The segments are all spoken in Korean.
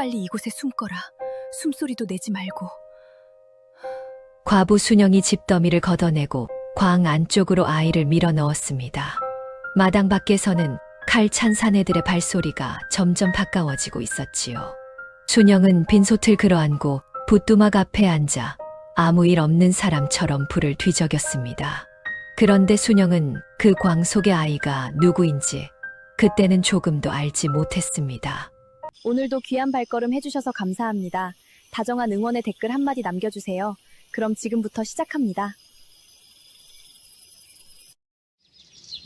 빨리 이곳에 숨거라. 숨소리도 내지 말고. 과부 순영이 집더미를 걷어내고 광 안쪽으로 아이를 밀어 넣었습니다. 마당 밖에서는 칼 찬 사내들의 발소리가 점점 가까워지고 있었지요. 순영은 빈솥을 끌어안고 붓두막 앞에 앉아 아무 일 없는 사람처럼 불을 뒤적였습니다. 그런데 순영은 그 광 속의 아이가 누구인지 그때는 조금도 알지 못했습니다. 오늘도 귀한 발걸음 해주셔서 감사합니다. 다정한 응원의 댓글 한마디 남겨주세요. 그럼 지금부터 시작합니다.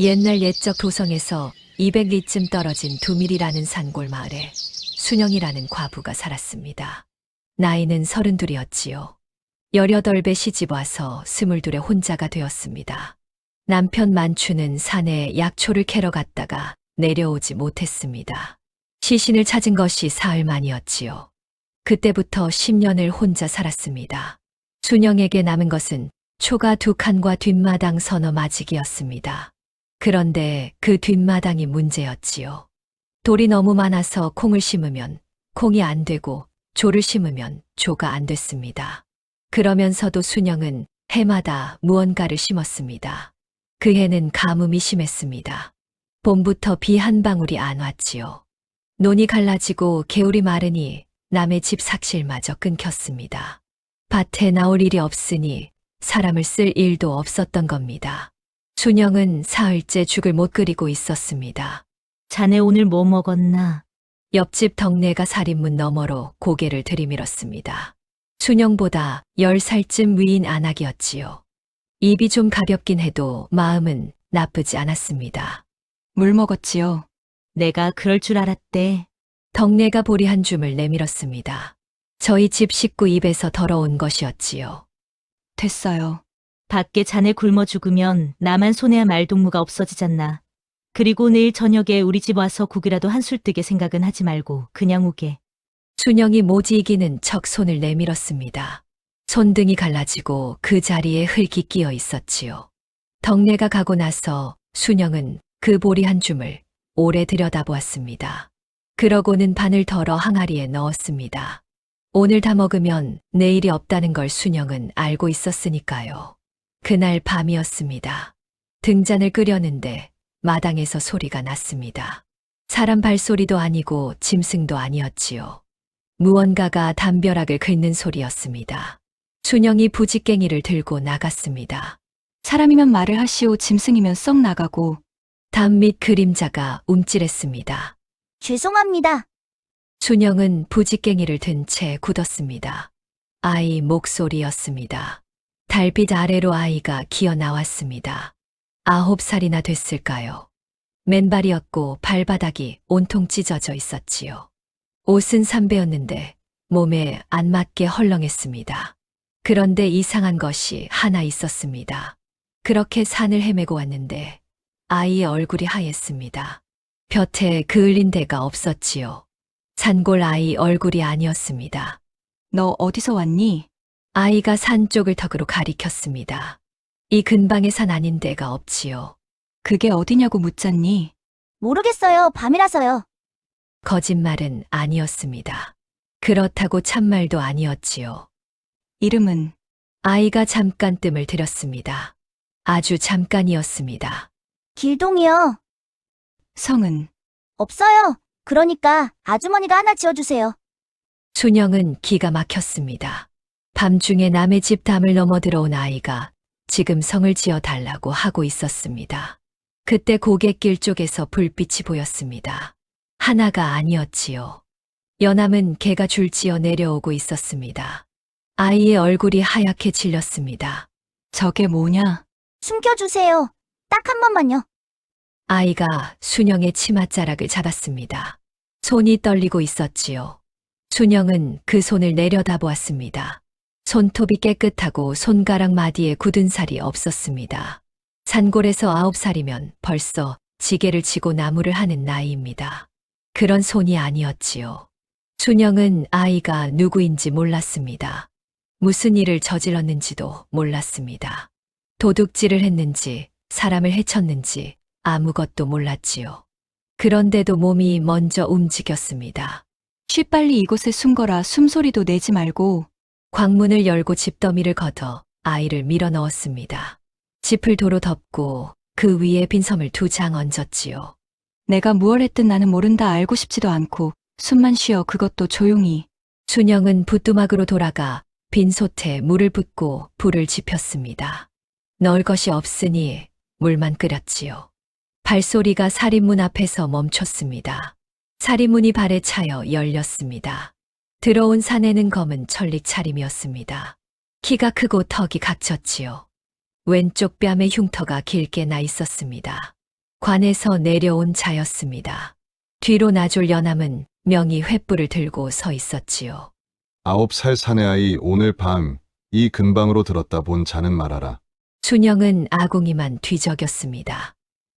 옛날 옛적 도성에서 200리쯤 떨어진 두밀이라는 산골 마을에 순영이라는 과부가 살았습니다. 나이는 32이었지요. 18배 시집 와서 22에 혼자가 되었습니다. 남편 만추는 산에 약초를 캐러 갔다가 내려오지 못했습니다. 시신을 찾은 것이 사흘 만이었지요. 그때부터 10년을 혼자 살았습니다. 순영에게 남은 것은 초가 2칸과 뒷마당 서너 마직이었습니다. 그런데 그 뒷마당이 문제였지요. 돌이 너무 많아서 콩을 심으면 콩이 안 되고 조를 심으면 조가 안 됐습니다. 그러면서도 순영은 해마다 무언가를 심었습니다. 그 해는 가뭄이 심했습니다. 봄부터 비 한 방울이 안 왔지요. 논이 갈라지고 개울이 마르니 남의 집 삭실마저 끊겼습니다. 밭에 나올 일이 없으니 사람을 쓸 일도 없었던 겁니다. 순영은 사흘째 죽을 못 끓이고 있었습니다. 자네 오늘 뭐 먹었나? 옆집 덕내가 살인문 너머로 고개를 들이밀었습니다. 순영보다 10살쯤 위인 안악이었지요. 입이 좀 가볍긴 해도 마음은 나쁘지 않았습니다. 물 먹었지요. 내가 그럴 줄 알았대. 덕내가 보리 한 줌을 내밀었습니다. 저희 집 식구 입에서 더러운 것이었지요. 됐어요. 밖에 자네 굶어 죽으면 나만 손해야 말동무가 없어지잖나. 그리고 내일 저녁에 우리 집 와서 국이라도 한술 뜨게 생각은 하지 말고 그냥 오게. 순영이 모지 이기는 척 손을 내밀었습니다. 손등이 갈라지고 그 자리에 흙이 끼어 있었지요. 덕내가 가고 나서 순영은 그 보리 한 줌을 오래 들여다보았습니다. 그러고는 반을 덜어 항아리에 넣었습니다. 오늘 다 먹으면 내일이 없다는 걸 순영은 알고 있었으니까요. 그날 밤이었습니다. 등잔을 끄려는데 마당에서 소리가 났습니다. 사람 발소리도 아니고 짐승도 아니었지요. 무언가가 담벼락을 긁는 소리였습니다. 순영이 부직갱이를 들고 나갔습니다. 사람이면 말을 하시오. 짐승이면 썩 나가고. 담 밑 그림자가 움찔했습니다. 죄송합니다. 순영은 부직갱이를 든 채 굳었습니다. 아이 목소리였습니다. 달빛 아래로 아이가 기어 나왔습니다. 9살이나 됐을까요? 맨발이었고 발바닥이 온통 찢어져 있었지요. 옷은 삼배였는데 몸에 안 맞게 헐렁했습니다. 그런데 이상한 것이 하나 있었습니다. 그렇게 산을 헤매고 왔는데 아이의 얼굴이 하였습니다. 볕에 그을린 데가 없었지요. 산골 아이 얼굴이 아니었습니다. 너 어디서 왔니? 아이가 산 쪽을 턱으로 가리켰습니다. 이 근방에 산 아닌 데가 없지요. 그게 어디냐고 묻잖니? 모르겠어요. 밤이라서요. 거짓말은 아니었습니다. 그렇다고 참말도 아니었지요. 이름은? 아이가 잠깐 뜸을 들였습니다. 아주 잠깐이었습니다. 길동이요. 성은? 없어요. 그러니까 아주머니가 하나 지어주세요. 순영은 기가 막혔습니다. 밤중에 남의 집 담을 넘어 들어온 아이가 지금 성을 지어 달라고 하고 있었습니다. 그때 고갯길 쪽에서 불빛이 보였습니다. 하나가 아니었지요. 연함은 개가 줄지어 내려오고 있었습니다. 아이의 얼굴이 하얗게 질렸습니다. 저게 뭐냐? 숨겨주세요. 딱 한 번만요. 아이가 순영의 치맛자락을 잡았습니다. 손이 떨리고 있었지요. 순영은 그 손을 내려다보았습니다. 손톱이 깨끗하고 손가락 마디에 굳은 살이 없었습니다. 산골에서 9살이면 벌써 지게를 치고 나무를 하는 나이입니다. 그런 손이 아니었지요. 순영은 아이가 누구인지 몰랐습니다. 무슨 일을 저질렀는지도 몰랐습니다. 도둑질을 했는지 사람을 해쳤는지 아무것도 몰랐지요. 그런데도 몸이 먼저 움직였습니다. 쉬빨리 이곳에 숨거라. 숨소리도 내지 말고. 광문을 열고 집더미를 걷어 아이를 밀어 넣었습니다. 짚을 도로 덮고 그 위에 빈섬을 2장 얹었지요. 내가 무얼 했든 나는 모른다. 알고 싶지도 않고. 숨만 쉬어. 그것도 조용히. 순영은 부뚜막으로 돌아가 빈 솥에 물을 붓고 불을 지폈습니다. 넣을 것이 없으니 물만 끓였지요. 발소리가 살인문 앞에서 멈췄습니다. 살인문이 발에 차여 열렸습니다. 들어온 사내는 검은 천릭 차림이었습니다. 키가 크고 턱이 각졌지요. 왼쪽 뺨에 흉터가 길게 나 있었습니다. 관에서 내려온 자였습니다. 뒤로 나졸 여남은 명이 횃불을 들고 서 있었지요. 9살 사내아이 오늘 밤 이 근방으로 들었다 본 자는 말하라. 순영은 아궁이만 뒤적였습니다.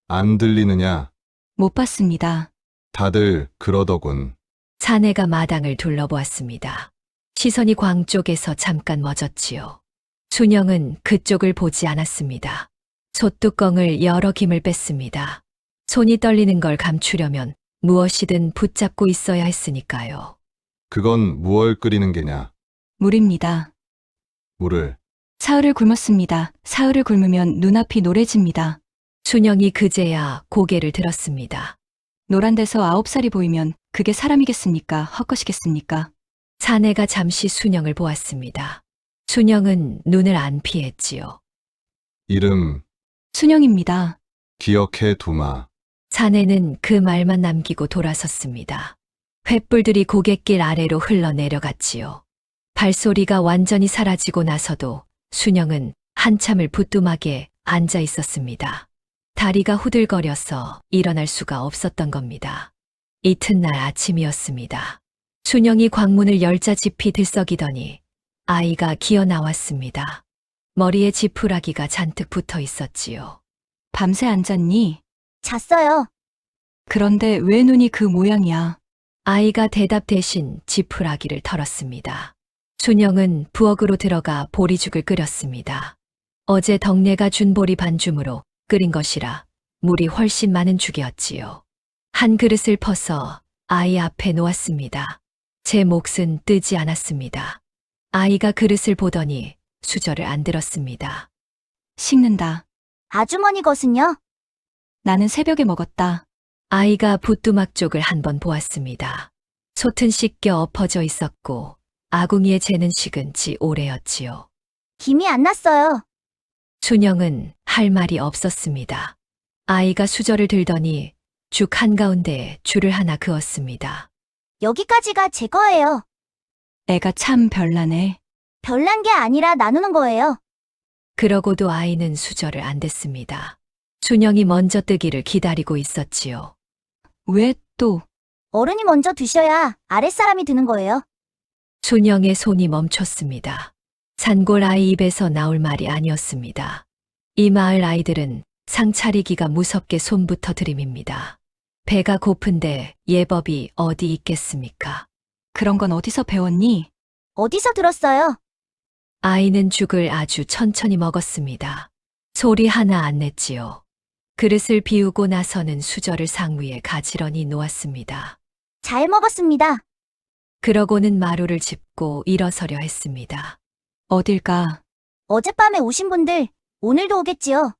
안 들리느냐? 못 봤습니다. 다들 그러더군. 사내가 마당을 둘러보았습니다. 시선이 광 쪽에서 잠깐 멎었지요. 순영은 그쪽을 보지 않았습니다. 솥뚜껑을 열어 김을 뺐습니다. 손이 떨리는 걸 감추려면 무엇이든 붙잡고 있어야 했으니까요. 그건 무얼 끓이는 게냐? 물입니다. 물을. 사흘을 굶었습니다. 사흘을 굶으면 눈앞이 노래집니다. 순영이 그제야 고개를 들었습니다. 노란 데서 9살이 보이면 그게 사람이겠습니까? 헛것이겠습니까? 사내가 잠시 순영을 보았습니다. 순영은 눈을 안 피했지요. 이름 순영입니다. 기억해 두마. 사내는 그 말만 남기고 돌아섰습니다. 횃불들이 고갯길 아래로 흘러내려갔지요. 발소리가 완전히 사라지고 나서도 순영은 한참을 부뚜막에 앉아 있었습니다. 다리가 후들거려서 일어날 수가 없었던 겁니다. 이튿날 아침이었습니다. 순영이 광문을 열자 짚이 들썩이더니 아이가 기어 나왔습니다. 머리에 지푸라기가 잔뜩 붙어 있었지요. 밤새 앉았니? 잤어요. 그런데 왜 눈이 그 모양이야? 아이가 대답 대신 지푸라기를 털었습니다. 순영은 부엌으로 들어가 보리죽을 끓였습니다. 어제 덕내가 준 보리 반줌으로 끓인 것이라 물이 훨씬 많은 죽이었지요. 한 그릇을 퍼서 아이 앞에 놓았습니다. 제 몫은 뜨지 않았습니다. 아이가 그릇을 보더니 수저를 안 들었습니다. 식는다. 아주머니 것은요? 나는 새벽에 먹었다. 아이가 부뚜막 쪽을 한번 보았습니다. 솥은 씻겨 엎어져 있었고 아궁이에 재는 식은 지 오래였지요. 김이 안 났어요. 순영은 할 말이 없었습니다. 아이가 수저를 들더니 죽 한가운데에 줄을 하나 그었습니다. 여기까지가 제 거예요. 애가 참 별나네. 별난 게 아니라 나누는 거예요. 그러고도 아이는 수저를 안 댔습니다. 순영이 먼저 뜨기를 기다리고 있었지요. 왜 또? 어른이 먼저 드셔야 아랫사람이 드는 거예요. 순영의 손이 멈췄습니다. 산골 아이 입에서 나올 말이 아니었습니다. 이 마을 아이들은 상 차리기가 무섭게 손부터 들이밉니다. 배가 고픈데 예법이 어디 있겠습니까? 그런 건 어디서 배웠니? 어디서 들었어요? 아이는 죽을 아주 천천히 먹었습니다. 소리 하나 안 냈지요. 그릇을 비우고 나서는 수저를 상 위에 가지런히 놓았습니다. 잘 먹었습니다. 그러고는 마루를 짚고 일어서려 했습니다. 어딜 가? 어젯밤에 오신 분들 오늘도 오겠지요.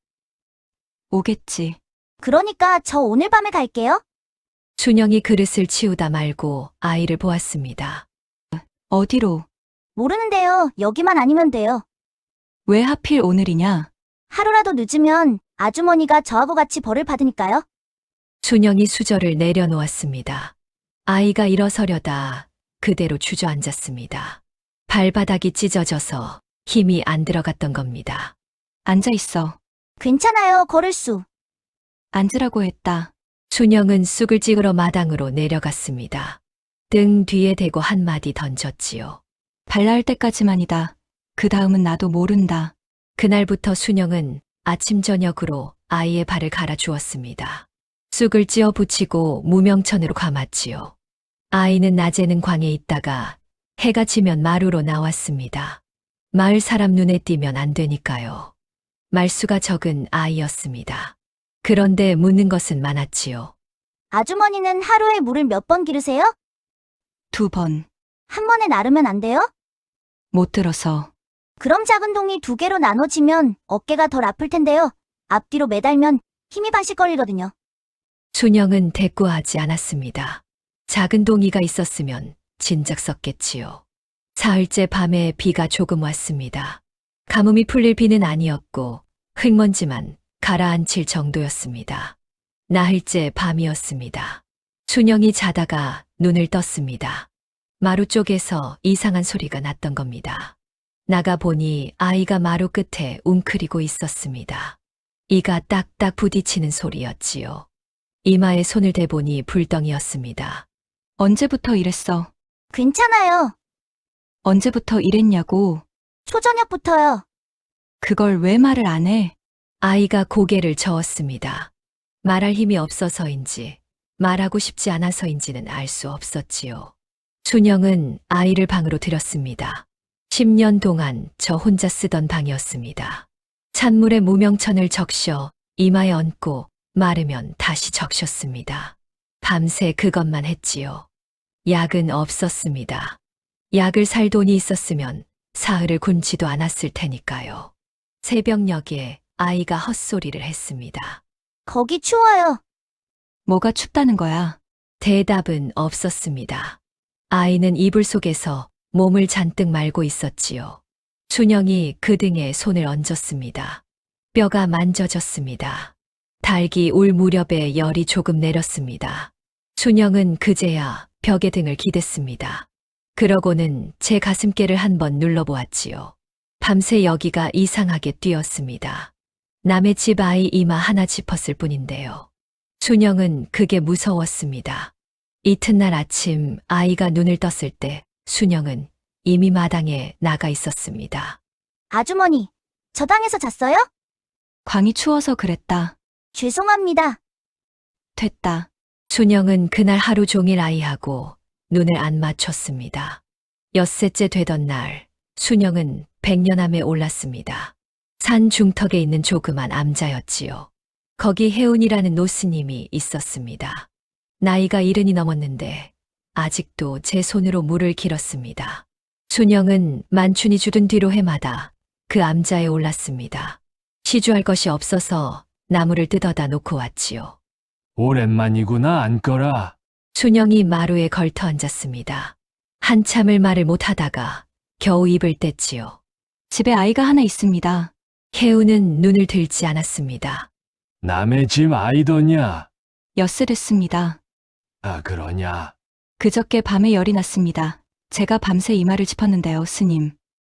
오겠지. 그러니까 저 오늘 밤에 갈게요. 순영이 그릇을 치우다 말고 아이를 보았습니다. 어디로? 모르는데요. 여기만 아니면 돼요. 왜 하필 오늘이냐? 하루라도 늦으면 아주머니가 저하고 같이 벌을 받으니까요. 순영이 수저를 내려놓았습니다. 아이가 일어서려다 그대로 주저앉았습니다. 발바닥이 찢어져서 힘이 안 들어갔던 겁니다. 앉아 있어. 괜찮아요. 걸을 수. 앉으라고 했다. 순영은 쑥을 찍으러 마당으로 내려갔습니다. 등 뒤에 대고 한마디 던졌지요. 발 나을 때까지만이다. 그 다음은 나도 모른다. 그날부터 순영은 아침 저녁으로 아이의 발을 갈아 주었습니다. 쑥을 찧어 붙이고 무명천으로 감았지요. 아이는 낮에는 광에 있다가 해가 지면 마루로 나왔습니다. 마을 사람 눈에 띄면 안 되니까요. 말수가 적은 아이였습니다. 그런데 묻는 것은 많았지요. 아주머니는 하루에 물을 몇 번 기르세요? 2번. 한 번에 나르면 안 돼요? 못 들어서. 그럼 작은 동이 2개로 나눠지면 어깨가 덜 아플 텐데요. 앞뒤로 매달면 힘이 반씩 걸리거든요. 순영은 대꾸하지 않았습니다. 작은 동이가 있었으면 진작 썼겠지요. 사흘째 밤에 비가 조금 왔습니다. 가뭄이 풀릴 비는 아니었고 흙먼지만 가라앉힐 정도였습니다. 나흘째 밤이었습니다. 순영이 자다가 눈을 떴습니다. 마루 쪽에서 이상한 소리가 났던 겁니다. 나가보니 아이가 마루 끝에 웅크리고 있었습니다. 이가 딱딱 부딪히는 소리였지요. 이마에 손을 대보니 불덩이였습니다. 언제부터 이랬어? 괜찮아요. 언제부터 이랬냐고. 초저녁부터요. 그걸 왜 말을 안 해? 아이가 고개를 저었습니다. 말할 힘이 없어서인지 말하고 싶지 않아서인지는 알 수 없었지요. 순영은 아이를 방으로 들였습니다. 10년 동안 저 혼자 쓰던 방이었습니다. 찬물에 무명천을 적셔 이마에 얹고 마르면 다시 적셨습니다. 밤새 그것만 했지요. 약은 없었습니다. 약을 살 돈이 있었으면 사흘을 굶지도 않았을 테니까요. 새벽녘에 아이가 헛소리를 했습니다. 거기 추워요. 뭐가 춥다는 거야? 대답은 없었습니다. 아이는 이불 속에서 몸을 잔뜩 말고 있었지요. 순영이 그 등에 손을 얹었습니다. 뼈가 만져졌습니다. 닭이 울 무렵에 열이 조금 내렸습니다. 순영은 그제야 벽에 등을 기댔습니다. 그러고는 제 가슴께를 한번 눌러보았지요. 밤새 여기가 이상하게 뛰었습니다. 남의 집 아이 이마 하나 짚었을 뿐인데요. 순영은 그게 무서웠습니다. 이튿날 아침 아이가 눈을 떴을 때 순영은 이미 마당에 나가 있었습니다. 아주머니, 저 방에서 잤어요? 광이 추워서 그랬다. 죄송합니다. 됐다. 순영은 그날 하루 종일 아이하고 눈을 안 맞췄습니다. 엿새째 되던 날 순영은 백년암에 올랐습니다. 산 중턱에 있는 조그만 암자였지요. 거기 혜운이라는 노스님이 있었습니다. 나이가 70이 넘었는데 아직도 제 손으로 물을 길었습니다. 순영은 만춘이 주둔 뒤로 해마다 그 암자에 올랐습니다. 시주할 것이 없어서 나무를 뜯어다 놓고 왔지요. 오랜만이구나, 앉거라. 순영이 마루에 걸터 앉았습니다. 한참을 말을 못하다가 겨우 입을 뗐지요. 집에 아이가 하나 있습니다. 혜우는 눈을 들지 않았습니다. 남의 집 아이더냐? 엿새 됐습니다. 아, 그러냐? 그저께 밤에 열이 났습니다. 제가 밤새 이마를 짚었는데요, 스님.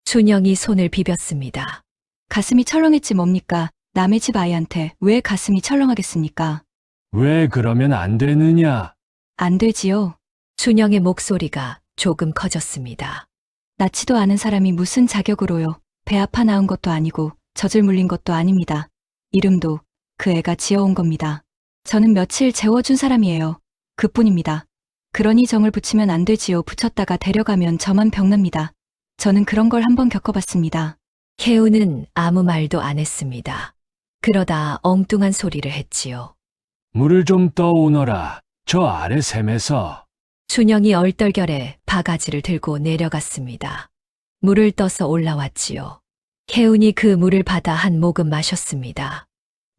순영이 손을 비볐습니다. 가슴이 철렁했지 뭡니까? 남의 집 아이한테 왜 가슴이 철렁하겠습니까? 왜 그러면 안 되느냐? 안 되지요. 순영의 목소리가 조금 커졌습니다. 낳지도 않은 사람이 무슨 자격으로요. 배 아파 낳은 것도 아니고 젖을 물린 것도 아닙니다. 이름도 그 애가 지어온 겁니다. 저는 며칠 재워준 사람이에요. 그뿐입니다. 그러니 정을 붙이면 안 되지요. 붙였다가 데려가면 저만 병납니다. 저는 그런 걸 한번 겪어봤습니다. 혜우는 아무 말도 안 했습니다. 그러다 엉뚱한 소리를 했지요. 물을 좀 떠오너라. 저 아래 샘에서. 순영이 얼떨결에 바가지를 들고 내려갔습니다. 물을 떠서 올라왔지요. 혜운이 그 물을 받아 한 모금 마셨습니다.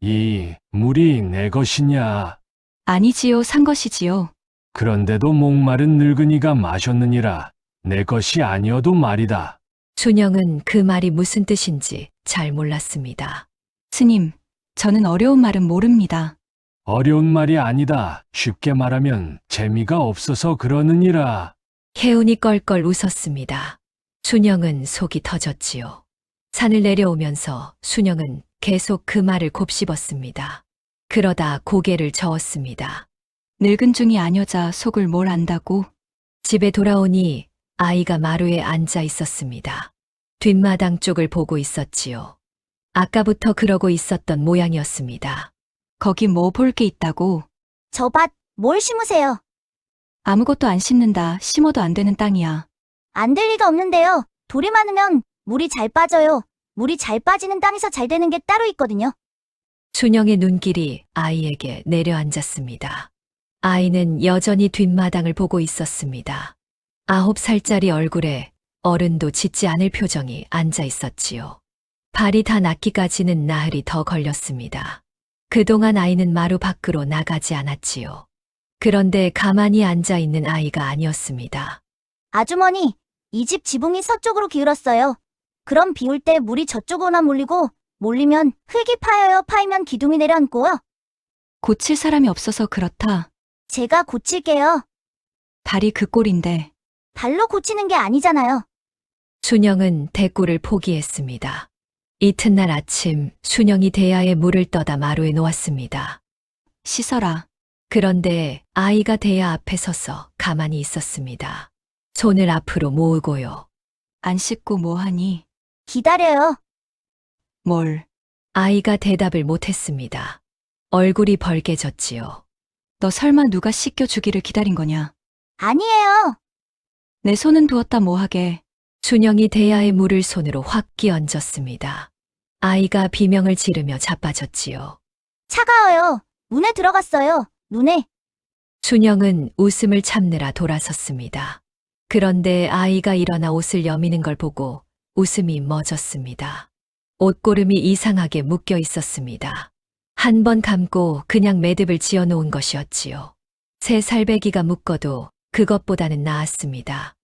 이 물이 내 것이냐? 아니지요, 산 것이지요. 그런데도 목마른 늙은이가 마셨느니라. 내 것이 아니어도 말이다. 순영은 그 말이 무슨 뜻인지 잘 몰랐습니다. 스님, 저는 어려운 말은 모릅니다. 어려운 말이 아니다. 쉽게 말하면 재미가 없어서 그러느니라. 혜운이 껄껄 웃었습니다. 순영은 속이 터졌지요. 산을 내려오면서 순영은 계속 그 말을 곱씹었습니다. 그러다 고개를 저었습니다. 늙은 중이 아녀자 속을 뭘 안다고? 집에 돌아오니 아이가 마루에 앉아 있었습니다. 뒷마당 쪽을 보고 있었지요. 아까부터 그러고 있었던 모양이었습니다. 거기 뭐 볼 게 있다고? 저 밭, 뭘 심으세요? 아무것도 안 심는다. 심어도 안 되는 땅이야. 안 될 리가 없는데요. 돌이 많으면 물이 잘 빠져요. 물이 잘 빠지는 땅에서 잘 되는 게 따로 있거든요. 순영의 눈길이 아이에게 내려앉았습니다. 아이는 여전히 뒷마당을 보고 있었습니다. 9살짜리 얼굴에 어른도 짓지 않을 표정이 앉아 있었지요. 발이 다 낫기까지는 나흘이 더 걸렸습니다. 그동안 아이는 마루 밖으로 나가지 않았지요. 그런데 가만히 앉아 있는 아이가 아니었습니다. 아주머니, 이 집 지붕이 서쪽으로 기울었어요. 그럼 비 올 때 물이 저쪽으로나 몰리고, 몰리면 흙이 파여요. 파이면 기둥이 내려앉고요. 고칠 사람이 없어서 그렇다. 제가 고칠게요. 발이 그 꼴인데. 발로 고치는 게 아니잖아요. 순영은 대꾸를 포기했습니다. 이튿날 아침 순영이 대야에 물을 떠다 마루에 놓았습니다. 씻어라. 그런데 아이가 대야 앞에 서서 가만히 있었습니다. 손을 앞으로 모으고요. 안 씻고 뭐 하니? 기다려요. 뭘? 아이가 대답을 못했습니다. 얼굴이 벌개졌지요. 너 설마 누가 씻겨주기를 기다린 거냐? 아니에요. 내 손은 두었다 뭐하게. 순영이 대야에 물을 손으로 확 끼얹었습니다. 아이가 비명을 지르며 자빠졌지요. 차가워요. 눈에 들어갔어요. 눈에. 순영은 웃음을 참느라 돌아섰습니다. 그런데 아이가 일어나 옷을 여미는 걸 보고 웃음이 멎었습니다. 옷고름이 이상하게 묶여 있었습니다. 한 번 감고 그냥 매듭을 지어 놓은 것이었지요. 새 살배기가 묶어도 그것보다는 나았습니다.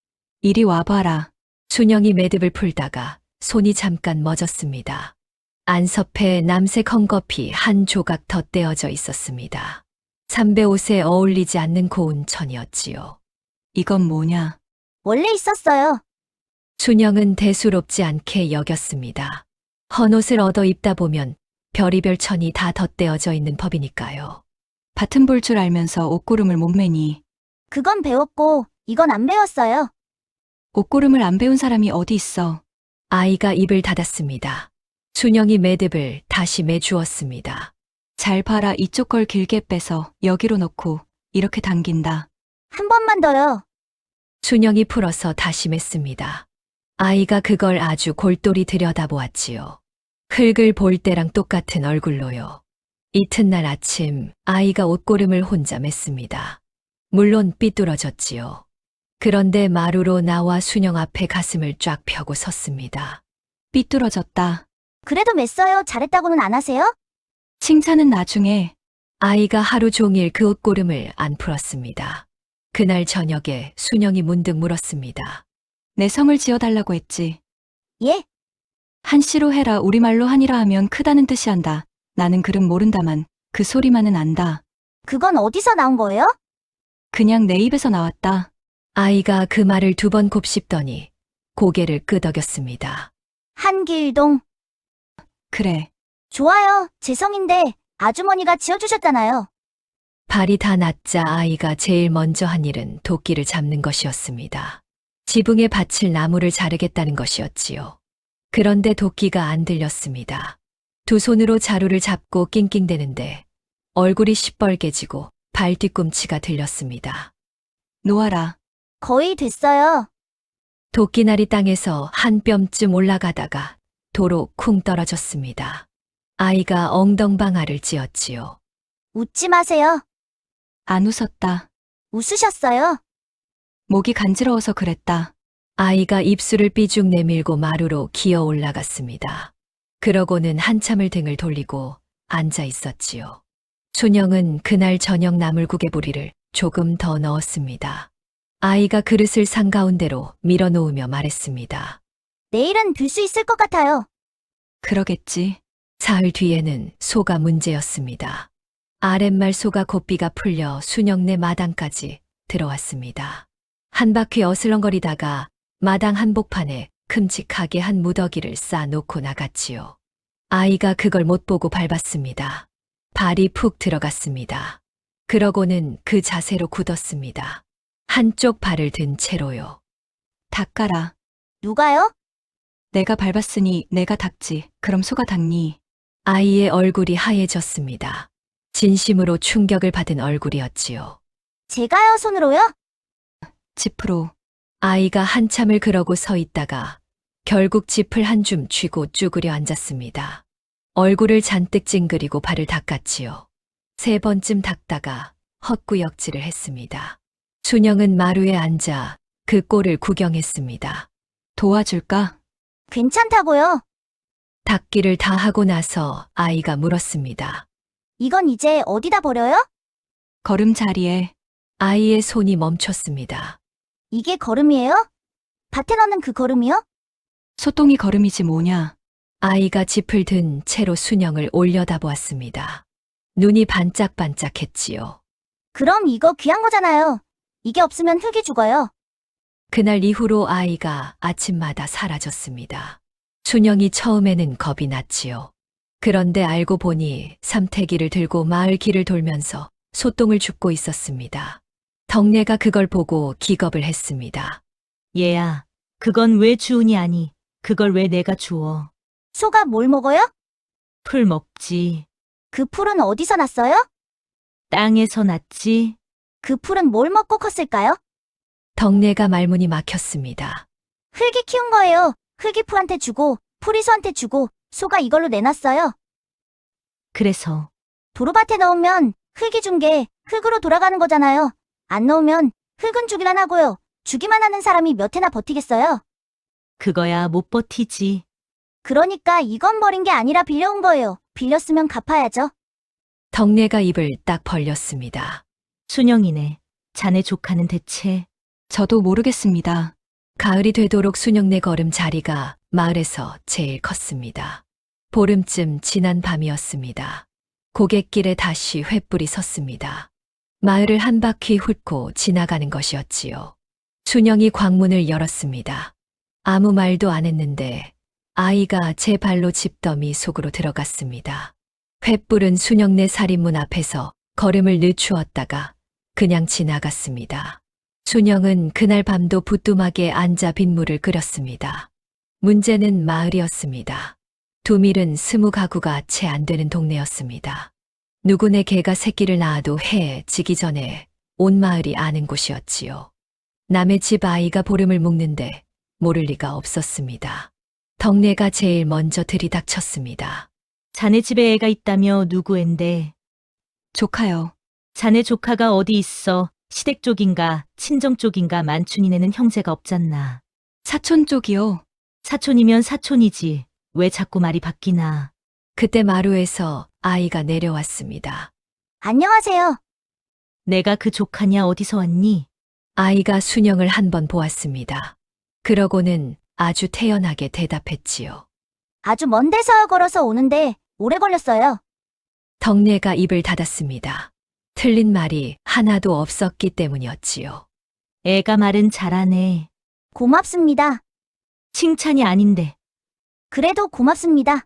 이리 와봐라. 순영이 매듭을 풀다가 손이 잠깐 멎었습니다. 안섭에 남색 헝겊이 한 조각 덧대어져 있었습니다. 삼배 옷에 어울리지 않는 고운 천이었지요. 이건 뭐냐? 원래 있었어요. 순영은 대수롭지 않게 여겼습니다. 헌옷을 얻어 입다 보면 별이별 천이 다 덧대어져 있는 법이니까요. 밭은 볼 줄 알면서 옷고름을 못 매니. 그건 배웠고, 이건 안 배웠어요. 옷고름을 안 배운 사람이 어디 있어. 아이가 입을 닫았습니다. 순영이 매듭을 다시 매주었습니다. 잘 봐라. 이쪽 걸 길게 빼서 여기로 넣고 이렇게 당긴다. 한 번만 더요. 순영이 풀어서 다시 맸습니다. 아이가 그걸 아주 골똘히 들여다보았지요. 흙을 볼 때랑 똑같은 얼굴로요. 이튿날 아침 아이가 옷고름을 혼자 맸습니다. 물론 삐뚤어졌지요. 그런데 마루로 나와 순영 앞에 가슴을 쫙 펴고 섰습니다. 삐뚤어졌다. 그래도 맸어요. 잘했다고는 안 하세요? 칭찬은 나중에. 아이가 하루 종일 그 옷고름을 안 풀었습니다. 그날 저녁에 순영이 문득 물었습니다. 내 성을 지어달라고 했지. 예? 한시로 해라. 우리말로 한이라 하면 크다는 뜻이 한다. 나는 글은 모른다만 그 소리만은 안다. 그건 어디서 나온 거예요? 그냥 내 입에서 나왔다. 아이가 그 말을 2번 곱씹더니 고개를 끄덕였습니다. 한길동. 그래. 좋아요. 제 성인데 아주머니가 지어주셨잖아요. 발이 다 낫자 아이가 제일 먼저 한 일은 도끼를 잡는 것이었습니다. 지붕에 받칠 나무를 자르겠다는 것이었지요. 그런데 도끼가 안 들렸습니다. 두 손으로 자루를 잡고 낑낑대는데 얼굴이 시뻘개지고 발 뒤꿈치가 들렸습니다. 놓아라. 거의 됐어요. 도끼날이 땅에서 한 뼘쯤 올라가다가 도로 쿵 떨어졌습니다. 아이가 엉덩방아를 찧었지요. 웃지 마세요. 안 웃었다. 웃으셨어요. 목이 간지러워서 그랬다. 아이가 입술을 삐죽 내밀고 마루로 기어 올라갔습니다. 그러고는 한참을 등을 돌리고 앉아 있었지요. 순영은 그날 저녁 나물국에 보리를 조금 더 넣었습니다. 아이가 그릇을 상가운데로 밀어놓으며 말했습니다. 내일은 들 수 있을 것 같아요. 그러겠지. 사흘 뒤에는 소가 문제였습니다. 아랫말 소가 고삐가 풀려 순영네 마당까지 들어왔습니다. 한 바퀴 어슬렁거리다가 마당 한복판에 큼직하게 한 무더기를 쌓아놓고 나갔지요. 아이가 그걸 못 보고 밟았습니다. 발이 푹 들어갔습니다. 그러고는 그 자세로 굳었습니다. 한쪽 발을 든 채로요. 닦아라. 누가요? 내가 밟았으니 내가 닦지. 그럼 소가 닦니? 아이의 얼굴이 하얘졌습니다. 진심으로 충격을 받은 얼굴이었지요. 제가요, 손으로요? 짚으로. 아이가 한참을 그러고 서 있다가 결국 짚을 한 줌 쥐고 쭈그려 앉았습니다. 얼굴을 잔뜩 찡그리고 발을 닦았지요. 3번쯤 닦다가 헛구역질을 했습니다. 순영은 마루에 앉아 그 꼴을 구경했습니다. 도와줄까? 괜찮다고요. 닦기를 다 하고 나서 아이가 물었습니다. 이건 이제 어디다 버려요? 걸음자리에. 아이의 손이 멈췄습니다. 이게 걸음이에요? 밭에 넣는 그 걸음이요? 소똥이 걸음이지 뭐냐. 아이가 짚을 든 채로 순영을 올려다보았습니다. 눈이 반짝반짝했지요. 그럼 이거 귀한 거잖아요. 이게 없으면 흙이 죽어요. 그날 이후로 아이가 아침마다 사라졌습니다. 순영이 처음에는 겁이 났지요. 그런데 알고 보니 삼태기를 들고 마을 길을 돌면서 소똥을 줍고 있었습니다. 덕내가 그걸 보고 기겁을 했습니다. 얘야, 그건 왜 주운이 아니? 그걸 왜 내가 주워? 소가 뭘 먹어요? 풀 먹지. 그 풀은 어디서 났어요? 땅에서 났지. 그 풀은 뭘 먹고 컸을까요? 덕내가 말문이 막혔습니다. 흙이 키운 거예요. 흙이 풀한테 주고, 풀이 소한테 주고, 소가 이걸로 내놨어요. 그래서 도로밭에 넣으면 흙이 준 게 흙으로 돌아가는 거잖아요. 안 넣으면 흙은 주기만 하고요. 주기만 하는 사람이 몇 해나 버티겠어요? 그거야 못 버티지. 그러니까 이건 버린 게 아니라 빌려온 거예요. 빌렸으면 갚아야죠. 덕내가 입을 딱 벌렸습니다. 순영이네. 자네 조카는 대체. 저도 모르겠습니다. 가을이 되도록 순영네 걸음 자리가 마을에서 제일 컸습니다. 보름쯤 지난 밤이었습니다. 고갯길에 다시 횃불이 섰습니다. 마을을 한 바퀴 훑고 지나가는 것이었지요. 순영이 광문을 열었습니다. 아무 말도 안 했는데 아이가 제 발로 집더미 속으로 들어갔습니다. 횃불은 순영네 살인문 앞에서 걸음을 늦추었다가 그냥 지나갔습니다. 순영은 그날 밤도 부뚜막에 앉아 빗물을 끓였습니다. 문제는 마을이었습니다. 두밀은 20가구가 채 안 되는 동네였습니다. 누구네 개가 새끼를 낳아도 해 지기 전에 온 마을이 아는 곳이었지요. 남의 집 아이가 보름을 묵는데 모를 리가 없었습니다. 덕내가 제일 먼저 들이닥쳤습니다. 자네 집에 애가 있다며 누구 앤데. 조카요. 자네 조카가 어디 있어. 시댁 쪽인가 친정 쪽인가 만춘이네는 형제가 없잖나. 사촌 쪽이요. 사촌이면 사촌이지. 왜 자꾸 말이 바뀌나. 그때 마루에서 아이가 내려왔습니다. 안녕하세요. 내가 그 조카냐 어디서 왔니? 아이가 순영을 한 번 보았습니다. 그러고는 아주 태연하게 대답했지요. 아주 먼 데서 걸어서 오는데 오래 걸렸어요. 덕내가 입을 닫았습니다. 틀린 말이 하나도 없었기 때문이었지요. 애가 말은 잘하네. 고맙습니다. 칭찬이 아닌데. 그래도 고맙습니다.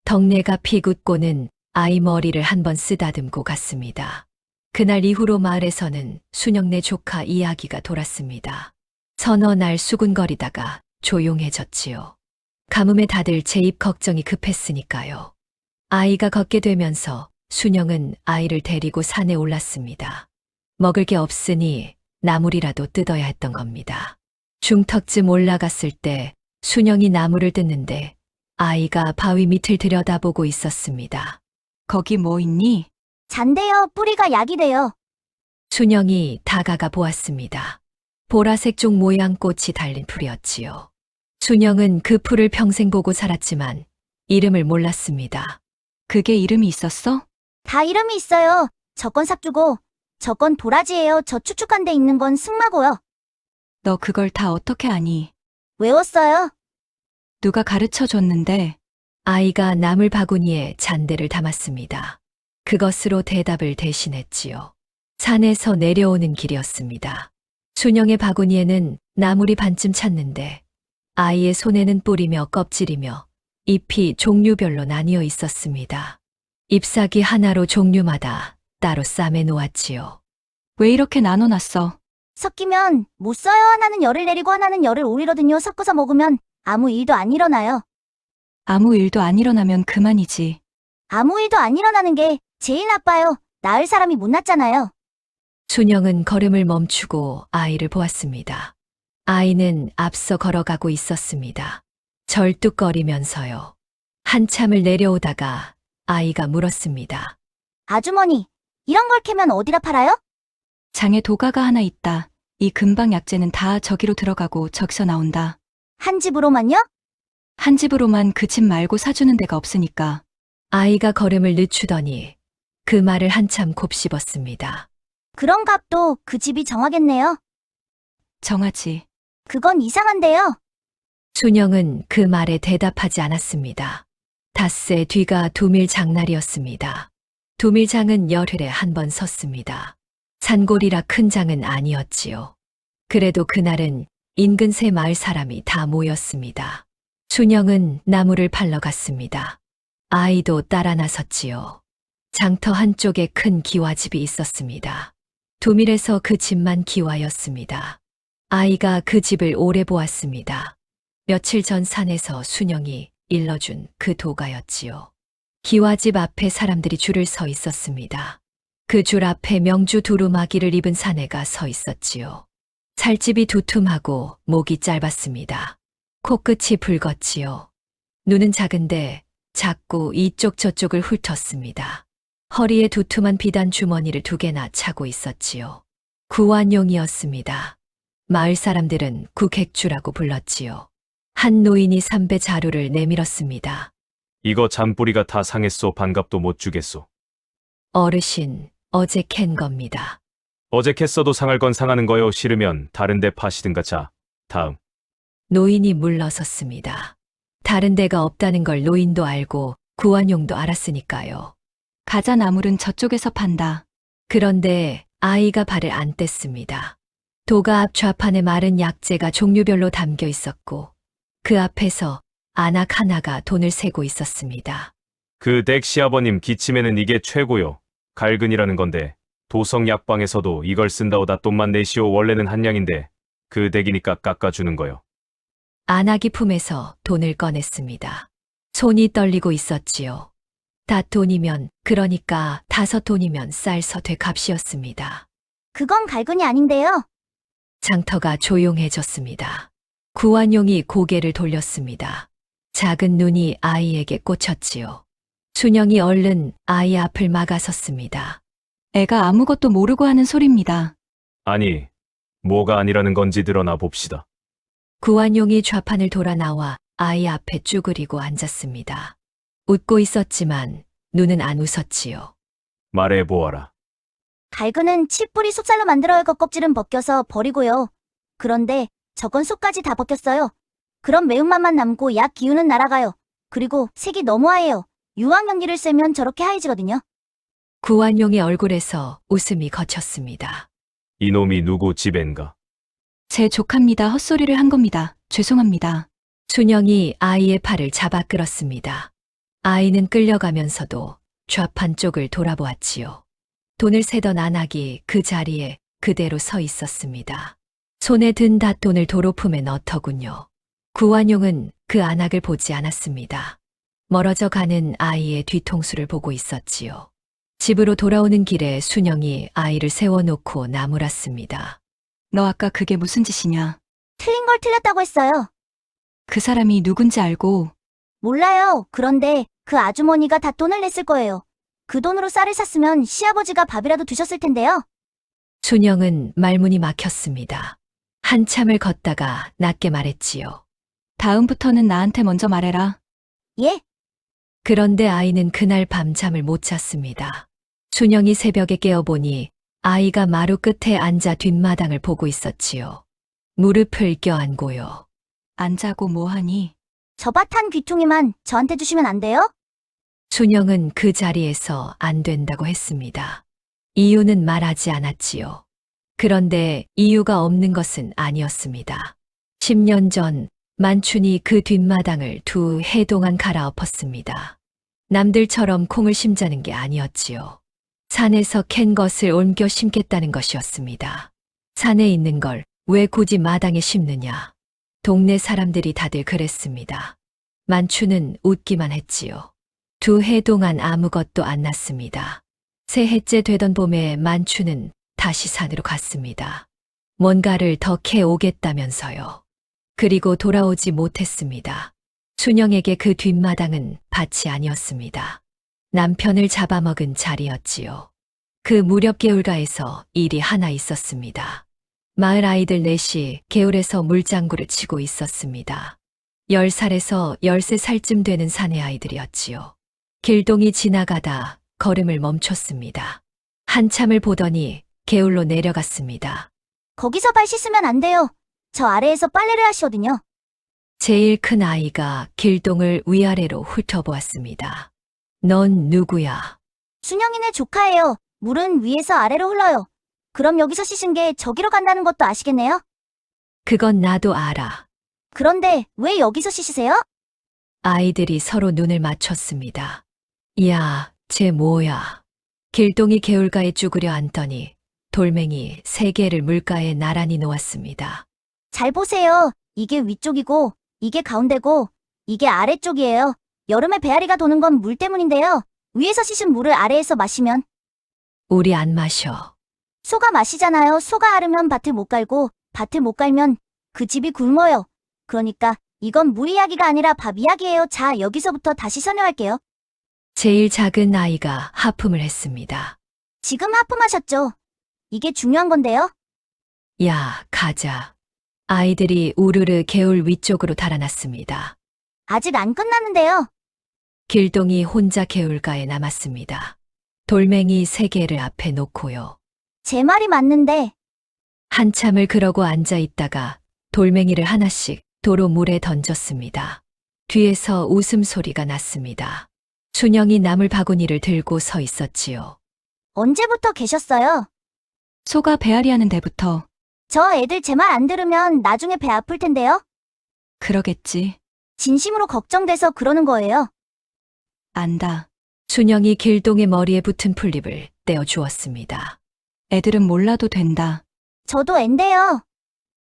덕내가 피굿고는 아이 머리를 한번 쓰다듬고 갔습니다. 그날 이후로 마을에서는 순영네 조카 이야기가 돌았습니다. 서너 날 수군거리다가 조용해졌지요. 가뭄에 다들 제 입 걱정이 급했으니까요. 아이가 걷게 되면서 순영은 아이를 데리고 산에 올랐습니다. 먹을 게 없으니 나물이라도 뜯어야 했던 겁니다. 중턱쯤 올라갔을 때 순영이 나무를 뜯는데 아이가 바위 밑을 들여다보고 있었습니다. 거기 뭐 있니? 잔데요. 뿌리가 약이 돼요. 순영이 다가가 보았습니다. 보라색 종 모양 꽃이 달린 풀이었지요. 순영은 그 풀을 평생 보고 살았지만 이름을 몰랐습니다. 그게 이름이 있었어? 다 이름이 있어요. 저건 삭주고, 저건 도라지예요. 저 축축한 데 있는 건 승마고요. 너 그걸 다 어떻게 아니? 외웠어요. 누가 가르쳐 줬는데. 아이가 나물 바구니에 잔대를 담았습니다. 그것으로 대답을 대신했지요. 산에서 내려오는 길이었습니다. 순영의 바구니에는 나물이 반쯤 찼는데 아이의 손에는 뿌리며 껍질이며 잎이 종류별로 나뉘어 있었습니다. 잎사귀 하나로 종류마다 따로 쌈에 놓았지요. 왜 이렇게 나눠놨어? 섞이면 못 써요. 하나는 열을 내리고 하나는 열을 올리거든요. 섞어서 먹으면 아무 일도 안 일어나요. 아무 일도 안 일어나면 그만이지. 아무 일도 안 일어나는 게 제일 나빠요. 낳을 사람이 못 낳잖아요. 순영은 걸음을 멈추고 아이를 보았습니다. 아이는 앞서 걸어가고 있었습니다. 절뚝거리면서요. 한참을 내려오다가 아이가 물었습니다. 아주머니, 이런 걸 캐면 어디다 팔아요? 장에 도가가 하나 있다. 이 근방 약재는 다 저기로 들어가고 저기서 나온다. 한 집으로만요? 한 집으로만 그 집 말고 사주는 데가 없으니까. 아이가 걸음을 늦추더니 그 말을 한참 곱씹었습니다. 그런 값도 그 집이 정하겠네요. 정하지. 그건 이상한데요. 순영은 그 말에 대답하지 않았습니다. 닷새 뒤가 두밀 장날이었습니다. 두밀장은 열흘에 한 번 섰습니다. 산골이라 큰 장은 아니었지요. 그래도 그날은 인근 세 마을 사람이 다 모였습니다. 순영은 나무를 팔러 갔습니다. 아이도 따라 나섰지요. 장터 한쪽에 큰 기와집이 있었습니다. 두밀에서 그 집만 기와였습니다. 아이가 그 집을 오래 보았습니다. 며칠 전 산에서 순영이 일러준 그 도가였지요. 기와집 앞에 사람들이 줄을 서 있었습니다. 그 줄 앞에 명주 두루마기를 입은 사내가 서 있었지요. 살집이 두툼하고 목이 짧았습니다. 코끝이 붉었지요. 눈은 작은데 자꾸 이쪽 저쪽을 훑었습니다. 허리에 두툼한 비단 주머니를 2개나 차고 있었지요. 구완용이었습니다. 마을 사람들은 구객주라고 불렀지요. 한 노인이 삼배 자루를 내밀었습니다. 이거 잔뿌리가 다 상했소. 반값도 못 주겠소. 어르신, 어제 캔 겁니다. 어제 캤어도 상할 건 상하는 거요. 싫으면 다른 데 파시든가. 자, 다음. 노인이 물러섰습니다. 다른 데가 없다는 걸 노인도 알고 구완용도 알았으니까요. 가자 나물은 저쪽에서 판다. 그런데 아이가 발을 안 뗐습니다. 도가 앞 좌판에 마른 약재가 종류별로 담겨 있었고 그 앞에서 안악 하나가 돈을 세고 있었습니다. 그 댁 시아버님 기침에는 이게 최고요. 갈근이라는 건데 도성 약방에서도 이걸 쓴다오다. 돈만 내시오. 원래는 한량인데 그 댁이니까 깎아주는 거요. 안악이 품에서 돈을 꺼냈습니다. 손이 떨리고 있었지요. 5돈이면 그러니까 5돈이면 쌀서 돼 값이었습니다. 그건 갈근이 아닌데요. 장터가 조용해졌습니다. 구완용이 고개를 돌렸습니다. 작은 눈이 아이에게 꽂혔지요. 순영이 얼른 아이 앞을 막아섰습니다. 애가 아무것도 모르고 하는 소리입니다. 아니, 뭐가 아니라는 건지 드러나 봅시다. 구완용이 좌판을 돌아 나와 아이 앞에 쭈그리고 앉았습니다. 웃고 있었지만 눈은 안 웃었지요. 말해보아라. 갈근은 칡뿌리 속살로 만들어야 할 것 껍질은 벗겨서 버리고요. 그런데 저건 속까지 다 벗겼어요. 그럼 매운맛만 남고 약 기운은 날아가요. 그리고 색이 너무 하얘요. 유황연기를 쐬면 저렇게 하얘지거든요. 구완용의 얼굴에서 웃음이 거쳤습니다. 이놈이 누구 집엔가? 제 조카입니다. 헛소리를 한 겁니다. 죄송합니다. 순영이 아이의 팔을 잡아 끌었습니다. 아이는 끌려가면서도 좌판 쪽을 돌아보았지요. 돈을 세던 안악이 그 자리에 그대로 서 있었습니다. 손에 든 닷돈을 도로품에 넣더군요. 구완용은 그 안악을 보지 않았습니다. 멀어져 가는 아이의 뒤통수를 보고 있었지요. 집으로 돌아오는 길에 순영이 아이를 세워놓고 나무랐습니다. 너 아까 그게 무슨 짓이냐? 틀린 걸 틀렸다고 했어요. 그 사람이 누군지 알고 몰라요. 그런데 그 아주머니가 다 돈을 냈을 거예요. 그 돈으로 쌀을 샀으면 시아버지가 밥이라도 드셨을 텐데요. 순영은 말문이 막혔습니다. 한참을 걷다가 낮게 말했지요. 다음부터는 나한테 먼저 말해라. 예? 그런데 아이는 그날 밤 잠을 못 잤습니다. 순영이 새벽에 깨어보니 아이가 마루 끝에 앉아 뒷마당을 보고 있었지요. 무릎을 껴안고요. 안 자고 뭐하니? 저 밭 한 귀퉁이만 저한테 주시면 안 돼요? 순영은 그 자리에서 안 된다고 했습니다. 이유는 말하지 않았지요. 그런데 이유가 없는 것은 아니었습니다. 10년 전 만춘이 그 뒷마당을 2해 동안 갈아엎었습니다. 남들처럼 콩을 심자는 게 아니었지요. 산에서 캔 것을 옮겨 심겠다는 것이었습니다. 산에 있는 걸 왜 굳이 마당에 심느냐. 동네 사람들이 다들 그랬습니다. 만춘은 웃기만 했지요. 2해 동안 아무것도 안 났습니다. 새해째 되던 봄에 만춘은 다시 산으로 갔습니다. 뭔가를 더 캐 오겠다면서요. 그리고 돌아오지 못했습니다. 순영에게 그 뒷마당은 밭이 아니었습니다. 남편을 잡아먹은 자리였지요. 그 무렵 개울가에서 일이 하나 있었습니다. 마을 아이들 넷이 개울에서 물장구를 치고 있었습니다. 10살에서 13살쯤 되는 사내 아이들이었지요. 길동이 지나가다 걸음을 멈췄습니다. 한참을 보더니 개울로 내려갔습니다. 거기서 발 씻으면 안 돼요. 저 아래에서 빨래를 하시거든요. 제일 큰 아이가 길동을 위아래로 훑어보았습니다. 넌 누구야? 순영이네 조카예요. 물은 위에서 아래로 흘러요. 그럼 여기서 씻은 게 저기로 간다는 것도 아시겠네요? 그건 나도 알아. 그런데 왜 여기서 씻으세요? 아이들이 서로 눈을 맞췄습니다. 야, 쟤 뭐야? 길동이 개울가에 쭈그려 앉더니 돌멩이 3개를 물가에 나란히 놓았습니다. 잘 보세요. 이게 위쪽이고, 이게 가운데고, 이게 아래쪽이에요. 여름에 배앓이가 도는 건 물 때문인데요. 위에서 씻은 물을 아래에서 마시면 우리 안 마셔. 소가 마시잖아요. 소가 앓으면 밭을 못 갈고, 밭을 못 갈면 그 집이 굶어요. 그러니까 이건 물 이야기가 아니라 밥 이야기예요. 자, 여기서부터 다시 설명할게요. 제일 작은 아이가 하품을 했습니다. 지금 하품하셨죠? 이게 중요한 건데요. 야, 가자. 아이들이 우르르 개울 위쪽으로 달아났습니다. 아직 안 끝났는데요. 길동이 혼자 개울가에 남았습니다. 돌멩이 3개를 앞에 놓고요. 제 말이 맞는데 한참을 그러고 앉아 있다가 돌멩이를 하나씩 도로 물에 던졌습니다. 뒤에서 웃음소리가 났습니다. 순영이 나물 바구니를 들고 서 있었지요. 언제부터 계셨어요? 소가 배앓이 하는 데부터. 저 애들 제 말 안 들으면 나중에 배 아플 텐데요. 그러겠지. 진심으로 걱정돼서 그러는 거예요. 안다. 순영이 길동의 머리에 붙은 풀잎을 떼어 주었습니다. 애들은 몰라도 된다. 저도 앤데요.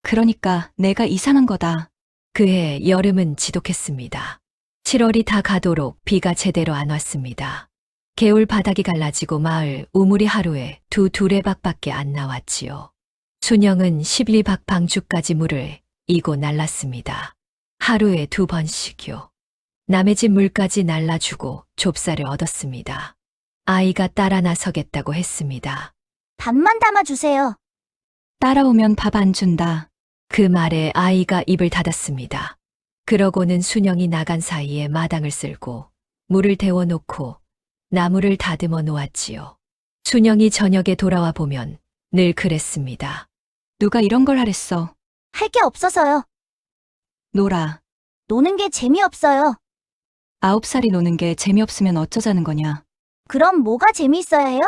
그러니까 내가 이상한 거다. 그해 여름은 지독했습니다. 7월이 다 가도록 비가 제대로 안 왔습니다. 개울 바닥이 갈라지고 마을 우물이 하루에 2두레박밖에 안 나왔지요. 순영은 12박 방주까지 물을 이고 날랐습니다. 하루에 2번씩요. 남의 집 물까지 날라주고 좁쌀을 얻었습니다. 아이가 따라 나서겠다고 했습니다. 밥만 담아주세요. 따라오면 밥 안 준다. 그 말에 아이가 입을 닫았습니다. 그러고는 순영이 나간 사이에 마당을 쓸고 물을 데워놓고 나무를 다듬어 놓았지요. 순영이 저녁에 돌아와 보면 늘 그랬습니다. 누가 이런 걸 하랬어. 할 게 없어서요. 놀아. 노는 게 재미없어요. 9살이 노는 게 재미없으면 어쩌자는 거냐. 그럼 뭐가 재미있어야 해요?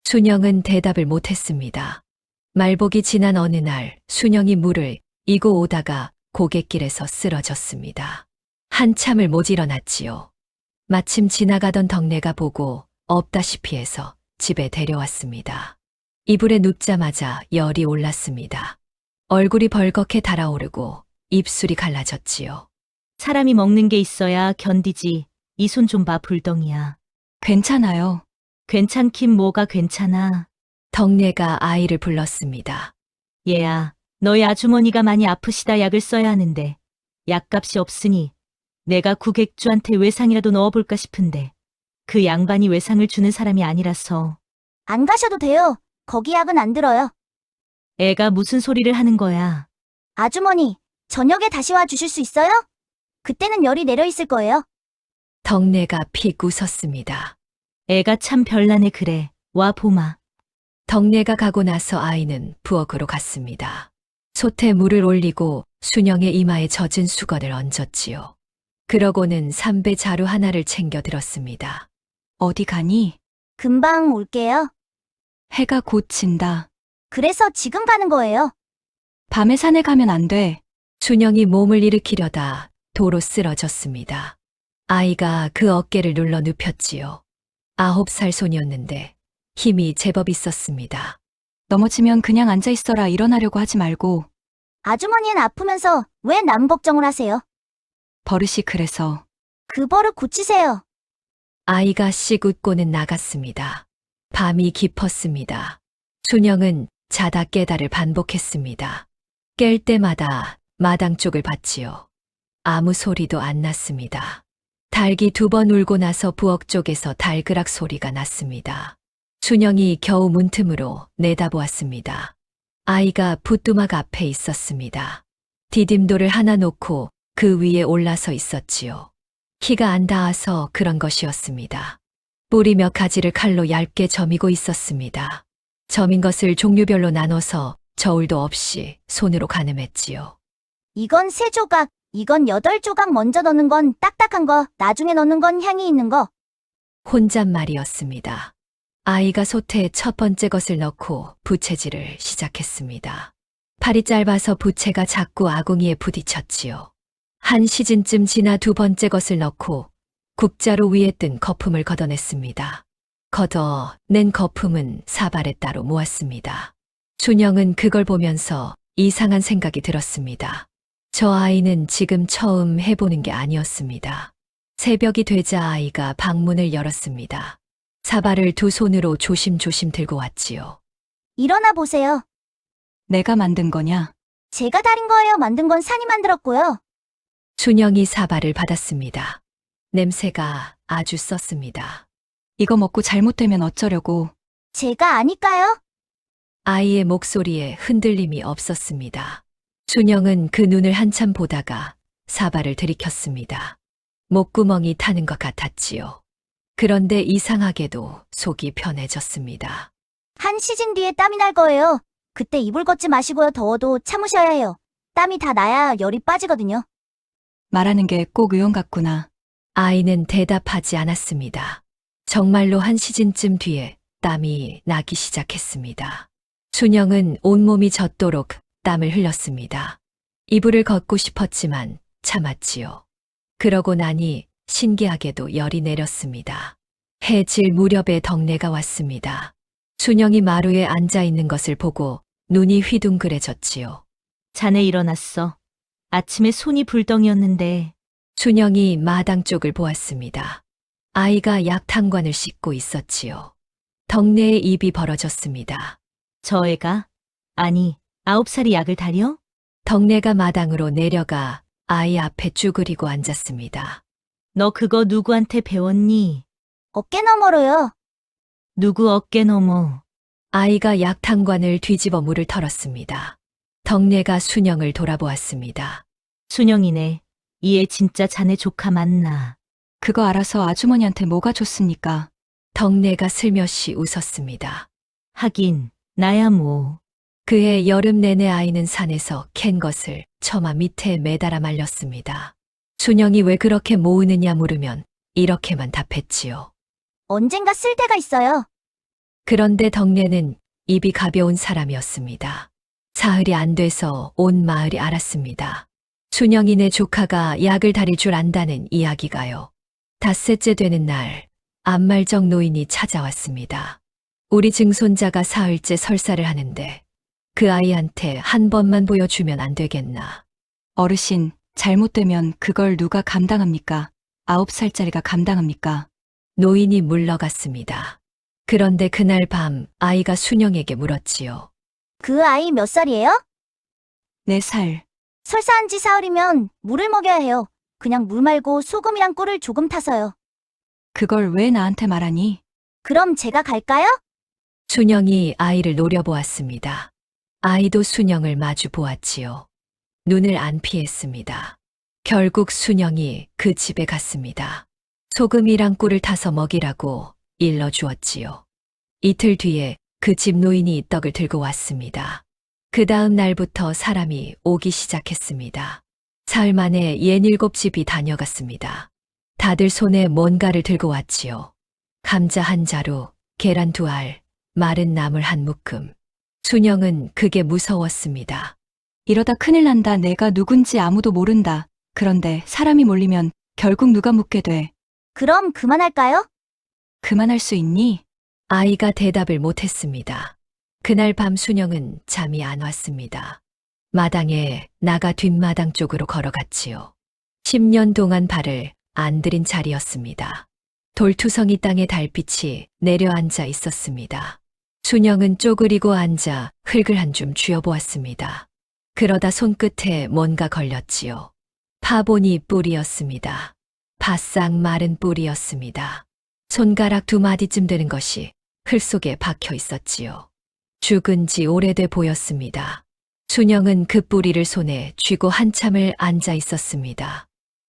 순영은 대답을 못했습니다. 말복이 지난 어느 날 순영이 물을 이고 오다가 고갯길에서 쓰러졌습니다. 한참을 못 일어났지요. 마침 지나가던 덕내가 보고 없다시피 해서 집에 데려왔습니다. 이불에 눕자마자 열이 올랐습니다. 얼굴이 벌겋게 달아오르고 입술이 갈라졌지요. 사람이 먹는 게 있어야 견디지. 이 손 좀 봐, 불덩이야. 괜찮아요. 괜찮긴 뭐가 괜찮아. 덕내가 아이를 불렀습니다. 얘야, 너희 아주머니가 많이 아프시다 약을 써야 하는데 약값이 없으니 내가 구객주한테 외상이라도 넣어볼까 싶은데 그 양반이 외상을 주는 사람이 아니라서. 안 가셔도 돼요. 거기 약은 안 들어요. 애가 무슨 소리를 하는 거야. 아주머니, 저녁에 다시 와 주실 수 있어요? 그때는 열이 내려 있을 거예요. 덕내가 픽 웃었습니다. 애가 참 별나네 그래. 와 보마. 덕내가 가고 나서 아이는 부엌으로 갔습니다. 솥에 물을 올리고 순영의 이마에 젖은 수건을 얹었지요. 그러고는 삼배 자루 하나를 챙겨 들었습니다. 어디 가니? 금방 올게요. 해가 곧 진다. 그래서 지금 가는 거예요. 밤에 산에 가면 안 돼. 순영이 몸을 일으키려다 도로 쓰러졌습니다. 아이가 그 어깨를 눌러 눕혔지요. 9살 손이었는데 힘이 제법 있었습니다. 넘어지면 그냥 앉아 있어라. 일어나려고 하지 말고. 아주머니는 아프면서 왜 남 걱정을 하세요? 버릇이 그래서. 그 버릇 고치세요. 아이가 씩 웃고는 나갔습니다. 밤이 깊었습니다. 순영은 자다 깨다를 반복했습니다. 깰 때마다 마당 쪽을 봤지요. 아무 소리도 안 났습니다. 닭이 2번 울고 나서 부엌 쪽에서 달그락 소리가 났습니다. 순영이 겨우 문틈으로 내다보았습니다. 아이가 부뚜막 앞에 있었습니다. 디딤돌을 하나 놓고 그 위에 올라서 있었지요. 키가 안 닿아서 그런 것이었습니다. 뿌리 몇 가지를 칼로 얇게 점이고 있었습니다. 점인 것을 종류별로 나눠서 저울도 없이 손으로 가늠했지요. 이건 3조각, 이건 8조각 먼저 넣는 건 딱딱한 거, 나중에 넣는 건 향이 있는 거. 혼잣말이었습니다. 아이가 솥에 첫 번째 것을 넣고 부채질을 시작했습니다. 팔이 짧아서 부채가 자꾸 아궁이에 부딪혔지요. 한 시즌쯤 지나 두 번째 것을 넣고 국자로 위에 뜬 거품을 걷어냈습니다. 걷어낸 거품은 사발에 따로 모았습니다. 준영은 그걸 보면서 이상한 생각이 들었습니다. 저 아이는 지금 처음 해보는 게 아니었습니다. 새벽이 되자 아이가 방문을 열었습니다. 사발을 두 손으로 조심조심 들고 왔지요. 일어나 보세요. 내가 만든 거냐? 제가 다린 거예요. 만든 건 산이 만들었고요. 준영이 사발을 받았습니다. 냄새가 아주 썼습니다. 이거 먹고 잘못되면 어쩌려고. 제가 아니까요. 아이의 목소리에 흔들림이 없었습니다. 준영은 그 눈을 한참 보다가 사발을 들이켰습니다. 목구멍이 타는 것 같았지요. 그런데 이상하게도 속이 편해졌습니다. 한 시즌 뒤에 땀이 날 거예요. 그때 이불 걷지 마시고요. 더워도 참으셔야 해요. 땀이 다 나야 열이 빠지거든요. 말하는 게 꼭 의원 같구나. 아이는 대답하지 않았습니다. 정말로 한 시즌쯤 뒤에 땀이 나기 시작했습니다. 준영은 온몸이 젖도록 땀을 흘렸습니다. 이불을 걷고 싶었지만 참았지요. 그러고 나니 신기하게도 열이 내렸습니다. 해질 무렵에 덕내가 왔습니다. 준영이 마루에 앉아 있는 것을 보고 눈이 휘둥그레졌지요. 자네 일어났어. 아침에 손이 불덩이었는데 준영이 마당 쪽을 보았습니다. 아이가 약탕관을 씻고 있었지요. 덕내의 입이 벌어졌습니다. 저 애가? 아니, 9살이 약을 다려? 덕내가 마당으로 내려가 아이 앞에 쭈그리고 앉았습니다. 너 그거 누구한테 배웠니? 어깨 너머로요. 누구 어깨 너머. 아이가 약탕관을 뒤집어 물을 털었습니다. 덕내가 순영을 돌아보았습니다. 순영이네. 이 애 진짜 자네 조카 맞나? 그거 알아서 아주머니한테 뭐가 좋습니까? 덕내가 슬며시 웃었습니다. 하긴, 나야 뭐. 그해 여름 내내 아이는 산에서 캔 것을 처마 밑에 매달아 말렸습니다. 순영이 왜 그렇게 모으느냐 물으면 이렇게만 답했지요. 언젠가 쓸 때가 있어요. 그런데 덕내는 입이 가벼운 사람이었습니다. 사흘이 안 돼서 온 마을이 알았습니다. 순영이네 조카가 약을 다릴 줄 안다는 이야기가요. 닷새째 되는 날, 안말정 노인이 찾아왔습니다. 우리 증손자가 사흘째 설사를 하는데 그 아이한테 한 번만 보여주면 안 되겠나. 어르신, 잘못되면 그걸 누가 감당합니까? 9살짜리가 감당합니까? 노인이 물러갔습니다. 그런데 그날 밤 아이가 순영에게 물었지요. 그 아이 몇 살이에요? 4살. 설사한 지 사흘이면 물을 먹여야 해요. 그냥 물 말고 소금이랑 꿀을 조금 타서요. 그걸 왜 나한테 말하니? 그럼 제가 갈까요? 순영이 아이를 노려보았습니다. 아이도 순영을 마주 보았지요. 눈을 안 피했습니다. 결국 순영이 그 집에 갔습니다. 소금이랑 꿀을 타서 먹이라고 일러주었지요. 이틀 뒤에 그 집 노인이 떡을 들고 왔습니다. 그 다음 날부터 사람이 오기 시작했습니다. 사흘 만에 67집이 다녀갔습니다. 다들 손에 뭔가를 들고 왔지요. 감자 한 자루, 계란 2알, 마른 나물 한 묶음. 순영은 그게 무서웠습니다. 이러다 큰일 난다. 내가 누군지 아무도 모른다. 그런데 사람이 몰리면 결국 누가 묻게 돼. 그럼 그만할까요? 그만할 수 있니? 아이가 대답을 못했습니다. 그날 밤 순영은 잠이 안 왔습니다. 마당에 나가 뒷마당 쪽으로 걸어갔지요. 10년 동안 발을 안 들인 자리였습니다. 돌투성이 땅에 달빛이 내려앉아 있었습니다. 순영은 쪼그리고 앉아 흙을 한 줌 쥐어보았습니다. 그러다 손끝에 뭔가 걸렸지요. 파보니 뿔이었습니다. 바싹 마른 뿔이었습니다. 손가락 2마디쯤 되는 것이 흙 속에 박혀 있었지요. 죽은 지 오래돼 보였습니다. 순영은 그 뿌리를 손에 쥐고 한참을 앉아 있었습니다.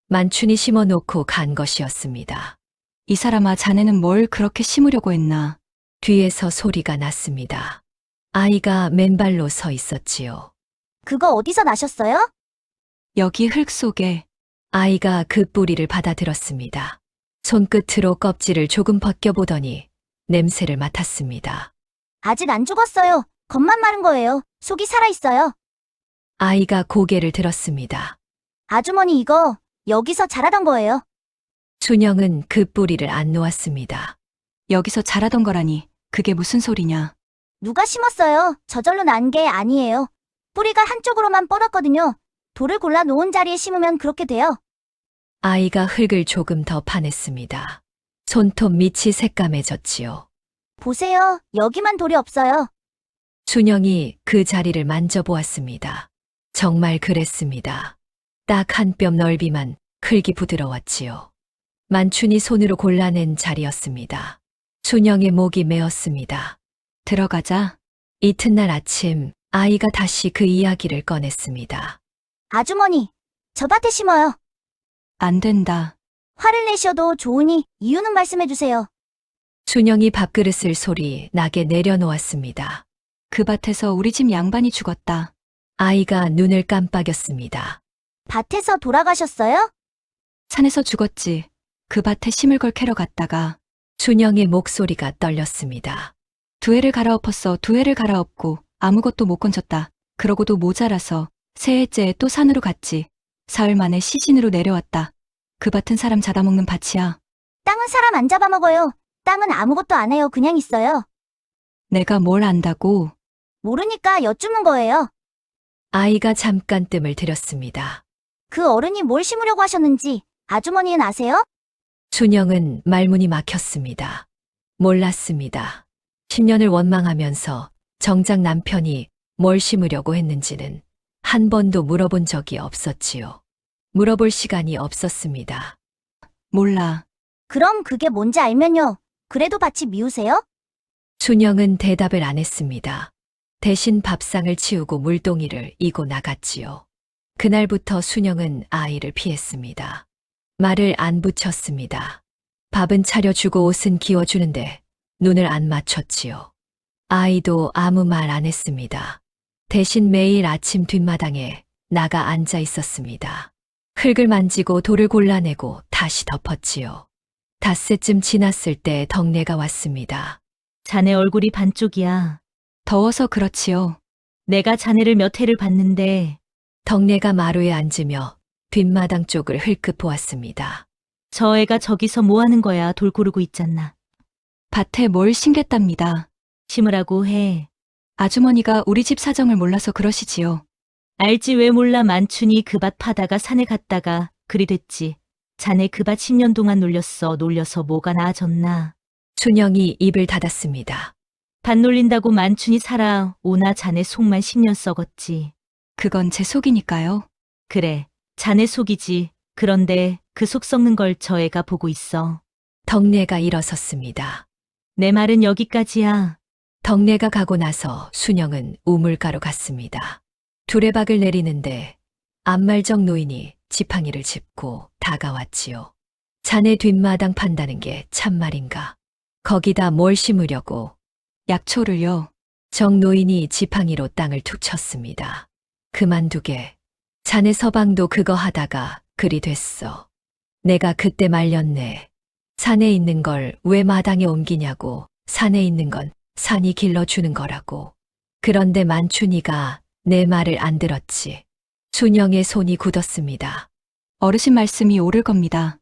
만춘이 심어놓고 간 것이었습니다. 이 사람아, 자네는 뭘 그렇게 심으려고 했나? 뒤에서 소리가 났습니다. 아이가 맨발로 서 있었지요. 그거 어디서 나셨어요? 여기 흙 속에. 아이가 그 뿌리를 받아들었습니다. 손끝으로 껍질을 조금 벗겨보더니 냄새를 맡았습니다. 아직 안 죽었어요. 겉만 마른 거예요. 속이 살아있어요. 아이가 고개를 들었습니다. 아주머니 이거 여기서 자라던 거예요. 순영은 그 뿌리를 안 놓았습니다. 여기서 자라던 거라니. 그게 무슨 소리냐? 누가 심었어요? 저절로 난 게 아니에요. 뿌리가 한쪽으로만 뻗었거든요. 돌을 골라 놓은 자리에 심으면 그렇게 돼요. 아이가 흙을 조금 더 파냈습니다. 손톱 밑이 새까매졌지요. 보세요. 여기만 돌이 없어요. 순영이 그 자리를 만져보았습니다. 정말 그랬습니다. 딱 한 뼘 넓이만 흙이 부드러웠지요. 만춘이 손으로 골라낸 자리였습니다. 순영의 목이 메었습니다. 들어가자. 이튿날 아침 아이가 다시 그 이야기를 꺼냈습니다. 아주머니, 저 밭에 심어요. 안 된다. 화를 내셔도 좋으니 이유는 말씀해 주세요. 순영이 밥그릇을 소리 나게 내려놓았습니다. 그 밭에서 우리 집 양반이 죽었다. 아이가 눈을 깜빡였습니다. 밭에서 돌아가셨어요? 산에서 죽었지. 그 밭에 심을 걸 캐러 갔다가 순영의 목소리가 떨렸습니다. 두 해를 갈아엎었어. 두 해를 갈아엎고 아무것도 못 건졌다. 그러고도 모자라서 새해째에 또 산으로 갔지. 사흘 만에 시신으로 내려왔다. 그 밭은 사람 잡아먹는 밭이야. 땅은 사람 안 잡아먹어요. 땅은 아무것도 안 해요. 그냥 있어요. 내가 뭘 안다고. 모르니까 여쭙는 거예요. 아이가 잠깐 뜸을 들였습니다. 그 어른이 뭘 심으려고 하셨는지 아주머니는 아세요? 순영은 말문이 막혔습니다. 몰랐습니다. 10년을 원망하면서 정작 남편이 뭘 심으려고 했는지는 한 번도 물어본 적이 없었지요. 물어볼 시간이 없었습니다. 몰라. 그럼 그게 뭔지 알면요. 그래도 밭이 미우세요? 순영은 대답을 안 했습니다. 대신 밥상을 치우고 물동이를 이고 나갔지요. 그날부터 순영은 아이를 피했습니다. 말을 안 붙였습니다. 밥은 차려주고 옷은 기워주는데 눈을 안 맞췄지요. 아이도 아무 말 안 했습니다. 대신 매일 아침 뒷마당에 나가 앉아 있었습니다. 흙을 만지고 돌을 골라내고 다시 덮었지요. 닷새쯤 지났을 때 덕내가 왔습니다. 자네 얼굴이 반쪽이야. 더워서 그렇지요. 내가 자네를 몇 해를 봤는데 덕내가 마루에 앉으며 뒷마당 쪽을 흘끗 보았습니다. 저 애가 저기서 뭐 하는 거야. 돌 고르고 있잖아. 밭에 뭘 심겠답니다. 심으라고 해. 아주머니가 우리 집 사정을 몰라서 그러시지요. 알지 왜 몰라. 만춘이 그 밭 파다가 산에 갔다가 그리 됐지. 자네 그 밭 10년 동안 놀렸어. 놀려서 뭐가 나아졌나. 순영이 입을 닫았습니다. 밭 놀린다고 만춘이 살아 오나. 자네 속만 10년 썩었지. 그건 제 속이니까요. 그래, 자네 속이지. 그런데 그 속 썩는 걸 저 애가 보고 있어. 덕내가 일어섰습니다. 내 말은 여기까지야. 덕내가 가고 나서 순영은 우물가로 갔습니다. 두레박을 내리는데 안말정 노인이 지팡이를 짚고 다가왔지요. 자네 뒷마당 판다는 게 참말인가? 거기다 뭘 심으려고? 약초를요. 정 노인이 지팡이로 땅을 툭 쳤습니다. 그만두게. 자네 서방도 그거 하다가 그리 됐어. 내가 그때 말렸네. 산에 있는 걸 왜 마당에 옮기냐고. 산에 있는 건 산이 길러주는 거라고. 그런데 만춘이가 내 말을 안 들었지. 순영의 손이 굳었습니다. 어르신 말씀이 옳을 겁니다.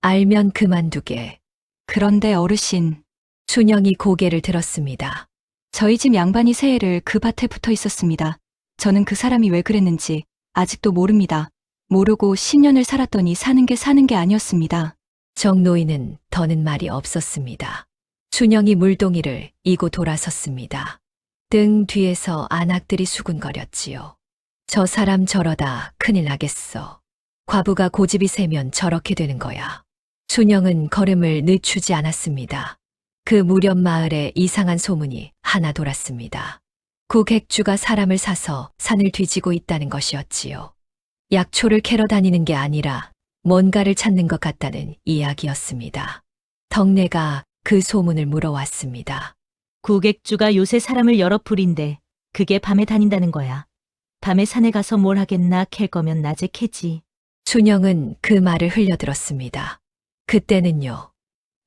알면 그만두게. 그런데 어르신, 순영이 고개를 들었습니다. 저희 집 양반이 새해를 그 밭에 붙어 있었습니다. 저는 그 사람이 왜 그랬는지 아직도 모릅니다. 모르고 10년을 살았더니 사는 게 아니었습니다. 정 노인은 더는 말이 없었습니다. 순영이 물동이를 이고 돌아섰습니다. 등 뒤에서 안악들이 수군거렸지요. 저 사람 저러다 큰일 나겠어. 과부가 고집이 세면 저렇게 되는 거야. 순영은 걸음을 늦추지 않았습니다. 그 무렵 마을에 이상한 소문이 하나 돌았습니다. 구객주가 사람을 사서 산을 뒤지고 있다는 것이었지요. 약초를 캐러 다니는 게 아니라 뭔가를 찾는 것 같다는 이야기였습니다. 덕내가 그 소문을 물어왔습니다. 구객주가 요새 사람을 여러 풀인데 그게 밤에 다닌다는 거야. 밤에 산에 가서 뭘 하겠나 캘 거면 낮에 캐지. 준영은 그 말을 흘려들었습니다. 그때는요,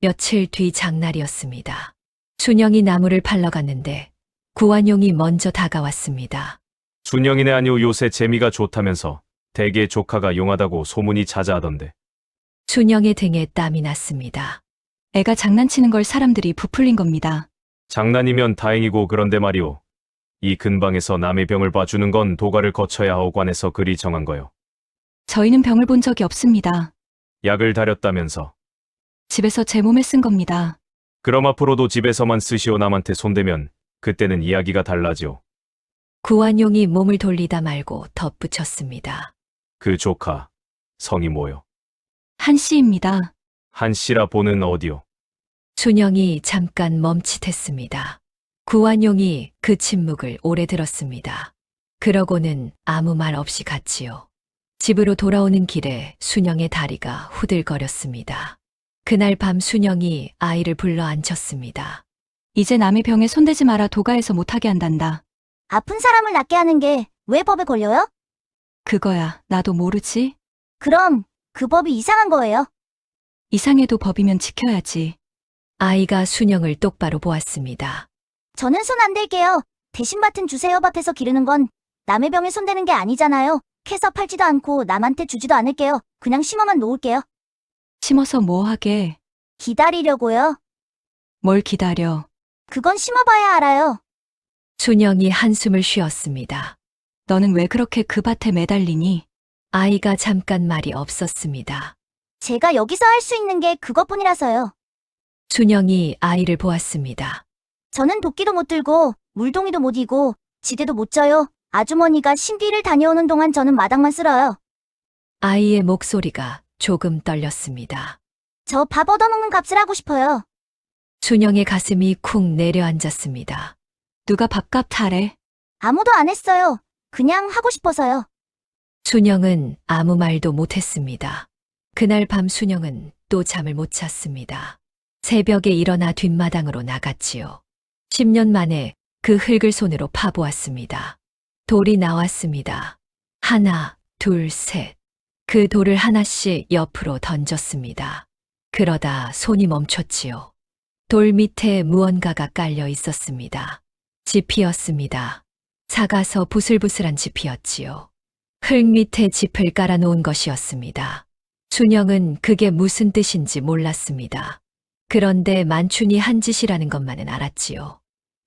며칠 뒤 장날이었습니다. 준영이 나무를 팔러 갔는데 구완용이 먼저 다가왔습니다. 준영이네 아니오 요새 재미가 좋다면서 대개 조카가 용하다고 소문이 자자하던데. 준영의 등에 땀이 났습니다. 애가 장난치는 걸 사람들이 부풀린 겁니다. 장난이면 다행이고 그런데 말이오. 이 근방에서 남의 병을 봐주는 건 도가를 거쳐야 하오 관해서 그리 정한 거요. 저희는 병을 본 적이 없습니다. 약을 다렸다면서. 집에서 제 몸에 쓴 겁니다. 그럼 앞으로도 집에서만 쓰시오. 남한테 손대면 그때는 이야기가 달라지오. 구완용이 몸을 돌리다 말고 덧붙였습니다. 그 조카 성이 뭐요? 한씨입니다. 한씨라 보는 어디요? 준영이 잠깐 멈칫했습니다. 구완용이 그 침묵을 오래 들었습니다. 그러고는 아무 말 없이 갔지요. 집으로 돌아오는 길에 순영의 다리가 후들거렸습니다. 그날 밤 순영이 아이를 불러 앉혔습니다. 이제 남의 병에 손대지 마라 도가에서 못하게 한단다. 아픈 사람을 낫게 하는 게 왜 법에 걸려요? 그거야 나도 모르지. 그럼 그 법이 이상한 거예요. 이상해도 법이면 지켜야지. 아이가 순영을 똑바로 보았습니다. 저는 손 안 댈게요. 대신 밭은 주세요. 밭에서 기르는 건 남의 병에 손대는 게 아니잖아요. 캐서 팔지도 않고 남한테 주지도 않을게요. 그냥 심어만 놓을게요. 심어서 뭐 하게. 기다리려고요. 뭘 기다려. 그건 심어봐야 알아요. 순영이 한숨을 쉬었습니다. 너는 왜 그렇게 그 밭에 매달리니? 아이가 잠깐 말이 없었습니다. 제가 여기서 할 수 있는 게 그것뿐이라서요. 순영이 아이를 보았습니다. 저는 도끼도 못 들고 물동이도 못 이고 지대도 못 져요. 아주머니가 신뒤를 다녀오는 동안 저는 마당만 쓸어요. 아이의 목소리가 조금 떨렸습니다. 저 밥 얻어먹는 값을 하고 싶어요. 순영의 가슴이 쿵 내려앉았습니다. 누가 밥값 하래? 아무도 안 했어요. 그냥 하고 싶어서요. 순영은 아무 말도 못했습니다. 그날 밤 순영은 또 잠을 못 잤습니다. 새벽에 일어나 뒷마당으로 나갔지요. 10년 만에 그 흙을 손으로 파보았습니다. 돌이 나왔습니다. 하나, 둘, 셋. 그 돌을 하나씩 옆으로 던졌습니다. 그러다 손이 멈췄지요. 돌 밑에 무언가가 깔려 있었습니다. 지피였습니다. 작아서 부슬부슬한 지피였지요. 흙 밑에 짚을 깔아놓은 것이었습니다. 순영은 그게 무슨 뜻인지 몰랐습니다. 그런데 만춘이 한 짓이라는 것만은 알았지요.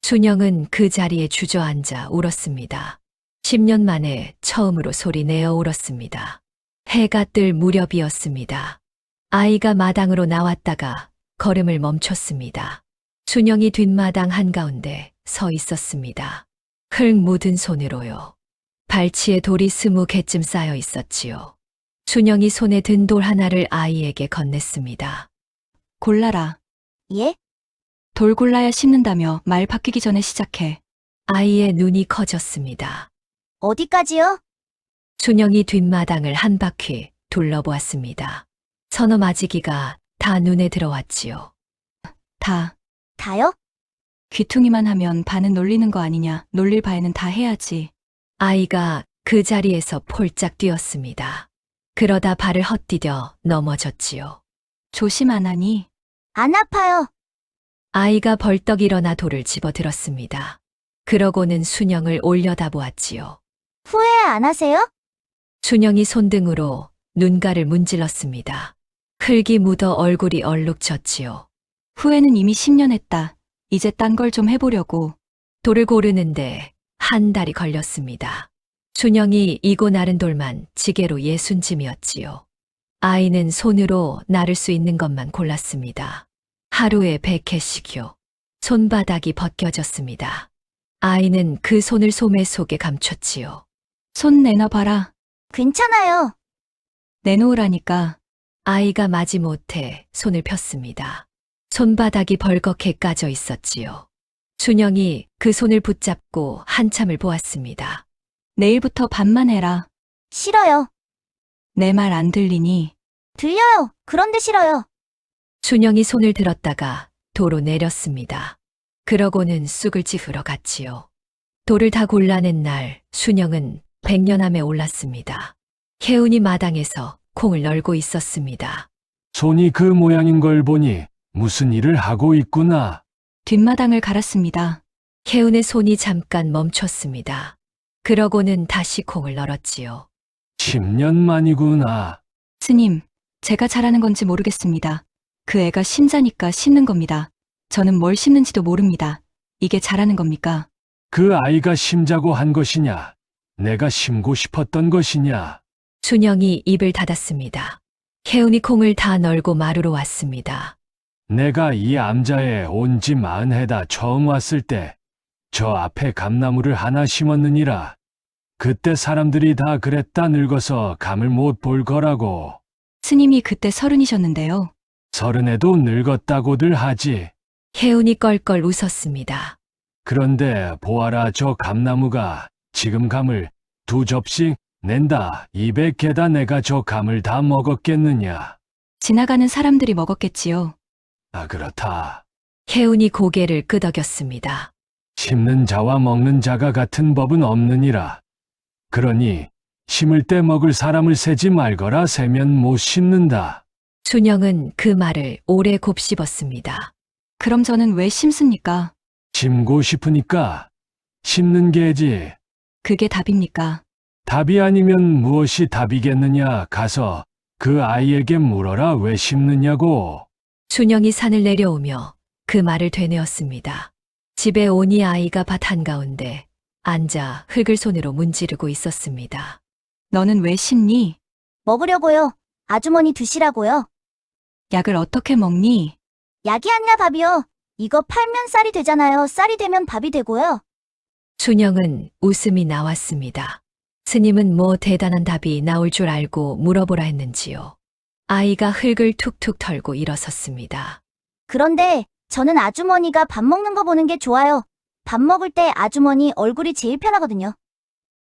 순영은 그 자리에 주저앉아 울었습니다. 10년 만에 처음으로 소리 내어 울었습니다. 해가 뜰 무렵이었습니다. 아이가 마당으로 나왔다가 걸음을 멈췄습니다. 순영이 뒷마당 한가운데 서 있었습니다. 흙 묻은 손으로요. 발치에 돌이 20개쯤 쌓여 있었지요. 순영이 손에 든 돌 하나를 아이에게 건넸습니다. 골라라. 예? 돌 골라야 심는다며 말 바뀌기 전에 시작해. 아이의 눈이 커졌습니다. 어디까지요? 순영이 뒷마당을 한 바퀴 둘러보았습니다. 서너 마지기가 다 눈에 들어왔지요. 다. 다요? 귀퉁이만 하면 반은 놀리는 거 아니냐. 놀릴 바에는 다 해야지. 아이가 그 자리에서 폴짝 뛰었습니다. 그러다 발을 헛디뎌 넘어졌지요. 조심 안 하니? 안 아파요. 아이가 벌떡 일어나 돌을 집어들었습니다. 그러고는 순영을 올려다 보았지요. 후회 안 하세요? 순영이 손등으로 눈가를 문질렀습니다. 흙이 묻어 얼굴이 얼룩졌지요. 후회는 이미 10년 했다. 이제 딴 걸 좀 해보려고. 돌을 고르는데 한 달이 걸렸습니다. 순영이 이고 나른 돌만 지게로 60짐이었지요. 아이는 손으로 나를 수 있는 것만 골랐습니다. 하루에 100개씩요. 손바닥이 벗겨졌습니다. 아이는 그 손을 소매 속에 감췄지요. 손 내놔봐라. 괜찮아요. 내놓으라니까. 아이가 마지못해 손을 폈습니다. 손바닥이 벌겋게 까져 있었지요. 순영이 그 손을 붙잡고 한참을 보았습니다. 내일부터 반만 해라. 싫어요. 내 말 안 들리니? 들려요. 그런데 싫어요. 순영이 손을 들었다가 도로 내렸습니다. 그러고는 쑥을 찌우러 갔지요. 돌을 다 골라낸 날 순영은 백년암에 올랐습니다. 혜운이 마당에서 콩을 널고 있었습니다. 손이 그 모양인 걸 보니 무슨 일을 하고 있구나. 뒷마당을 갈았습니다. 혜운의 손이 잠깐 멈췄습니다. 그러고는 다시 콩을 널었지요. 10년 만이구나. 스님, 제가 잘하는 건지 모르겠습니다. 그 애가 심자니까 심는 겁니다. 저는 뭘 심는지도 모릅니다. 이게 잘하는 겁니까? 그 아이가 심자고 한 것이냐? 내가 심고 싶었던 것이냐? 순영이 입을 닫았습니다. 혜운이 콩을 다 널고 마루로 왔습니다. 내가 이 암자에 온 지 40해다 처음 왔을 때 저 앞에 감나무를 하나 심었느니라. 그때 사람들이 다 그랬다. 늙어서 감을 못 볼 거라고. 스님이 그때 30이셨는데요. 30에도 늙었다고들 하지. 혜운이 껄껄 웃었습니다. 그런데 보아라, 저 감나무가 지금 감을 2접시 낸다. 200개다. 내가 저 감을 다 먹었겠느냐? 지나가는 사람들이 먹었겠지요. 아, 그렇다. 혜운이 고개를 끄덕였습니다. 심는 자와 먹는 자가 같은 법은 없느니라. 그러니 심을 때 먹을 사람을 세지 말거라. 세면 못 심는다. 순영은 그 말을 오래 곱씹었습니다. 그럼 저는 왜 심습니까? 심고 싶으니까 심는 게지. 그게 답입니까? 답이 아니면 무엇이 답이겠느냐? 가서 그 아이에게 물어라. 왜 심느냐고. 순영이 산을 내려오며 그 말을 되뇌었습니다. 집에 오니 아이가 밭 한가운데 앉아 흙을 손으로 문지르고 있었습니다. 너는 왜 심니? 먹으려고요. 아주머니 드시라고요. 약을 어떻게 먹니? 약이 아니라 밥이요. 이거 팔면 쌀이 되잖아요. 쌀이 되면 밥이 되고요. 순영은 웃음이 나왔습니다. 스님은 뭐 대단한 답이 나올 줄 알고 물어보라 했는지요. 아이가 흙을 툭툭 털고 일어섰습니다. 그런데 저는 아주머니가 밥 먹는 거 보는 게 좋아요. 밥 먹을 때 아주머니 얼굴이 제일 편하거든요.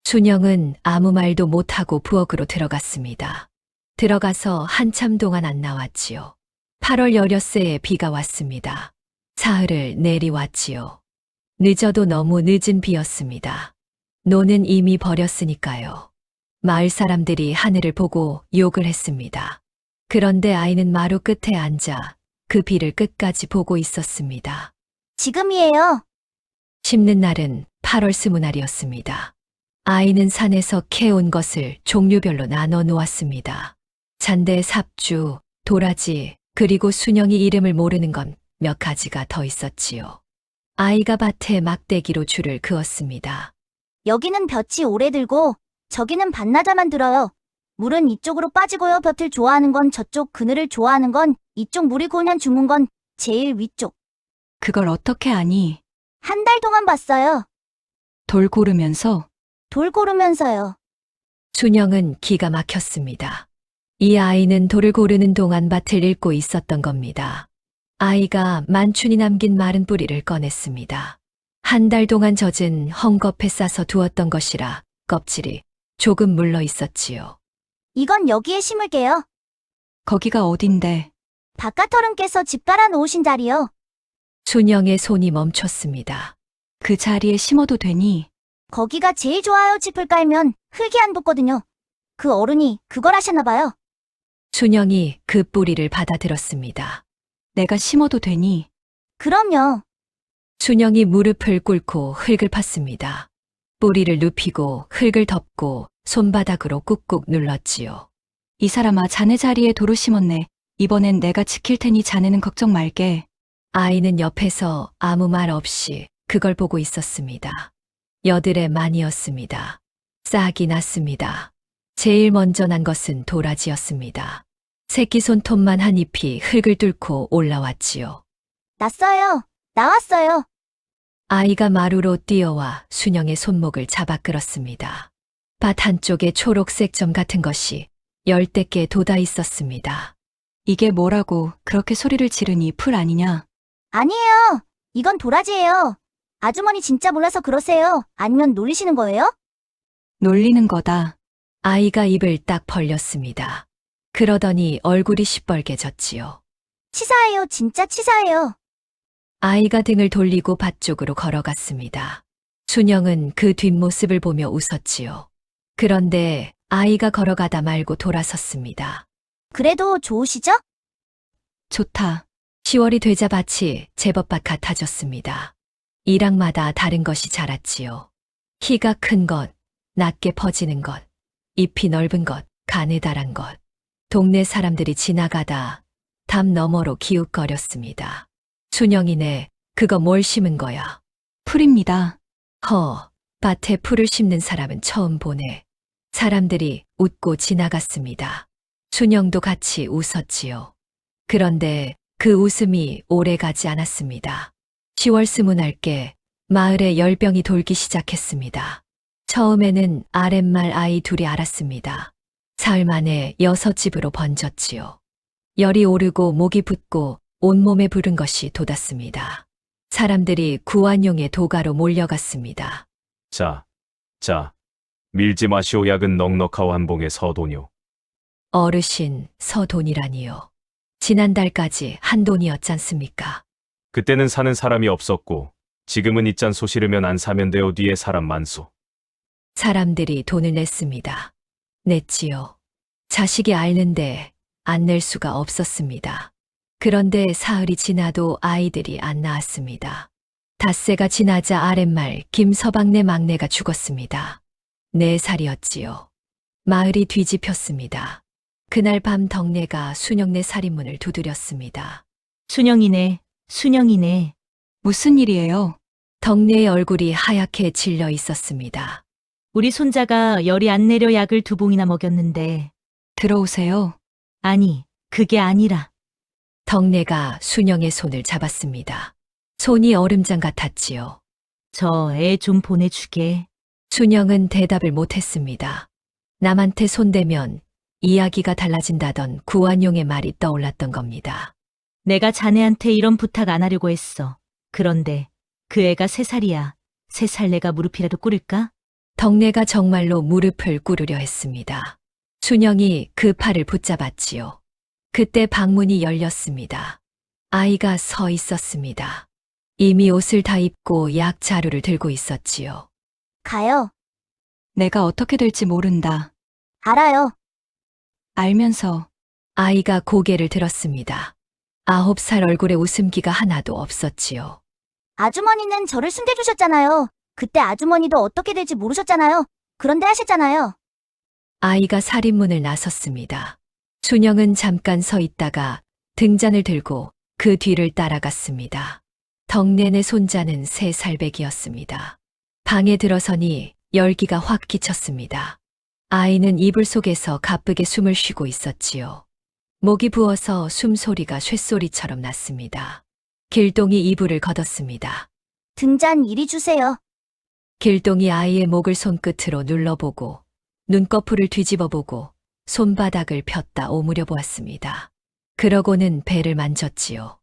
순영은 아무 말도 못하고 부엌으로 들어갔습니다. 들어가서 한참 동안 안 나왔지요. 8월 여엿새에 비가 왔습니다. 사흘을 내리왔지요. 늦어도 너무 늦은 비였습니다. 노는 이미 버렸으니까요. 마을 사람들이 하늘을 보고 욕을 했습니다. 그런데 아이는 마루 끝에 앉아 그 비를 끝까지 보고 있었습니다. 지금이에요. 심는 날은 8월 스무날이었습니다. 아이는 산에서 캐온 것을 종류별로 나눠 놓았습니다. 잔대, 삽주, 도라지, 그리고 순영이 이름을 모르는 건 몇 가지가 더 있었지요. 아이가 밭에 막대기로 줄을 그었습니다. 여기는 볕이 오래 들고 저기는 반나절만 들어요. 물은 이쪽으로 빠지고요. 볕을 좋아하는 건 저쪽, 그늘을 좋아하는 건 이쪽, 물이 그냥 죽은 건 제일 위쪽. 그걸 어떻게 아니? 한 달 동안 봤어요. 돌 고르면서 돌 고르면서요. 순영은 기가 막혔습니다. 이 아이는 돌을 고르는 동안 밭을 읽고 있었던 겁니다. 아이가 만춘이 남긴 마른 뿌리를 꺼냈습니다. 한 달 동안 젖은 헝겊에 싸서 두었던 것이라 껍질이 조금 물러 있었지요. 이건 여기에 심을게요. 거기가 어딘데? 바깥 어른께서 집 깔아 놓으신 자리요. 순영의 손이 멈췄습니다. 그 자리에 심어도 되니? 거기가 제일 좋아요. 짚을 깔면 흙이 안 붙거든요. 그 어른이 그걸 하셨나 봐요. 순영이 그 뿌리를 받아들었습니다. 내가 심어도 되니? 그럼요. 순영이 무릎을 꿇고 흙을 팠습니다. 뿌리를 눕히고 흙을 덮고 손바닥으로 꾹꾹 눌렀지요. 이 사람아, 자네 자리에 돌을 심었네. 이번엔 내가 지킬 테니 자네는 걱정 말게. 아이는 옆에서 아무 말 없이 그걸 보고 있었습니다. 여들의 만이었습니다. 싹이 났습니다. 제일 먼저 난 것은 도라지였습니다. 새끼 손톱만 한 잎이 흙을 뚫고 올라왔지요. 났어요. 나왔어요. 아이가 마루로 뛰어와 순영의 손목을 잡아 끌었습니다. 밭 한쪽에 초록색 점 같은 것이 10대 개 돋아 있었습니다. 이게 뭐라고 그렇게 소리를 지르니 풀 아니냐? 아니에요. 이건 도라지예요. 아주머니 진짜 몰라서 그러세요? 아니면 놀리시는 거예요? 놀리는 거다. 아이가 입을 딱 벌렸습니다. 그러더니 얼굴이 시뻘개졌지요. 치사해요. 진짜 치사해요. 아이가 등을 돌리고 밭 쪽으로 걸어갔습니다. 순영은 그 뒷모습을 보며 웃었지요. 그런데 아이가 걸어가다 말고 돌아섰습니다. 그래도 좋으시죠? 좋다. 10월이 되자 밭이 제법 밭 같아졌습니다. 일학마다 다른 것이 자랐지요. 키가 큰 것, 낮게 퍼지는 것, 잎이 넓은 것, 가느다란 것. 동네 사람들이 지나가다 담 너머로 기웃거렸습니다. 순영이네, 그거 뭘 심은 거야? 풀입니다. 밭에 풀을 심는 사람은 처음 보네. 사람들이 웃고 지나갔습니다. 순영도 같이 웃었지요. 그런데 그 웃음이 오래 가지 않았습니다. 10월 스무날께 마을에 열병이 돌기 시작했습니다. 처음에는 아랫말 아이 둘이 알았습니다. 사흘 만에 6집으로 번졌지요. 열이 오르고 목이 붓고 온몸에 부른 것이 돋았습니다. 사람들이 구안용의 도가로 몰려갔습니다. 자, 밀지 마시오. 약은 넉넉하오. 한봉에 서돈이오. 어르신, 서돈이라니요. 지난달까지 한돈이었잖습니까? 그때는 사는 사람이 없었고 지금은 있잔 소 싫으면 안 사면 돼요. 뒤에 사람 많소. 사람들이 돈을 냈습니다. 냈지요. 자식이 앓는데 안 낼 수가 없었습니다. 그런데 사흘이 지나도 아이들이 안 나왔습니다. 닷새가 지나자 아랫말 김서방네 막내가 죽었습니다. 4살이었지요. 마을이 뒤집혔습니다. 그날 밤 덕내가 순영네 살인문을 두드렸습니다. 순영이네, 순영이네. 무슨 일이에요? 덕내의 얼굴이 하얗게 질려 있었습니다. 우리 손자가 열이 안 내려 약을 2봉이나 먹였는데. 들어오세요. 아니, 그게 아니라. 덕내가 순영의 손을 잡았습니다. 손이 얼음장 같았지요. 저 애 좀 보내주게. 순영은 대답을 못했습니다. 남한테 손대면 이야기가 달라진다던 구안용의 말이 떠올랐던 겁니다. 내가 자네한테 이런 부탁 안 하려고 했어. 그런데 그 애가 3살이야. 3살 내가 무릎이라도 꿇을까? 덕내가 정말로 무릎을 꿇으려 했습니다. 순영이 그 팔을 붙잡았지요. 그때 방문이 열렸습니다. 아이가 서 있었습니다. 이미 옷을 다 입고 약 자루를 들고 있었지요. 가요. 내가 어떻게 될지 모른다. 알아요. 알면서 아이가 고개를 들었습니다. 9살 얼굴에 웃음기가 하나도 없었지요. 아주머니는 저를 숨겨주셨잖아요. 그때 아주머니도 어떻게 될지 모르셨잖아요. 그런데 하셨잖아요. 아이가 살인문을 나섰습니다. 순영은 잠깐 서 있다가 등잔을 들고 그 뒤를 따라갔습니다. 덕내네 손자는 3살배기였습니다. 방에 들어서니 열기가 확 끼쳤습니다. 아이는 이불 속에서 가쁘게 숨을 쉬고 있었지요. 목이 부어서 숨소리가 쇳소리처럼 났습니다. 길동이 이불을 걷었습니다. 등잔 이리 주세요. 길동이 아이의 목을 손끝으로 눌러보고 눈꺼풀을 뒤집어보고 손바닥을 폈다 오므려 보았습니다. 그러고는 배를 만졌지요.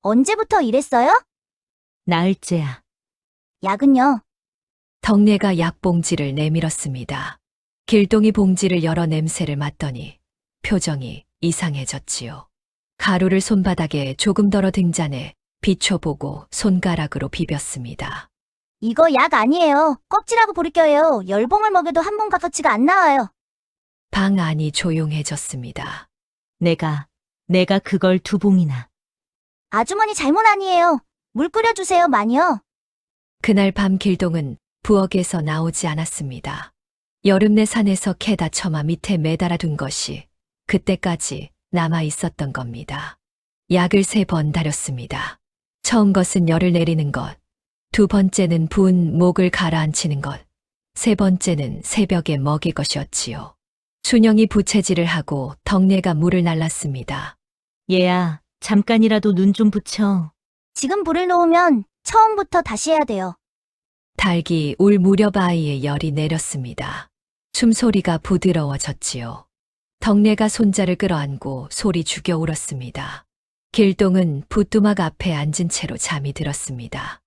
언제부터 이랬어요? 나흘째야. 약은요? 덕내가 약봉지를 내밀었습니다. 길동이 봉지를 열어 냄새를 맡더니 표정이 이상해졌지요. 가루를 손바닥에 조금 덜어 등잔에 비춰보고 손가락으로 비볐습니다. 이거 약 아니에요. 껍질하고 보리껴예요. 10봉을 먹여도 한 봉 가깝지가 안 나와요. 방 안이 조용해졌습니다. 내가 그걸 2봉이나. 아주머니 잘못 아니에요. 물 끓여주세요. 많이요. 그날 밤 길동은 부엌에서 나오지 않았습니다. 여름내 산에서 캐다 처마 밑에 매달아 둔 것이 그때까지 남아 있었던 겁니다. 약을 3번 다렸습니다. 처음 것은 열을 내리는 것, 2번째는 부은 목을 가라앉히는 것, 3번째는 새벽에 먹일 것이었지요. 순영이 부채질을 하고 덕내가 물을 날랐습니다. 얘야, 잠깐이라도 눈 좀 붙여. 지금 불을 놓으면 처음부터 다시 해야 돼요. 닭이 울 무렵 아이의 열이 내렸습니다. 숨소리가 부드러워졌지요. 덕내가 손자를 끌어안고 소리 죽여 울었습니다. 길동은 부뚜막 앞에 앉은 채로 잠이 들었습니다.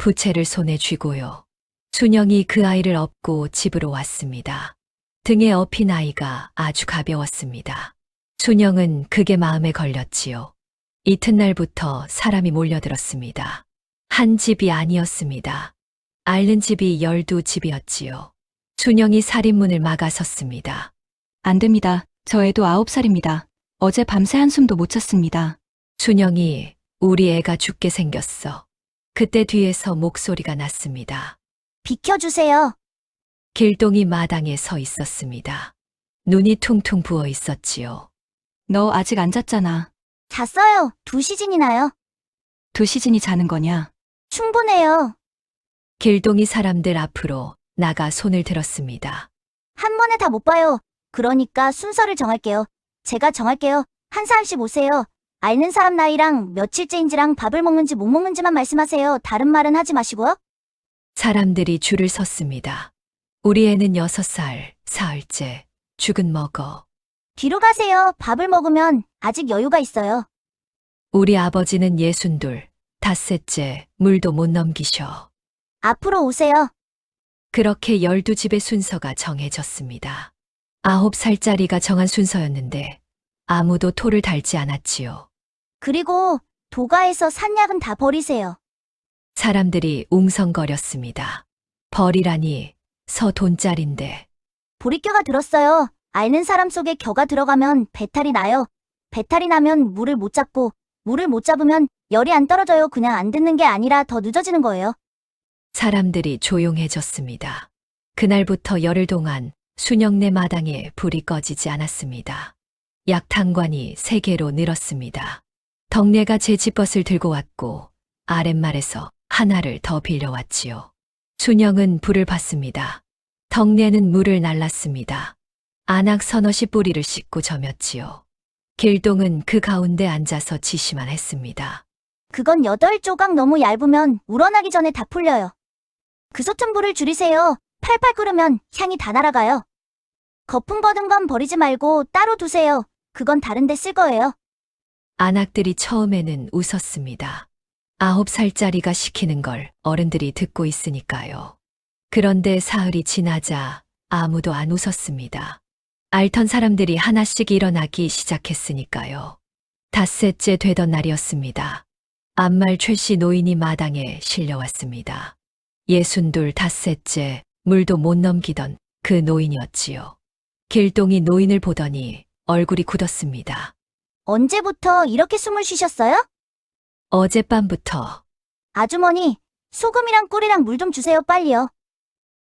부채를 손에 쥐고요. 순영이 그 아이를 업고 집으로 왔습니다. 등에 업힌 아이가 아주 가벼웠습니다. 순영은 그게 마음에 걸렸지요. 이튿날부터 사람이 몰려들었습니다. 한 집이 아니었습니다. 앓는 집이 12집이었지요. 순영이 살인문을 막아섰습니다. 안 됩니다. 저 애도 9살입니다. 어제 밤새 한숨도 못 잤습니다. 순영이 우리 애가 죽게 생겼어. 그때 뒤에서 목소리가 났습니다. 비켜주세요. 길동이 마당에 서 있었습니다. 눈이 퉁퉁 부어 있었지요. 너 아직 안 잤잖아. 잤어요. 2시즌이나요. 2시즌이 자는 거냐? 충분해요. 길동이 사람들 앞으로 나가 손을 들었습니다. 한 번에 다 못 봐요. 그러니까 순서를 정할게요. 제가 정할게요. 한 사람씩 오세요. 앓는 사람 나이랑 며칠째인지랑 밥을 먹는지 못 먹는지만 말씀하세요. 다른 말은 하지 마시고요. 사람들이 줄을 섰습니다. 우리 애는 6살, 사흘째. 죽은 먹어. 뒤로 가세요. 밥을 먹으면 아직 여유가 있어요. 우리 아버지는 62, 닷새째. 물도 못 넘기셔. 앞으로 오세요. 그렇게 12집의 순서가 정해졌습니다. 9살짜리가 정한 순서였는데 아무도 토를 달지 않았지요. 그리고 도가에서 산 약은 다 버리세요. 사람들이 웅성거렸습니다. 벌이라니 서돈짜린데. 보리껴가 들었어요. 앓는 사람 속에 겨가 들어가면 배탈이 나요. 배탈이 나면 물을 못 잡고 물을 못 잡으면 열이 안 떨어져요. 그냥 안 듣는 게 아니라 더 늦어지는 거예요. 사람들이 조용해졌습니다. 그날부터 열흘 동안 순영네 마당에 불이 꺼지지 않았습니다. 약탕관이 3개로 늘었습니다. 덕내가 제 집것을 들고 왔고 아랫말에서 하나를 더 빌려왔지요. 순영은 불을 받습니다. 덕내는 물을 날랐습니다. 안악 서너시 뿌리를 씻고 저몄지요. 길동은 그 가운데 앉아서 지시만 했습니다. 그건 8조각 너무 얇으면 우러나기 전에 다 풀려요. 그 솥은 불을 줄이세요. 팔팔 끓으면 향이 다 날아가요. 거품 걷은 건 버리지 말고 따로 두세요. 그건 다른 데 쓸 거예요. 안악들이 처음에는 웃었습니다. 9살짜리가 시키는 걸 어른들이 듣고 있으니까요. 그런데 사흘이 지나자 아무도 안 웃었습니다. 앓던 사람들이 하나씩 일어나기 시작했으니까요. 닷새째 되던 날이었습니다. 암말 최씨 노인이 마당에 실려왔습니다. 62 닷새째 물도 못 넘기던 그 노인이었지요. 길동이 노인을 보더니 얼굴이 굳었습니다. 언제부터 이렇게 숨을 쉬셨어요? 어젯밤부터. 아주머니, 소금이랑 꿀이랑 물 좀 주세요. 빨리요.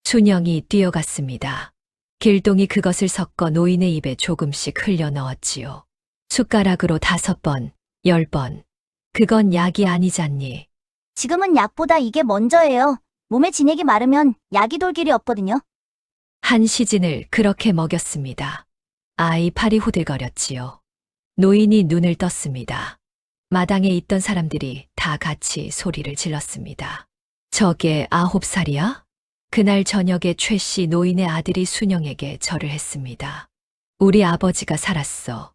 순영이 뛰어갔습니다. 길동이 그것을 섞어 노인의 입에 조금씩 흘려 넣었지요. 숟가락으로 5번, 10번. 그건 약이 아니잖니. 지금은 약보다 이게 먼저예요. 몸에 진액이 마르면 약이 돌 길이 없거든요. 한 시즌을 그렇게 먹였습니다. 아이 팔이 후들거렸지요. 노인이 눈을 떴습니다. 마당에 있던 사람들이 다 같이 소리를 질렀습니다. 저게 9살이야? 그날 저녁에 최씨 노인의 아들이 순영에게 절을 했습니다. 우리 아버지가 살았어.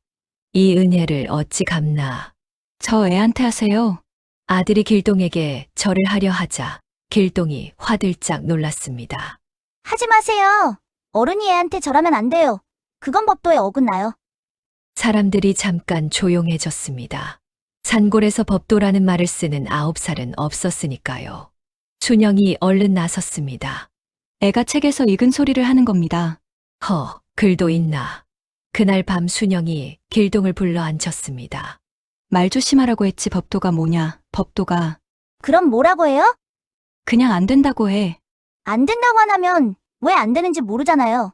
이 은혜를 어찌 갚나. 저 애한테 하세요. 아들이 길동에게 절을 하려 하자 길동이 화들짝 놀랐습니다. 하지 마세요. 어른이 애한테 절하면 안 돼요. 그건 법도에 어긋나요. 사람들이 잠깐 조용해졌습니다. 산골에서 법도라는 말을 쓰는 9살은 없었으니까요. 순영이 얼른 나섰습니다. 애가 책에서 읽은 소리를 하는 겁니다. 글도 있나. 그날 밤 순영이 길동을 불러 앉혔습니다. 말 조심하라고 했지 법도가 뭐냐. 법도가 그럼 뭐라고 해요? 그냥 안 된다고 해. 안 된다고 하면 왜 안 되는지 모르잖아요.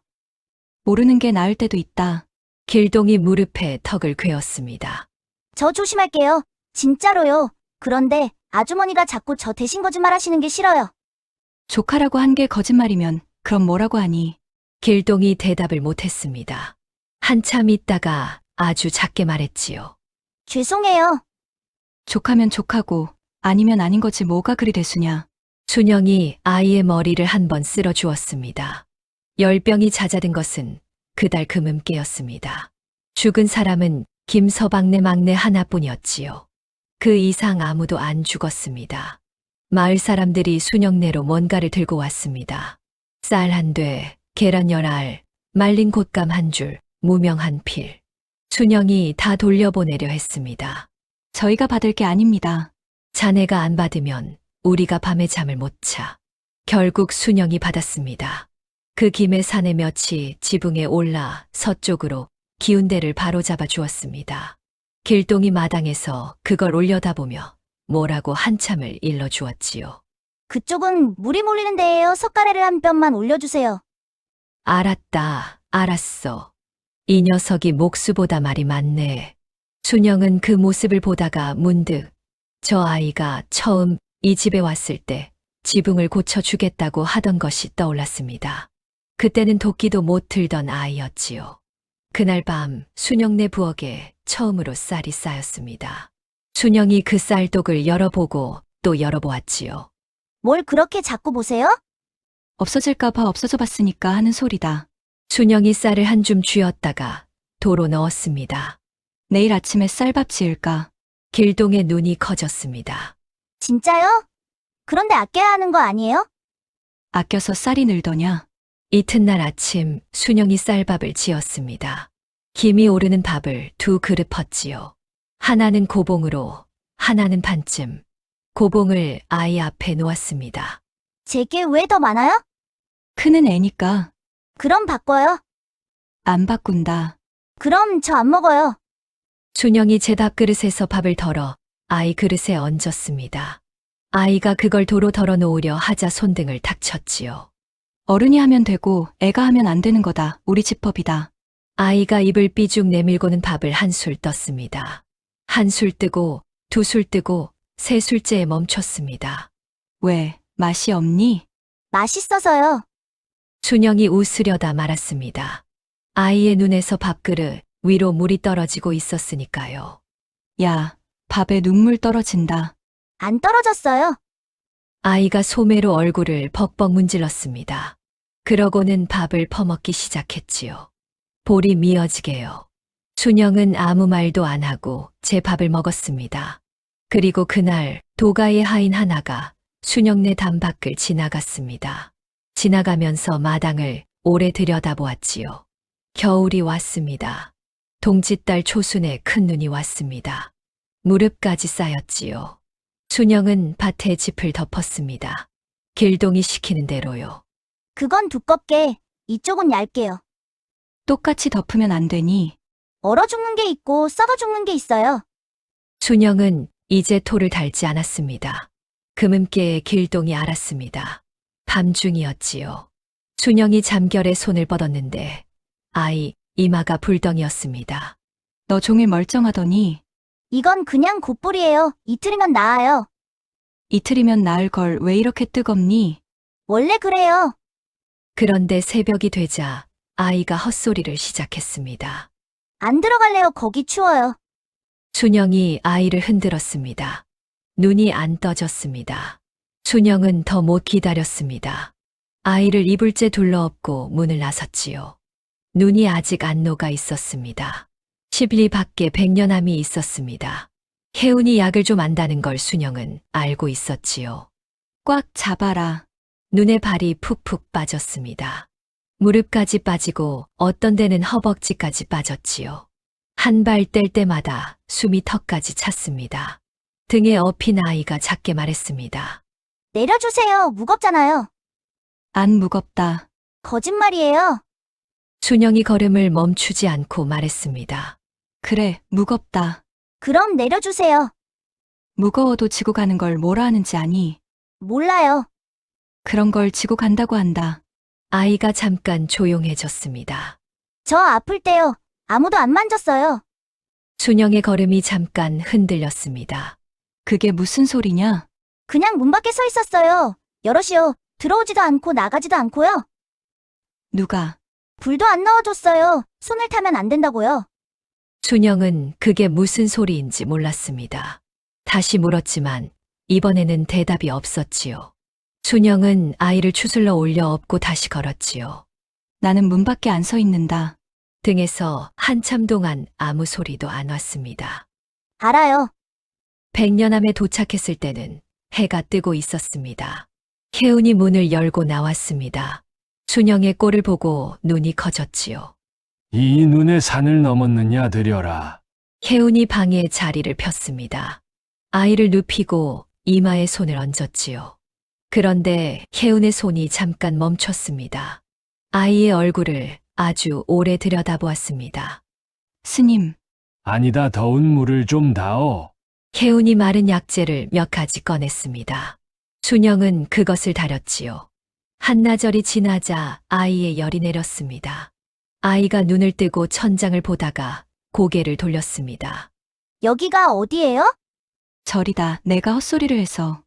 모르는 게 나을 때도 있다. 길동이 무릎에 턱을 괴었습니다. 저 조심할게요. 진짜로요. 그런데 아주머니가 자꾸 저 대신 거짓말 하시는 게 싫어요. 조카라고 한 게 거짓말이면 그럼 뭐라고 하니? 길동이 대답을 못했습니다. 한참 있다가 아주 작게 말했지요. 죄송해요. 조카면 조카고 아니면 아닌 거지 뭐가 그리 대수냐. 순영이 아이의 머리를 한번 쓸어 주었습니다. 열병이 잦아든 것은 그달 금음께였습니다. 죽은 사람은 김서방네 막내 하나뿐이었지요. 그 이상 아무도 안 죽었습니다. 마을 사람들이 순영내로 뭔가를 들고 왔습니다. 쌀 한 돼, 계란 10알, 말린 곶감 한 줄, 무명 한 필. 순영이 다 돌려보내려 했습니다. 저희가 받을 게 아닙니다. 자네가 안 받으면 우리가 밤에 잠을 못 자. 결국 순영이 받았습니다. 그 김에 사내 몇이 지붕에 올라 서쪽으로 기운대를 바로잡아 주었습니다. 길동이 마당에서 그걸 올려다보며 뭐라고 한참을 일러주었지요. 그쪽은 물이 몰리는 데예요. 석가래를 한 뼘만 올려주세요. 알았다, 알았어. 이 녀석이 목수보다 말이 많네. 순영은 그 모습을 보다가 문득 저 아이가 처음 이 집에 왔을 때 지붕을 고쳐주겠다고 하던 것이 떠올랐습니다. 그때는 도끼도 못 들던 아이였지요. 그날 밤 순영네 부엌에 처음으로 쌀이 쌓였습니다. 순영이 그 쌀독을 열어보고 또 열어보았지요. 뭘 그렇게 자꾸 보세요? 없어질까봐 없어져 봤으니까 하는 소리다. 순영이 쌀을 한 줌 쥐었다가 도로 넣었습니다. 내일 아침에 쌀밥 지을까? 길동의 눈이 커졌습니다. 진짜요? 그런데 아껴야 하는 거 아니에요? 아껴서 쌀이 늘더냐? 이튿날 아침 순영이 쌀밥을 지었습니다. 김이 오르는 밥을 2그릇 펐지요. 하나는 고봉으로, 하나는 반쯤. 고봉을 아이 앞에 놓았습니다. 제게 왜 더 많아요? 크는 애니까 그럼 바꿔요. 안 바꾼다. 그럼 저 안 먹어요. 순영이 제 밥그릇에서 밥을 덜어 아이 그릇에 얹었습니다. 아이가 그걸 도로 덜어 놓으려 하자 손등을 탁 쳤지요. 어른이 하면 되고 애가 하면 안 되는 거다. 우리 집 법이다. 아이가 입을 삐죽 내밀고는 밥을 한 술 떴습니다. 한 술 뜨고, 2술 뜨고, 3술째에 멈췄습니다. 왜, 맛이 없니? 맛있어서요. 순영이 웃으려다 말았습니다. 아이의 눈에서 밥그릇 위로 물이 떨어지고 있었으니까요. 야, 밥에 눈물 떨어진다. 안 떨어졌어요. 아이가 소매로 얼굴을 벅벅 문질렀습니다. 그러고는 밥을 퍼먹기 시작했지요. 볼이 미어지게요. 순영은 아무 말도 안 하고 제 밥을 먹었습니다. 그리고 그날 도가의 하인 하나가 순영네 담 밖을 지나갔습니다. 지나가면서 마당을 오래 들여다보았지요. 겨울이 왔습니다. 동짓달 초순에 큰 눈이 왔습니다. 무릎까지 쌓였지요. 순영은 밭에 짚을 덮었습니다. 길동이 시키는 대로요. 그건 두껍게, 이쪽은 얇게요. 똑같이 덮으면 안 되니? 얼어 죽는 게 있고 썩어 죽는 게 있어요. 순영은 이제 토를 달지 않았습니다. 금음께에 길동이 알았습니다. 밤중이었지요. 순영이 잠결에 손을 뻗었는데 아이 이마가 불덩이였습니다. 너 종일 멀쩡하더니 이건 그냥 곶불이에요. 이틀이면 나아요. 이틀이면 나을 걸 왜 이렇게 뜨겁니? 원래 그래요. 그런데 새벽이 되자 아이가 헛소리를 시작했습니다. 안 들어갈래요. 거기 추워요. 순영이 아이를 흔들었습니다. 눈이 안 떠졌습니다. 순영은 더 못 기다렸습니다. 아이를 이불째 둘러엎고 문을 나섰지요. 눈이 아직 안 녹아 있었습니다. 십리 밖에 백년암이 있었습니다. 혜운이 약을 좀 안다는 걸 순영은 알고 있었지요. 꽉 잡아라. 눈에 발이 푹푹 빠졌습니다. 무릎까지 빠지고 어떤 데는 허벅지까지 빠졌지요. 한 발 뗄 때마다 숨이 턱까지 찼습니다. 등에 업힌 아이가 작게 말했습니다. 내려주세요. 무겁잖아요. 안 무겁다. 거짓말이에요. 순영이 걸음을 멈추지 않고 말했습니다. 그래, 무겁다. 그럼 내려주세요. 무거워도 지고 가는 걸 뭐라 하는지 아니? 몰라요. 그런 걸 지고 간다고 한다. 아이가 잠깐 조용해졌습니다. 저 아플 때요. 아무도 안 만졌어요. 순영의 걸음이 잠깐 흔들렸습니다. 그게 무슨 소리냐? 그냥 문 밖에 서 있었어요. 여럿이요. 들어오지도 않고 나가지도 않고요. 누가? 불도 안 넣어줬어요. 손을 타면 안 된다고요. 순영은 그게 무슨 소리인지 몰랐습니다. 다시 물었지만 이번에는 대답이 없었지요. 순영은 아이를 추슬러 올려 업고 다시 걸었지요. 나는 문 밖에 안 서 있는다. 등에서 한참 동안 아무 소리도 안 왔습니다. 알아요. 백년암에 도착했을 때는 해가 뜨고 있었습니다. 혜운이 문을 열고 나왔습니다. 순영의 꼴을 보고 눈이 커졌지요. 이 눈의 산을 넘었느냐 들여라. 혜운이 방에 자리를 폈습니다. 아이를 눕히고 이마에 손을 얹었지요. 그런데 혜운의 손이 잠깐 멈췄습니다. 아이의 얼굴을 아주 오래 들여다보았습니다. 스님, 아니다 더운 물을 좀 다오. 혜운이 마른 약재를 몇 가지 꺼냈습니다. 순영은 그것을 다렸지요. 한나절이 지나자 아이의 열이 내렸습니다. 아이가 눈을 뜨고 천장을 보다가 고개를 돌렸습니다. 여기가 어디예요? 절이다. 내가 헛소리를 해서.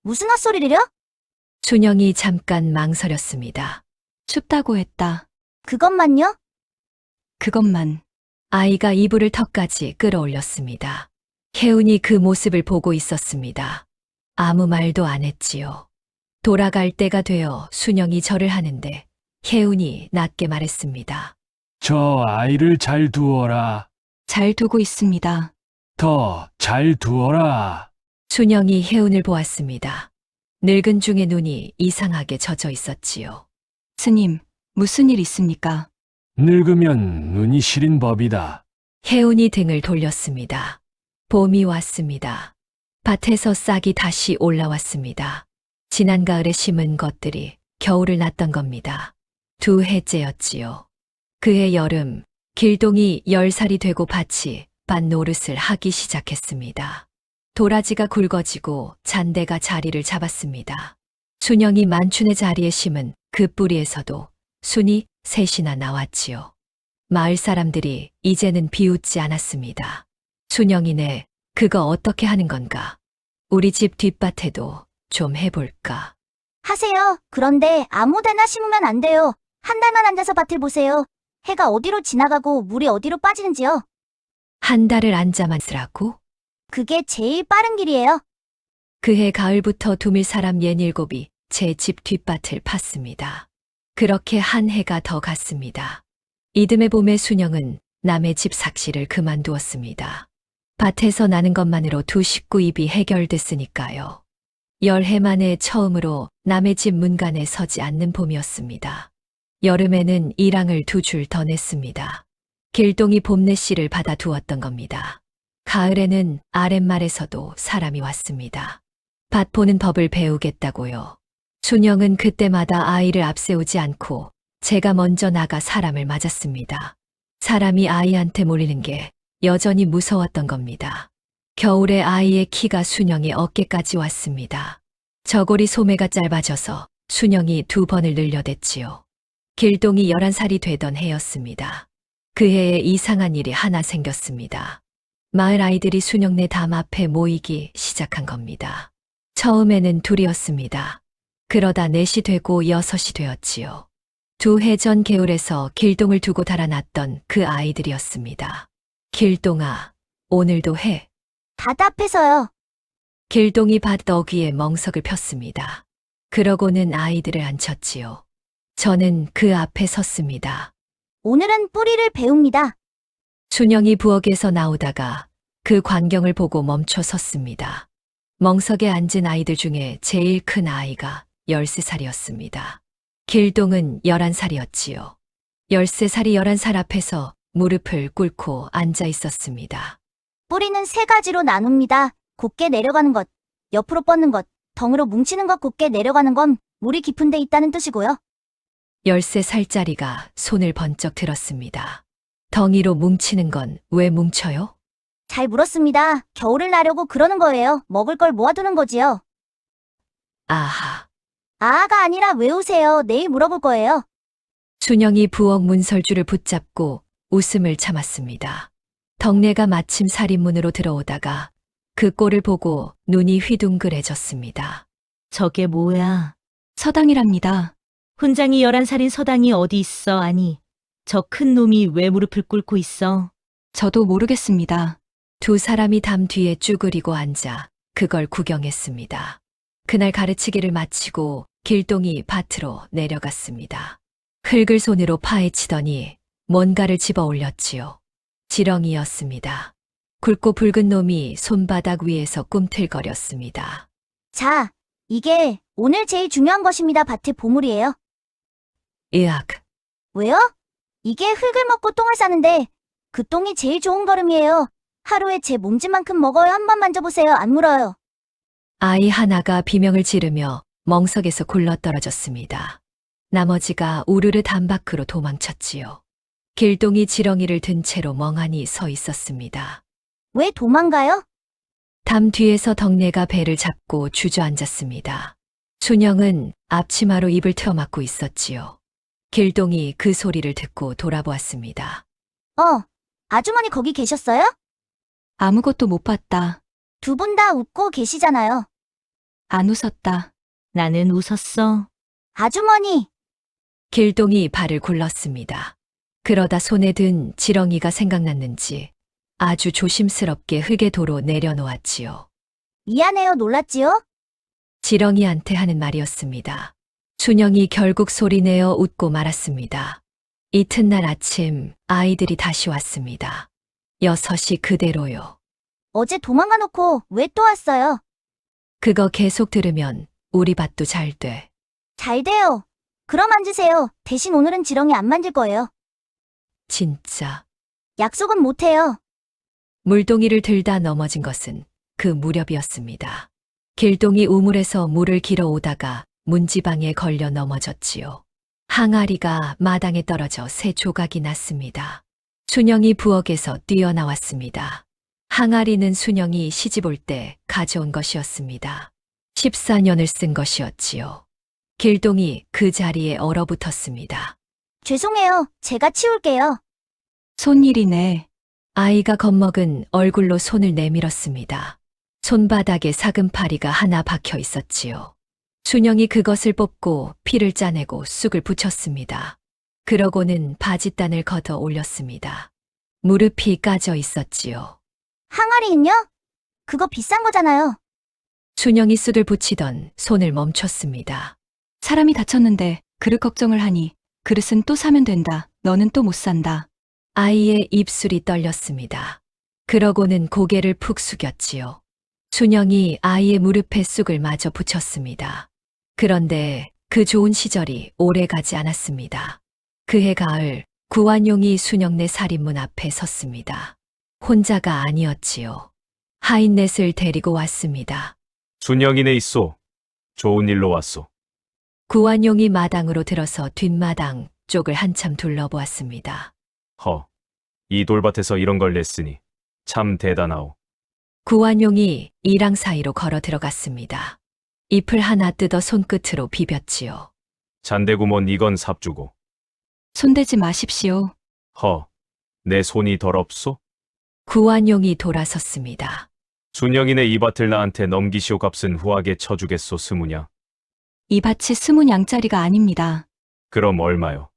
무슨 헛소리를요? 순영이 잠깐 망설였습니다. 춥다고 했다. 그것만요? 그것만. 아이가 이불을 턱까지 끌어올렸습니다. 혜운이 그 모습을 보고 있었습니다. 아무 말도 안 했지요. 돌아갈 때가 되어 순영이 절을 하는데 혜운이 낮게 말했습니다. 저 아이를 잘 두어라. 잘 두고 있습니다. 더 잘 두어라. 순영이 혜운을 보았습니다. 늙은 중의 눈이 이상하게 젖어 있었지요. 스님, 무슨 일 있습니까? 늙으면 눈이 시린 법이다. 혜운이 등을 돌렸습니다. 봄이 왔습니다. 밭에서 싹이 다시 올라왔습니다. 지난 가을에 심은 것들이 겨울을 났던 겁니다. 2해째였지요. 그해 여름, 길동이 10살이 되고 밭이 밭 노릇을 하기 시작했습니다. 도라지가 굵어지고 잔대가 자리를 잡았습니다. 순영이 만춘의 자리에 심은 그 뿌리에서도 순이 셋이나 나왔지요. 마을 사람들이 이제는 비웃지 않았습니다. 순영이네, 그거 어떻게 하는 건가? 우리 집 뒷밭에도 좀 해볼까? 하세요. 그런데 아무데나 심으면 안 돼요. 한 달만 앉아서 밭을 보세요. 해가 어디로 지나가고 물이 어디로 빠지는지요. 한 달을 앉아만 쓰라고? 그게 제일 빠른 길이에요. 그해 가을부터 두밀 사람 67이 제 집 뒷밭을 팠습니다. 그렇게 한 해가 더 갔습니다. 이듬해 봄에 순영은 남의 집 삭시를 그만두었습니다. 밭에서 나는 것만으로 두 식구 입이 해결됐으니까요. 10해 만에 처음으로 남의 집 문간에 서지 않는 봄이었습니다. 여름에는 일항을 2줄 더 냈습니다. 길동이 봄내씨를 받아 두었던 겁니다. 가을에는 아랫말에서도 사람이 왔습니다. 밭 보는 법을 배우겠다고요. 순영은 그때마다 아이를 앞세우지 않고 제가 먼저 나가 사람을 맞았습니다. 사람이 아이한테 몰리는 게 여전히 무서웠던 겁니다. 겨울에 아이의 키가 순영의 어깨까지 왔습니다. 저고리 소매가 짧아져서 순영이 2번을 늘려댔지요. 길동이 11살이 되던 해였습니다. 그 해에 이상한 일이 하나 생겼습니다. 마을 아이들이 순영네 담 앞에 모이기 시작한 겁니다. 처음에는 2이었습니다. 그러다 4이 되고 6이 되었지요. 2해 전 개울에서 길동을 두고 달아났던 그 아이들이었습니다. 길동아, 오늘도 해. 밭 앞에서요. 길동이 밭 어귀에 멍석을 폈습니다. 그러고는 아이들을 앉혔지요. 저는 그 앞에 섰습니다. 오늘은 뿌리를 배웁니다. 순영이 부엌에서 나오다가 그 광경을 보고 멈춰 섰습니다. 멍석에 앉은 아이들 중에 제일 큰 아이가 13살이었습니다. 길동은 11살이었지요. 13살이 11살 앞에서 무릎을 꿇고 앉아 있었습니다. 뿌리는 3가지로 나눕니다. 곧게 내려가는 것, 옆으로 뻗는 것, 덩으로 뭉치는 것. 곧게 내려가는 건 물이 깊은 데 있다는 뜻이고요. 13살짜리가 손을 번쩍 들었습니다. 덩이로 뭉치는 건 왜 뭉쳐요? 잘 물었습니다. 겨울을 나려고 그러는 거예요. 먹을 걸 모아두는 거지요. 아하. 아가 아니라 외우세요. 내일 물어볼 거예요. 순영이 부엌 문설주를 붙잡고 웃음을 참았습니다. 덕내가 마침 살인문으로 들어오다가 그 꼴을 보고 눈이 휘둥그레졌습니다. 저게 뭐야? 서당이랍니다. 훈장이 11살인 서당이 어디 있어? 아니, 저 큰 놈이 왜 무릎을 꿇고 있어? 저도 모르겠습니다. 2 사람이 담 뒤에 쭈그리고 앉아 그걸 구경했습니다. 그날 가르치기를 마치고 길동이 밭으로 내려갔습니다. 흙을 손으로 파헤치더니 뭔가를 집어 올렸지요. 지렁이였습니다. 굵고 붉은 놈이 손바닥 위에서 꿈틀거렸습니다. 자, 이게 오늘 제일 중요한 것입니다. 밭의 보물이에요. 으악. 왜요? 이게 흙을 먹고 똥을 싸는데 그 똥이 제일 좋은 거름이에요. 하루에 제 몸집만큼 먹어요. 한번 만져보세요. 안 물어요. 아이 하나가 비명을 지르며 멍석에서 굴러떨어졌습니다. 나머지가 우르르 담 밖으로 도망쳤지요. 길동이 지렁이를 든 채로 멍하니 서 있었습니다. 왜 도망가요? 담 뒤에서 덕내가 배를 잡고 주저앉았습니다. 순영은 앞치마로 입을 틀어막고 있었지요. 길동이 그 소리를 듣고 돌아보았습니다. 아주머니 거기 계셨어요? 아무것도 못 봤다. 두 분 다 웃고 계시잖아요. 안 웃었다. 나는 웃었어. 아주머니, 길동이 발을 굴렀습니다. 그러다 손에 든 지렁이가 생각났는지 아주 조심스럽게 흙의 도로 내려놓았지요. 미안해요. 놀랐지요? 지렁이한테 하는 말이었습니다. 순영이 결국 소리내어 웃고 말았습니다. 이튿날 아침 아이들이 다시 왔습니다. 6시 그대로요. 어제 도망가 놓고 왜 또 왔어요? 그거 계속 들으면 우리 밭도 잘 돼. 잘 돼요. 그럼 앉으세요. 대신 오늘은 지렁이 안 만질 거예요. 진짜. 약속은 못 해요. 물동이를 들다 넘어진 것은 그 무렵이었습니다. 길동이 우물에서 물을 길어 오다가 문지방에 걸려 넘어졌지요. 항아리가 마당에 떨어져 새 조각이 났습니다. 순영이 부엌에서 뛰어나왔습니다. 항아리는 순영이 시집 올 때 가져온 것이었습니다. 14년을 쓴 것이었지요. 길동이 그 자리에 얼어붙었습니다. 죄송해요. 제가 치울게요. 손일이네. 아이가 겁먹은 얼굴로 손을 내밀었습니다. 손바닥에 사금파리가 하나 박혀 있었지요. 순영이 그것을 뽑고 피를 짜내고 쑥을 붙였습니다. 그러고는 바짓단을 걷어 올렸습니다. 무릎이 까져 있었지요. 항아리는요? 그거 비싼 거잖아요. 순영이 쑥을 붙이던 손을 멈췄습니다. 사람이 다쳤는데 그릇 걱정을 하니 그릇은 또 사면 된다. 너는 또 못 산다. 아이의 입술이 떨렸습니다. 그러고는 고개를 푹 숙였지요. 순영이 아이의 무릎에 쑥을 마저 붙였습니다. 그런데 그 좋은 시절이 오래 가지 않았습니다. 그해 가을 구완용이 순영네 살인문 앞에 섰습니다. 혼자가 아니었지요. 하인넷을 데리고 왔습니다. 순영이네 있소. 좋은 일로 왔소. 구완용이 마당으로 들어서 뒷마당 쪽을 한참 둘러보았습니다. 이 돌밭에서 이런 걸 냈으니 참 대단하오. 구완용이 이랑 사이로 걸어 들어갔습니다. 잎을 하나 뜯어 손끝으로 비볐지요. 잔대구먼 이건 삽주고. 손대지 마십시오. 내 손이 더럽소? 구완용이 돌아섰습니다. 순영이네 이 밭을 나한테 넘기시오. 값은 후하게 쳐주겠소. 스무냥. 이 밭이 20양짜리가 아닙니다. 그럼 얼마요?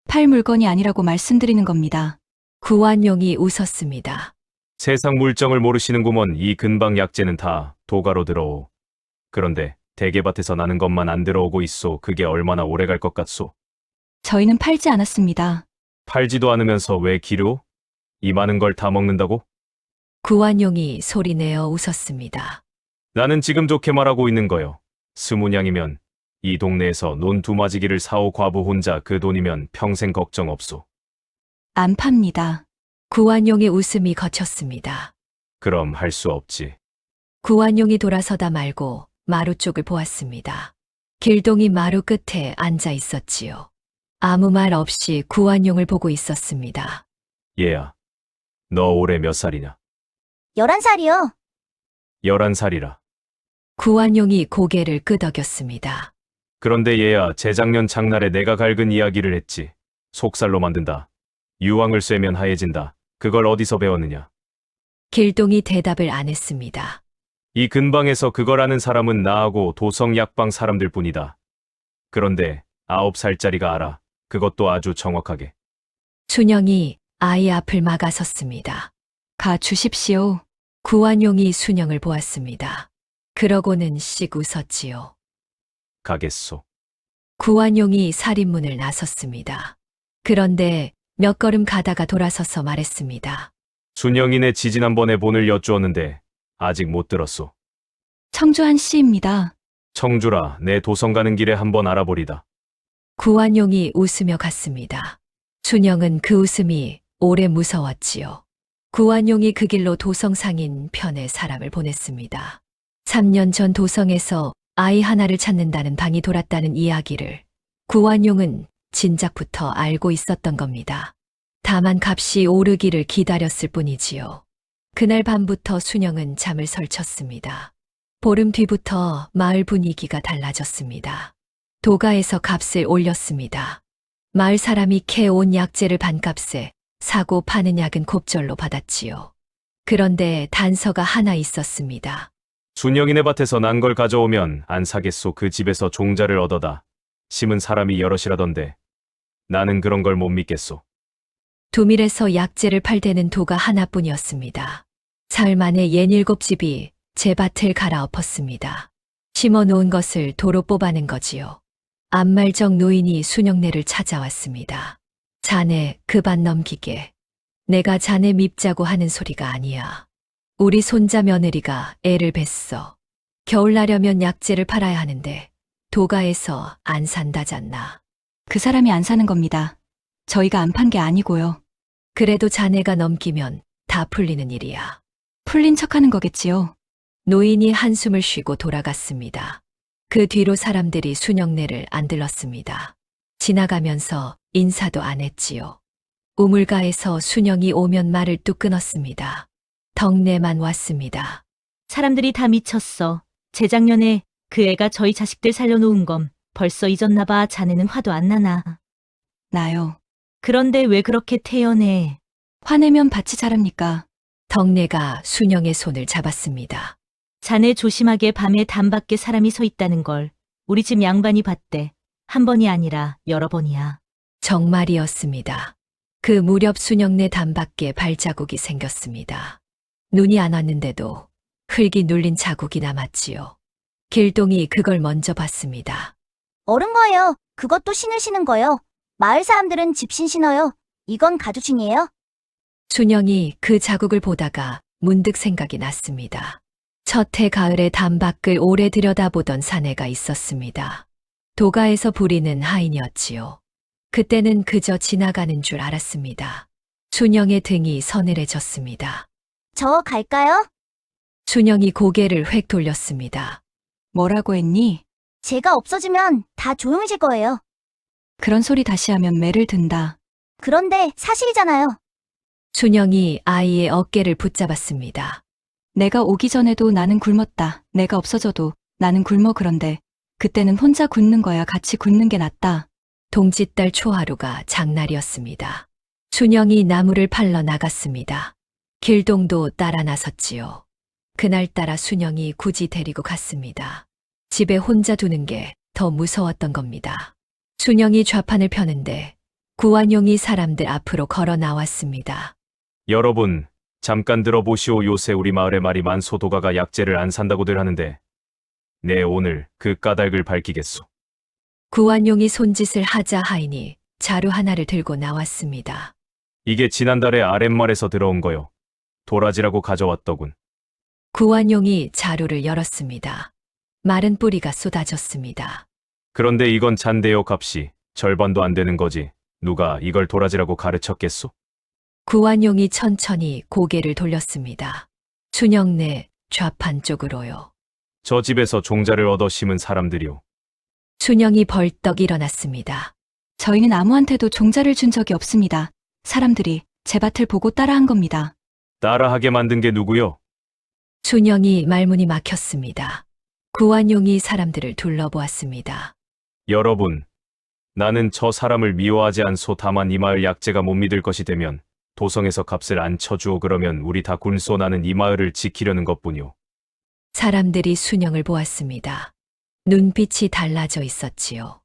팔 물건이 아니라고 말씀드리는 겁니다. 구완용이 웃었습니다. 세상 물정을 모르시는구먼. 이 근방 약재는 다 도가로 들어오. 그런데 대게밭에서 나는 것만 안 들어오고 있소. 그게 얼마나 오래 갈 것 같소? 저희는 팔지 않았습니다. 팔지도 않으면서 왜 기르오? 이 많은 걸 다 먹는다고? 구완용이 소리내어 웃었습니다. 나는 지금 좋게 말하고 있는 거요. 20냥이면 이 동네에서 논 두마지기를 사오. 과부 혼자 그 돈이면 평생 걱정 없소. 안 팝니다. 구완용의 웃음이 거쳤습니다. 그럼 할 수 없지. 구완용이 돌아서다 말고 마루 쪽을 보았습니다. 길동이 마루 끝에 앉아 있었지요. 아무 말 없이 구완용을 보고 있었습니다. 얘야, 너 올해 몇 살이냐? 11살이요. 11살이라. 구완용이 고개를 끄덕였습니다. 그런데 얘야, 재작년 장날에 내가 갈근 이야기를 했지. 속살로 만든다. 유황을 쐬면 하얘진다. 그걸 어디서 배웠느냐? 길동이 대답을 안 했습니다. 이 근방에서 그걸 아는 사람은 나하고 도성 약방 사람들 뿐이다. 그런데 9살짜리가 알아. 그것도 아주 정확하게. 순영이 아이 앞을 막아섰습니다. 가 주십시오. 구완용이 순영을 보았습니다. 그러고는 씩 웃었지요. 가겠소. 구완용이 살인문을 나섰습니다. 그런데 몇 걸음 가다가 돌아서서 말했습니다. 순영이네 지지난번에 본을 여쭈었는데 아직 못 들었소. 청주한 씨입니다. 청주라, 내 도성 가는 길에 한번 알아보리다. 구완용이 웃으며 갔습니다. 순영은 그 웃음이 오래 무서웠지요. 구완용이 그 길로 도성 상인 편에 사람을 보냈습니다. 3년 전 도성에서 아이 하나를 찾는다는 방이 돌았다는 이야기를 구완용은 진작부터 알고 있었던 겁니다. 다만 값이 오르기를 기다렸을 뿐이지요. 그날 밤부터 순영은 잠을 설쳤습니다. 보름 뒤부터 마을 분위기가 달라졌습니다. 도가에서 값을 올렸습니다. 마을 사람이 캐온 약재를 반값에 사고 파는 약은 곱절로 받았지요. 그런데 단서가 하나 있었습니다. 순영이네 밭에서 난 걸 가져오면 안 사겠소. 그 집에서 종자를 얻어다 심은 사람이 여럿이라던데 나는 그런 걸 못 믿겠소. 두밀에서 약재를 팔대는 도가 하나뿐이었습니다. 사흘 만에 67집이 제 밭을 갈아엎었습니다. 심어놓은 것을 도로 뽑아낸 거지요. 안말정 노인이 순영네를 찾아왔습니다. 자네 그 밭 넘기게. 내가 자네 밉자고 하는 소리가 아니야. 우리 손자 며느리가 애를 뱄어. 겨울 나려면 약재를 팔아야 하는데 도가에서 안 산다잖나. 그 사람이 안 사는 겁니다. 저희가 안 판 게 아니고요. 그래도 자네가 넘기면 다 풀리는 일이야. 풀린 척하는 거겠지요. 노인이 한숨을 쉬고 돌아갔습니다. 그 뒤로 사람들이 순영네를 안 들렀습니다. 지나가면서 인사도 안 했지요. 우물가에서 순영이 오면 말을 뚝 끊었습니다. 덕내만 왔습니다. 사람들이 다 미쳤어. 재작년에 그 애가 저희 자식들 살려놓은 건 벌써 잊었나 봐. 자네는 화도 안 나나. 나요. 그런데 왜 그렇게 태연해? 화내면 밭이 자랍니까? 덕내가 순영의 손을 잡았습니다. 자네 조심하게. 밤에 담 밖에 사람이 서 있다는 걸 우리 집 양반이 봤대. 한 번이 아니라 여러 번이야. 정말이었습니다. 그 무렵 순영네 담 밖에 발자국이 생겼습니다. 눈이 안 왔는데도 흙이 눌린 자국이 남았지요. 길동이 그걸 먼저 봤습니다. 옳은 거예요. 그것도 신으시는 거요. 마을 사람들은 집신 신어요. 이건 가죽신이에요. 순영이 그 자국을 보다가 문득 생각이 났습니다. 첫 해 가을에 담 밖을 오래 들여다보던 사내가 있었습니다. 도가에서 부리는 하인이었지요. 그때는 그저 지나가는 줄 알았습니다. 순영의 등이 서늘해졌습니다. 저 갈까요? 순영이 고개를 획 돌렸습니다. 뭐라고 했니? 제가 없어지면 다 조용해질 거예요. 그런 소리 다시 하면 매를 든다. 그런데 사실이잖아요. 순영이 아이의 어깨를 붙잡았습니다. 내가 오기 전에도 나는 굶었다. 내가 없어져도 나는 굶어. 그런데 그때는 혼자 굶는 거야. 같이 굶는 게 낫다. 동짓달 초하루가 장날이었습니다. 순영이 나무를 팔러 나갔습니다. 길동도 따라 나섰지요. 그날따라 순영이 굳이 데리고 갔습니다. 집에 혼자 두는 게 더 무서웠던 겁니다. 순영이 좌판을 펴는데 구완용이 사람들 앞으로 걸어 나왔습니다. 여러분, 잠깐 들어보시오. 요새 우리 마을에 말이 많소. 도가가 약재를 안 산다고들 하는데 네, 오늘 그 까닭을 밝히겠소. 구완용이 손짓을 하자 하인이 자루 하나를 들고 나왔습니다. 이게 지난달에 아랫말에서 들어온 거요. 도라지라고 가져왔더군. 구완용이 자루를 열었습니다. 마른 뿌리가 쏟아졌습니다. 그런데 이건 잔대요. 값이 절반도 안 되는 거지. 누가 이걸 도라지라고 가르쳤겠소? 구완용이 천천히 고개를 돌렸습니다. 순영네 좌판 쪽으로요. 저 집에서 종자를 얻어 심은 사람들이요. 순영이 벌떡 일어났습니다. 저희는 아무한테도 종자를 준 적이 없습니다. 사람들이 제 밭을 보고 따라한 겁니다. 따라하게 만든 게 누구요? 순영이 말문이 막혔습니다. 구완용이 사람들을 둘러보았습니다. 여러분, 나는 저 사람을 미워하지 않소. 다만 이 마을 약재가 못 믿을 것이 되면 도성에서 값을 안 쳐주오. 그러면 우리 다 굶소. 나는 이 마을을 지키려는 것뿐이오. 사람들이 순영을 보았습니다. 눈빛이 달라져 있었지요.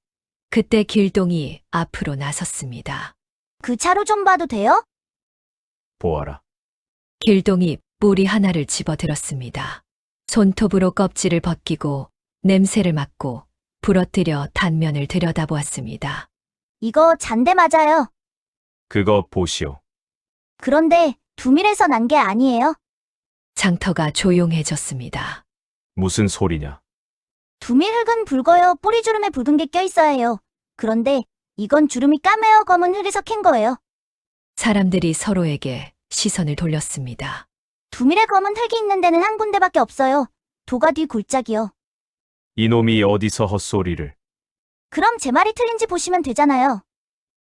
그때 길동이 앞으로 나섰습니다. 그 차로 좀 봐도 돼요? 보아라. 길동이 뿌리 하나를 집어들었습니다. 손톱으로 껍질을 벗기고 냄새를 맡고 부러뜨려 단면을 들여다보았습니다. 이거 잔대 맞아요. 그거 보시오. 그런데 두밀에서 난 게 아니에요. 장터가 조용해졌습니다. 무슨 소리냐? 두밀 흙은 붉어요. 뿌리 주름에 붉은 게 껴있어야 해요. 그런데 이건 주름이 까매요. 검은 흙에서 캔 거예요. 사람들이 서로에게 시선을 돌렸습니다. 두밀의 검은 흙이 있는 데는 한 군데밖에 없어요. 도가 뒤 골짜기요. 이놈이 어디서 헛소리를. 그럼 제 말이 틀린지 보시면 되잖아요.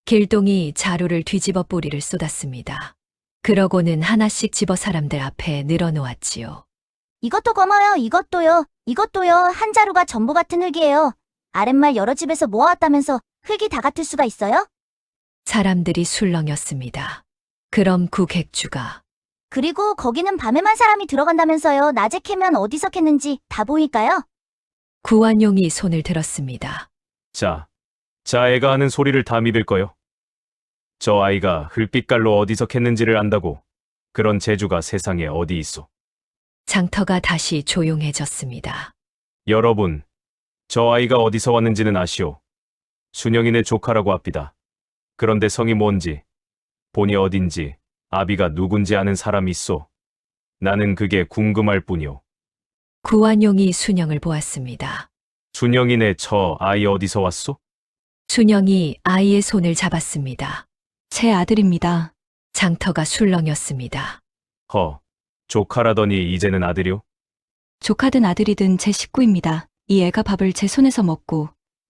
길동이 자루를 뒤집어 뿌리를 쏟았습니다. 그러고는 하나씩 집어 사람들 앞에 늘어놓았지요. 이것도 검어요. 이것도요. 이것도요. 한 자루가 전부 같은 흙이에요. 아랫말 여러 집에서 모아왔다면서 흙이 다 같을 수가 있어요? 사람들이 술렁였습니다. 그럼 구객주가 그리고 거기는 밤에만 사람이 들어간다면서요. 낮에 캐면 어디서 캤는지 다 보일까요? 구완용이 손을 들었습니다. 자, 애가 하는 소리를 다 믿을 거요. 저 아이가 흙빛깔로 어디서 캤는지를 안다고. 그런 재주가 세상에 어디 있어. 장터가 다시 조용해졌습니다. 여러분, 저 아이가 어디서 왔는지는 아시오. 순영이네 조카라고 합니다. 그런데 성이 뭔지, 본이 어딘지, 아비가 누군지 아는 사람이 있어. 나는 그게 궁금할 뿐이오. 구완용이 순영을 보았습니다. 순영이네 저 아이 어디서 왔소? 순영이 아이의 손을 잡았습니다. 제 아들입니다. 장터가 술렁였습니다. 조카라더니 이제는 아들이오? 조카든 아들이든 제 식구입니다. 이 애가 밥을 제 손에서 먹고,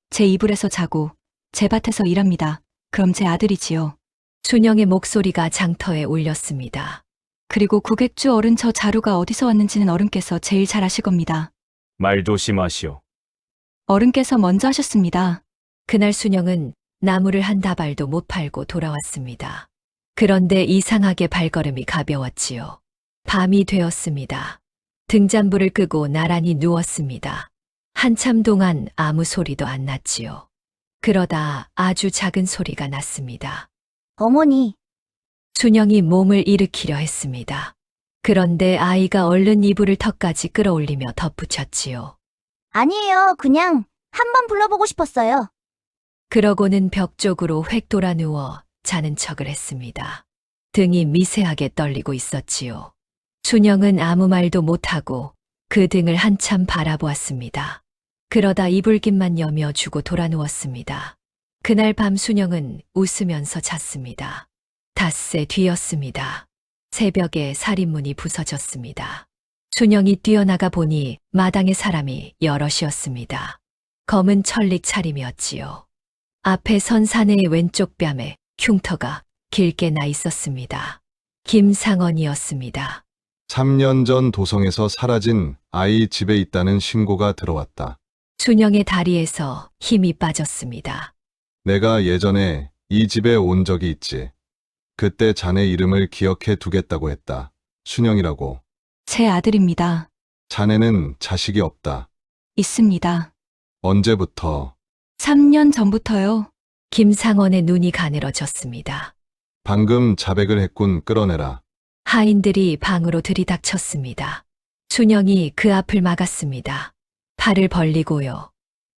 제 이불에서 자고, 제 밭에서 일합니다. 그럼 제 아들이지요. 순영의 목소리가 장터에 울렸습니다. 그리고 구객주 어른 저 자루가 어디서 왔는지는 어른께서 제일 잘 아실 겁니다. 말 조심하시오. 어른께서 먼저 하셨습니다. 그날 순영은 나무를 한 다발도 못 팔고 돌아왔습니다. 그런데 이상하게 발걸음이 가벼웠지요. 밤이 되었습니다. 등잔불을 끄고 나란히 누웠습니다. 한참 동안 아무 소리도 안 났지요. 그러다 아주 작은 소리가 났습니다. 어머니, 순영이 몸을 일으키려 했습니다. 그런데 아이가 얼른 이불을 턱까지 끌어올리며 덧붙였지요. 아니에요. 그냥 한번 불러보고 싶었어요. 그러고는 벽 쪽으로 획 돌아 누워 자는 척을 했습니다. 등이 미세하게 떨리고 있었지요. 순영은 아무 말도 못하고 그 등을 한참 바라보았습니다. 그러다 이불깃만 여며 주고 돌아 누웠습니다. 그날 밤 순영은 웃으면서 잤습니다. 닷새 뒤였습니다. 새벽에 살인문이 부서졌습니다. 순영이 뛰어나가 보니 마당에 사람이 여럿이었습니다. 검은 천릭 차림이었지요. 앞에 선 사내의 왼쪽 뺨에 흉터가 길게 나 있었습니다. 김상원이었습니다. 3년 전 도성에서 사라진 아이 집에 있다는 신고가 들어왔다. 순영의 다리에서 힘이 빠졌습니다. 내가 예전에 이 집에 온 적이 있지. 그때 자네 이름을 기억해 두겠다고 했다. 순영이라고. 제 아들입니다. 자네는 자식이 없다. 있습니다. 언제부터? 3년 전부터요. 김상원의 눈이 가늘어졌습니다. 방금 자백을 했군. 끌어내라. 하인들이 방으로 들이닥쳤습니다. 순영이 그 앞을 막았습니다. 팔을 벌리고요.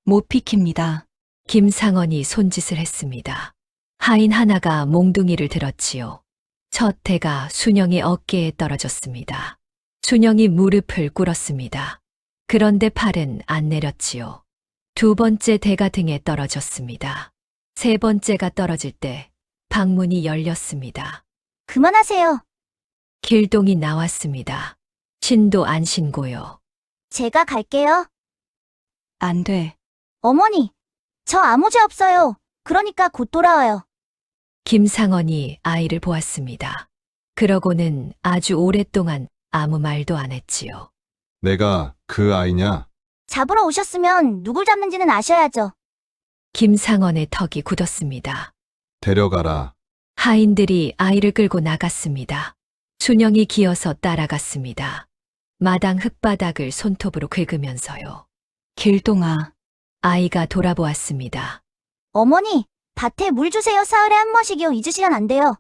못 비킵니다. 김상원이 손짓을 했습니다. 하인 하나가 몽둥이를 들었지요. 첫 대가 순영의 어깨에 떨어졌습니다. 순영이 무릎을 꿇었습니다. 그런데 팔은 안 내렸지요. 두 번째 대가 등에 떨어졌습니다. 세 번째가 떨어질 때 방문이 열렸습니다. 그만하세요. 길동이 나왔습니다. 신도 안 신고요. 제가 갈게요. 안 돼. 어머니, 저 아무 죄 없어요. 그러니까 곧 돌아와요. 김상원이 아이를 보았습니다. 그러고는 아주 오랫동안 아무 말도 안 했지요. 내가 그 아이냐? 잡으러 오셨으면 누굴 잡는지는 아셔야죠. 김상원의 턱이 굳었습니다. 데려가라. 하인들이 아이를 끌고 나갔습니다. 순영이 기어서 따라갔습니다. 마당 흙바닥을 손톱으로 긁으면서요. 길동아. 아이가 돌아보았습니다. 어머니, 밭에 물 주세요. 사흘에 한 번씩이요. 잊으시면 안 돼요.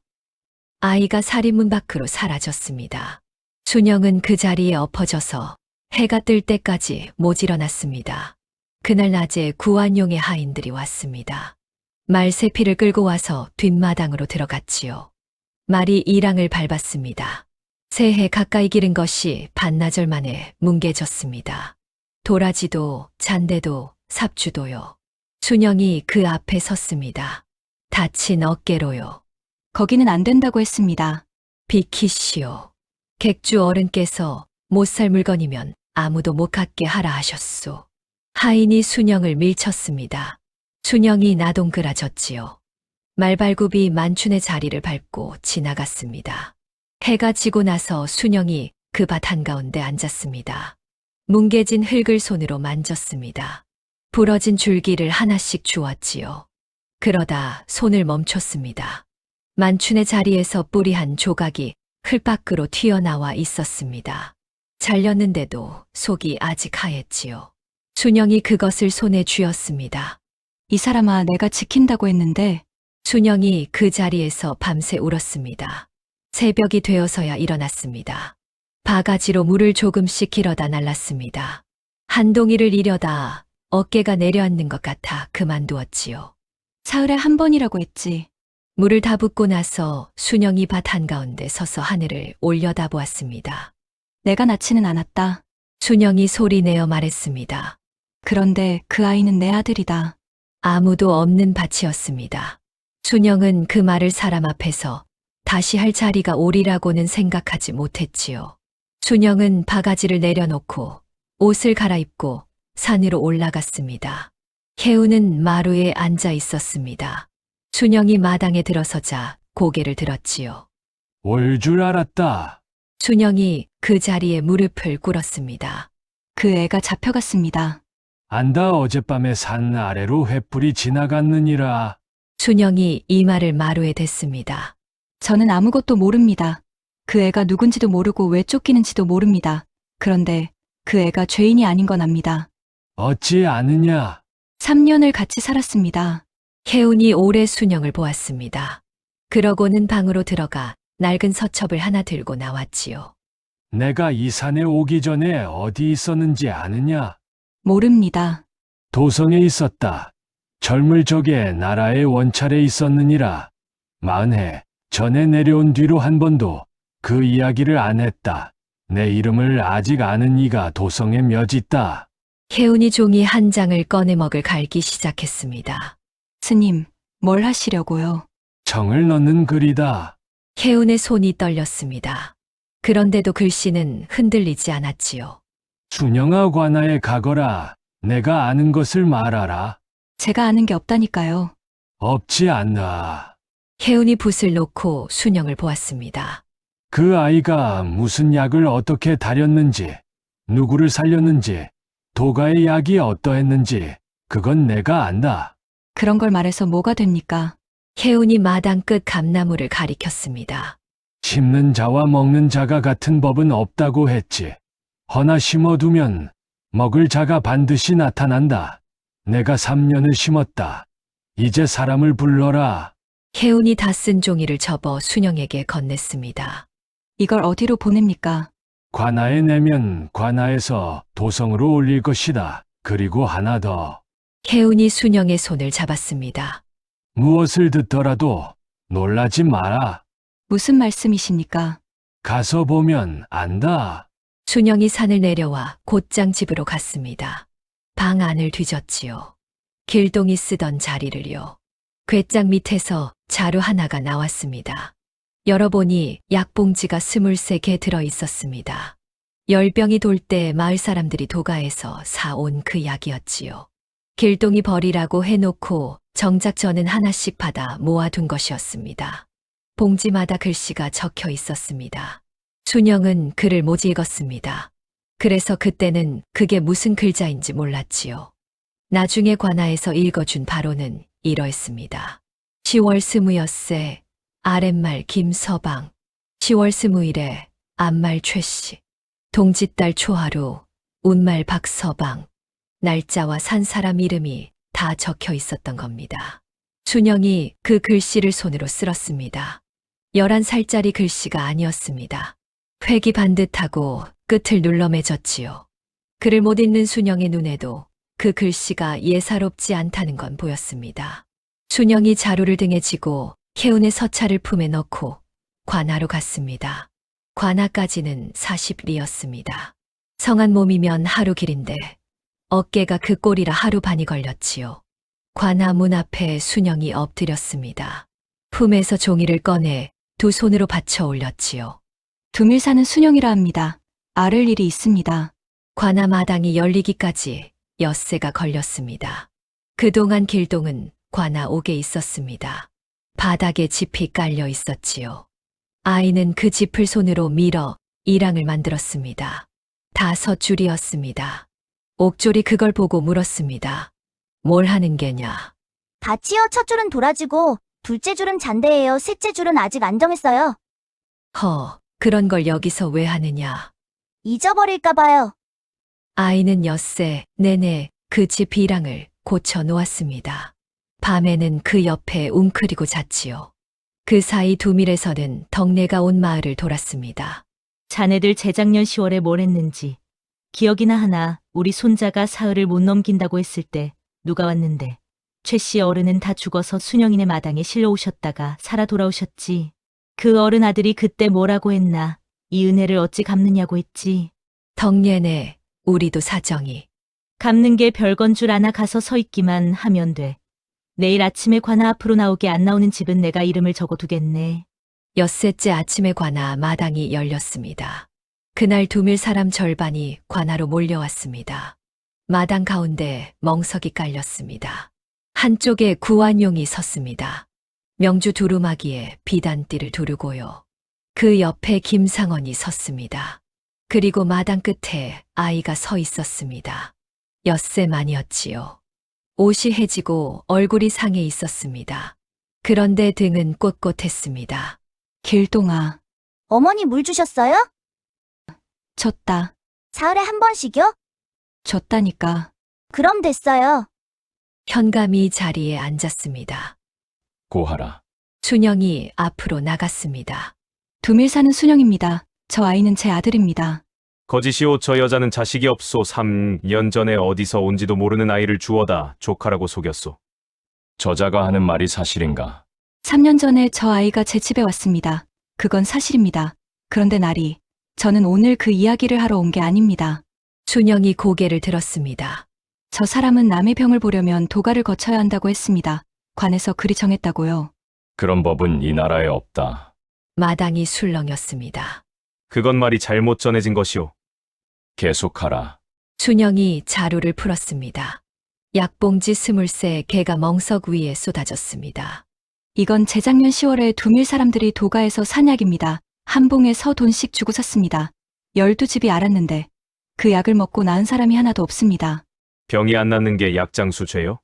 아이가 살인문 밖으로 사라졌습니다. 순영은 그 자리에 엎어져서 해가 뜰 때까지 못 일어났습니다. 그날 낮에 구완용의 하인들이 왔습니다. 말새피를 끌고 와서 뒷마당으로 들어갔지요. 말이 이랑을 밟았습니다. 새해 가까이 기른 것이 반나절 만에 뭉개졌습니다. 도라지도, 잔대도, 삽주도요. 순영이 그 앞에 섰습니다. 다친 어깨로요. 거기는 안 된다고 했습니다. 비키시오. 객주 어른께서 못 살 물건이면 아무도 못 갖게 하라 하셨소. 하인이 순영을 밀쳤습니다. 순영이 나동그라졌지요. 말발굽이 만춘의 자리를 밟고 지나갔습니다. 해가 지고 나서 순영이 그 밭 한가운데 앉았습니다. 뭉개진 흙을 손으로 만졌습니다. 부러진 줄기를 하나씩 주었지요. 그러다 손을 멈췄습니다. 만춘의 자리에서 뿌리 한 조각이 흙 밖으로 튀어나와 있었습니다. 잘렸는데도 속이 아직 하였지요. 순영이 그것을 손에 쥐었습니다. 이 사람아, 내가 지킨다고 했는데 순영이 그 자리에서 밤새 울었습니다. 새벽이 되어서야 일어났습니다. 바가지로 물을 조금씩 길어다 날랐습니다. 한 동이를 이려다 어깨가 내려앉는 것 같아 그만두었지요. 사흘에 한 번이라고 했지. 물을 다 붓고 나서 순영이 밭 한가운데 서서 하늘을 올려다보았습니다. 내가 낳지는 않았다. 순영이 소리내어 말했습니다. 그런데 그 아이는 내 아들이다. 아무도 없는 밭이었습니다. 순영은 그 말을 사람 앞에서 다시 할 자리가 오리라고는 생각하지 못했지요. 순영은 바가지를 내려놓고 옷을 갈아입고 산으로 올라갔습니다. 혜우는 마루에 앉아 있었습니다. 순영이 마당에 들어서자 고개를 들었지요. 올 줄 알았다. 순영이 그 자리에 무릎을 꿇었습니다. 그 애가 잡혀갔습니다. 안다 어젯밤에 산 아래로 횃불이 지나갔느니라. 순영이 이 말을 마루에 댔습니다. 저는 아무것도 모릅니다. 그 애가 누군지도 모르고 왜 쫓기는지도 모릅니다. 그런데 그 애가 죄인이 아닌 건 압니다. 어찌 아느냐? 3년을 같이 살았습니다. 혜운이 오래 순영을 보았습니다. 그러고는 방으로 들어가 낡은 서첩을 하나 들고 나왔지요. 내가 이 산에 오기 전에 어디 있었는지 아느냐? 모릅니다. 도성에 있었다. 젊을 적에 나라의 원찰에 있었느니라. 40해 전에 내려온 뒤로 한 번도 그 이야기를 안 했다. 내 이름을 아직 아는 이가 도성에 몇 있다. 혜운이 종이 한 장을 꺼내 먹을 갈기 시작했습니다. 스님, 뭘 하시려고요? 청을 넣는 글이다. 혜운의 손이 떨렸습니다. 그런데도 글씨는 흔들리지 않았지요. 순영아 관아에 가거라. 내가 아는 것을 말하라. 제가 아는 게 없다니까요. 없지 않나. 혜운이 붓을 놓고 순영을 보았습니다. 그 아이가 무슨 약을 어떻게 다렸는지, 누구를 살렸는지, 도가의 약이 어떠했는지, 그건 내가 안다. 그런 걸 말해서 뭐가 됩니까? 혜운이 마당 끝 감나무를 가리켰습니다. 심는 자와 먹는 자가 같은 법은 없다고 했지. 허나 심어두면 먹을 자가 반드시 나타난다. 내가 3년을 심었다. 이제 사람을 불러라. 혜운이 다 쓴 종이를 접어 순영에게 건넸습니다. 이걸 어디로 보냅니까? 관아에 내면 관아에서 도성으로 올릴 것이다. 그리고 하나 더. 혜운이 순영의 손을 잡았습니다. 무엇을 듣더라도 놀라지 마라. 무슨 말씀이십니까? 가서 보면 안다. 순영이 산을 내려와 곧장 집으로 갔습니다. 방 안을 뒤졌지요. 길동이 쓰던 자리를요. 궤장 밑에서 자루 하나가 나왔습니다. 열어보니 약봉지가 23개 들어 있었습니다. 열병이 돌 때 마을 사람들이 도가에서 사온 그 약이었지요. 길동이 버리라고 해놓고 정작 저는 하나씩 받아 모아둔 것이었습니다. 봉지마다 글씨가 적혀 있었습니다. 순영은 글을 못 읽었습니다. 그래서 그때는 그게 무슨 글자인지 몰랐지요. 나중에 관아에서 읽어준 바로는 이러했습니다. 10월 20엿새 아랫말 김서방, 10월 20일에 앞말 최씨, 동짓달 초하루 운말 박서방, 날짜와 산 사람 이름이 다 적혀 있었던 겁니다. 순영이 그 글씨를 손으로 쓸었습니다. 11살짜리 글씨가 아니었습니다. 획이 반듯하고 끝을 눌러 맺었지요. 글을 못 읽는 순영의 눈에도 그 글씨가 예사롭지 않다는 건 보였습니다. 순영이 자루를 등에 지고 혜운의 서찰을 품에 넣고 관아로 갔습니다. 관아까지는 40리였습니다. 성한 몸이면 하루 길인데 어깨가 그 꼴이라 하루 반이 걸렸지요. 관아 문 앞에 순영이 엎드렸습니다. 품에서 종이를 꺼내 두 손으로 받쳐 올렸지요. 두밀 사는 순영이라 합니다. 아를 일이 있습니다. 관아 마당이 열리기까지 엿새가 걸렸습니다. 그동안 길동은 관아 옥에 있었습니다. 바닥에 짚이 깔려 있었지요. 아이는 그 짚을 손으로 밀어 이랑을 만들었습니다. 5줄이었습니다. 옥졸이 그걸 보고 물었습니다. 뭘 하는 게냐? 밭이요. 첫 줄은 도라지고 둘째 줄은 잔대예요. 셋째 줄은 아직 안 정했어요. 그런 걸 여기서 왜 하느냐? 잊어버릴까 봐요. 아이는 엿새 내내 그 집 이랑을 고쳐 놓았습니다. 밤에는 그 옆에 웅크리고 잤지요. 그 사이 두밀에서는 덕내가 온 마을을 돌았습니다. 자네들 재작년 10월에 뭘 했는지 기억이나 하나. 우리 손자가 사흘을 못 넘긴다고 했을 때 누가 왔는데 최 씨 어른은 다 죽어서 순영이네 마당에 실려 오셨다가 살아 돌아오셨지. 그 어른 아들이 그때 뭐라고 했나. 이 은혜를 어찌 갚느냐고 했지. 덕년에 우리도 사정이. 갚는 게 별건 줄 아나 가서 서 있기만 하면 돼. 내일 아침에 관아 앞으로 나오게 안 나오는 집은 내가 이름을 적어두겠네. 엿새째 아침에 관아 마당이 열렸습니다. 그날 두밀 사람 절반이 관아로 몰려왔습니다. 마당 가운데 멍석이 깔렸습니다. 한쪽에 구완용이 섰습니다. 명주 두루마기에 비단띠를 두르고요. 그 옆에 김상원이 섰습니다. 그리고 마당 끝에 아이가 서 있었습니다. 엿새만이었지요. 옷이 해지고 얼굴이 상해 있었습니다. 그런데 등은 꼿꼿했습니다. 길동아, 어머니 물 주셨어요? 줬다. 사흘에 한 번씩요? 줬다니까. 그럼 됐어요. 현감이 자리에 앉았습니다. 고하라. 순영이 앞으로 나갔습니다. 두밀 사는 순영입니다. 저 아이는 제 아들입니다. 거짓이오. 저 여자는 자식이 없소. 3년 전에 어디서 온지도 모르는 아이를 주워다 조카라고 속였소. 저자가 하는 말이 사실인가? 3년 전에 저 아이가 제 집에 왔습니다. 그건 사실입니다. 그런데 날이, 저는 오늘 그 이야기를 하러 온 게 아닙니다. 순영이 고개를 들었습니다. 저 사람은 남의 병을 보려면 도가를 거쳐야 한다고 했습니다. 관에서 그리 정했다고요. 그런 법은 이 나라에 없다. 마당이 술렁였습니다. 그건 말이 잘못 전해진 것이오. 계속하라. 순영이 자루를 풀었습니다. 약봉지 20새 개가 멍석 위에 쏟아졌습니다. 이건 재작년 10월에 두밀 사람들이 도가에서 산 약입니다. 한 봉에 서 돈씩 주고 샀습니다. 12집이 알았는데 그 약을 먹고 나은 사람이 하나도 없습니다. 병이 안 낫는 게 약장수 죄요?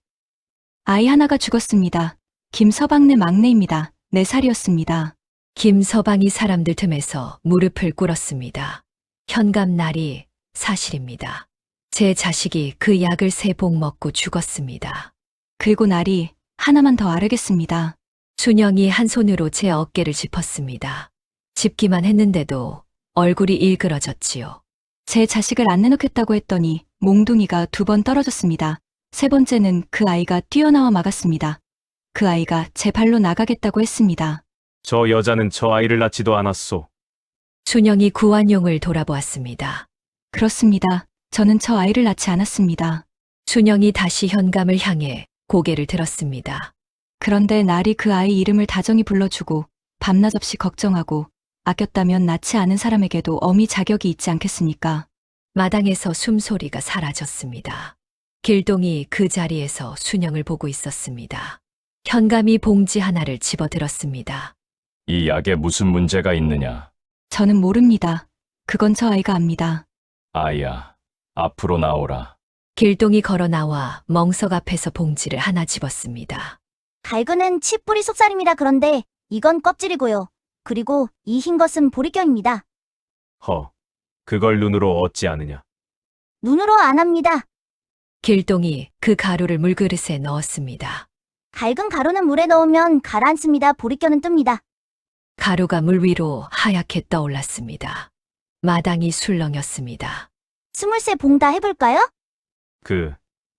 아이 하나가 죽었습니다. 김서방네 막내입니다. 4살이었습니다. 김서방이 사람들 틈에서 무릎을 꿇었습니다. 현감 날이 사실입니다. 제 자식이 그 약을 3봉 먹고 죽었습니다. 그리고 날이 하나만 더 아르겠습니다. 순영이 한 손으로 제 어깨를 짚었습니다. 짚기만 했는데도 얼굴이 일그러졌지요. 제 자식을 안 내놓겠다고 했더니 몽둥이가 2번 떨어졌습니다. 3번째는 그 아이가 뛰어나와 막았습니다. 그 아이가 제 발로 나가겠다고 했습니다. 저 여자는 저 아이를 낳지도 않았소. 순영이 구완용을 돌아보았습니다. 그렇습니다. 저는 저 아이를 낳지 않았습니다. 순영이 다시 현감을 향해 고개를 들었습니다. 그런데 날이 그 아이 이름을 다정히 불러주고 밤낮 없이 걱정하고 아꼈다면 낳지 않은 사람에게도 어미 자격이 있지 않겠습니까? 마당에서 숨소리가 사라졌습니다. 길동이 그 자리에서 순영을 보고 있었습니다. 현감이 봉지 하나를 집어들었습니다. 이 약에 무슨 문제가 있느냐? 저는 모릅니다. 그건 저 아이가 압니다. 아이야, 앞으로 나오라. 길동이 걸어 나와 멍석 앞에서 봉지를 하나 집었습니다. 달근은 치뿌리 속살입니다. 그런데 이건 껍질이고요. 그리고 이 흰 것은 보리경입니다. 그걸 눈으로 얻지 않으냐? 눈으로 안 합니다. 길동이 그 가루를 물그릇에 넣었습니다. 달근 가루는 물에 넣으면 가라앉습니다. 보리경은 뜹니다. 가루가 물 위로 하얗게 떠올랐습니다. 마당이 술렁였습니다. 20새 봉 다 해볼까요?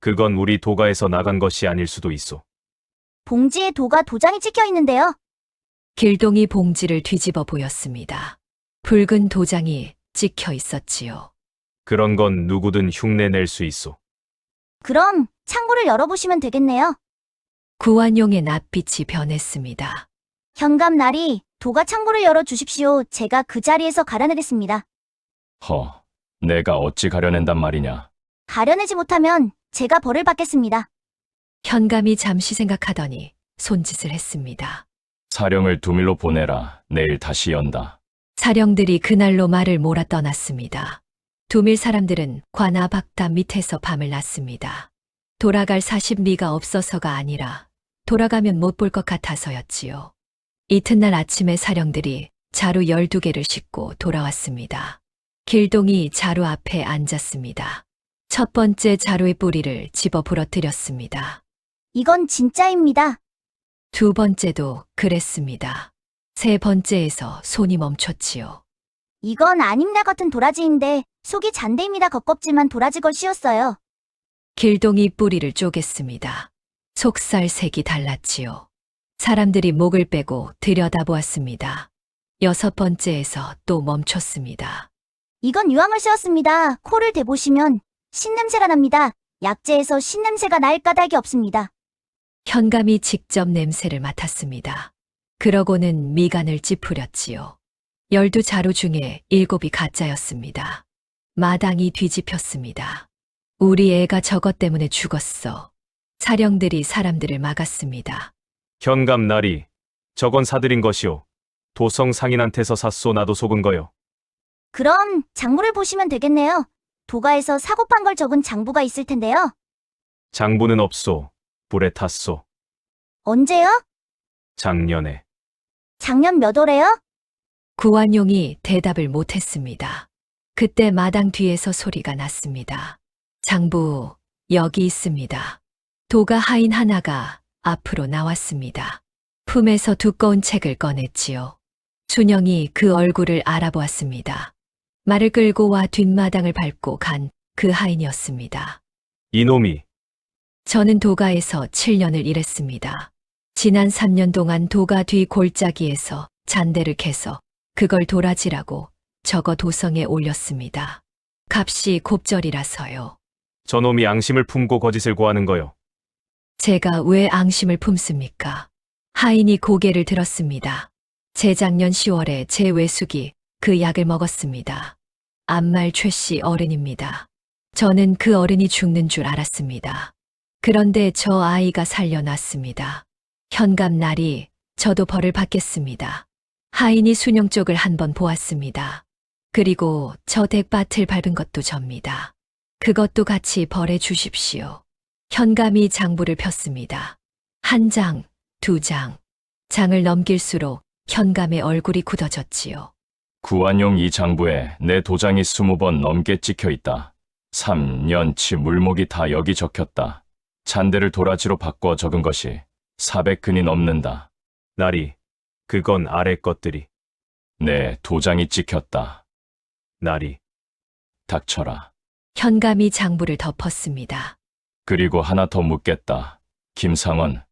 그건 우리 도가에서 나간 것이 아닐 수도 있어. 봉지에 도가 도장이 찍혀 있는데요. 길동이 봉지를 뒤집어 보였습니다. 붉은 도장이 찍혀 있었지요. 그런 건 누구든 흉내 낼 수 있어. 그럼 창고를 열어보시면 되겠네요. 구완용의 낯빛이 변했습니다. 현감나리, 도가 창고를 열어주십시오. 제가 그 자리에서 가려내겠습니다. 허, 내가 어찌 가려낸단 말이냐. 가려내지 못하면 제가 벌을 받겠습니다. 현감이 잠시 생각하더니 손짓을 했습니다. 사령을 두밀로 보내라. 내일 다시 연다. 사령들이 그날로 말을 몰아 떠났습니다. 두밀 사람들은 관아 박담 밑에서 밤을 났습니다. 돌아갈 40리가 없어서가 아니라 돌아가면 못 볼 것 같아서였지요. 이튿날 아침에 사령들이 자루 12개를 싣고 돌아왔습니다. 길동이 자루 앞에 앉았습니다. 첫 번째 자루의 뿌리를 집어 부러뜨렸습니다. 이건 진짜입니다. 두 번째도 그랬습니다. 세 번째에서 손이 멈췄지요. 이건 아닙니다 같은 도라지인데 속이 잔데입니다. 겉껍질만 도라지 걸 씌웠어요. 길동이 뿌리를 쪼갰습니다. 속살색이 달랐지요. 사람들이 목을 빼고 들여다보았습니다. 여섯 번째에서 또 멈췄습니다. 이건 유황을 씌웠습니다. 코를 대보시면 신냄새가 납니다. 약재에서 신냄새가 날 까닭이 없습니다. 현감이 직접 냄새를 맡았습니다. 그러고는 미간을 찌푸렸지요. 12자루 중에 7이 가짜였습니다. 마당이 뒤집혔습니다. 우리 애가 저것 때문에 죽었어. 사령들이 사람들을 막았습니다. 현감나리, 저건 사들인 것이오. 도성 상인한테서 샀소. 나도 속은 거요. 그럼 장부를 보시면 되겠네요. 도가에서 사고 판 걸 적은 장부가 있을 텐데요. 장부는 없소. 불에 탔소. 언제요? 작년에. 작년 몇 월에요? 구완용이 대답을 못했습니다. 그때 마당 뒤에서 소리가 났습니다. 장부, 여기 있습니다. 도가 하인 하나가 앞으로 나왔습니다. 품에서 두꺼운 책을 꺼냈지요. 순영이 그 얼굴을 알아보았습니다. 말을 끌고 와 뒷마당을 밟고 간 그 하인이었습니다. 이놈이. 저는 도가에서 7년을 일했습니다. 지난 3년 동안 도가 뒤 골짜기에서 잔대를 캐서 그걸 도라지라고 적어 도성에 올렸습니다. 값이 곱절이라서요. 저놈이 앙심을 품고 거짓을 고하는 거요. 제가 왜 앙심을 품습니까? 하인이 고개를 들었습니다. 재작년 10월에 제 외숙이 그 약을 먹었습니다. 암말 최씨 어른입니다. 저는 그 어른이 죽는 줄 알았습니다. 그런데 저 아이가 살려놨습니다. 현감날이 저도 벌을 받겠습니다. 하인이 순영 쪽을 한번 보았습니다. 그리고 저 댁밭을 밟은 것도 접니다. 그것도 같이 벌해 주십시오. 현감이 장부를 폈습니다. 한 장, 두 장. 장을 넘길수록 현감의 얼굴이 굳어졌지요. 구완용 이 장부에 내 도장이 20번 넘게 찍혀 있다. 3년치 물목이 다 여기 적혔다. 잔대를 도라지로 바꿔 적은 것이 400근이 넘는다. 나리, 그건 아래 것들이. 내 도장이 찍혔다. 나리, 닥쳐라. 현감이 장부를 덮었습니다. 그리고 하나 더 묻겠다. 김상원,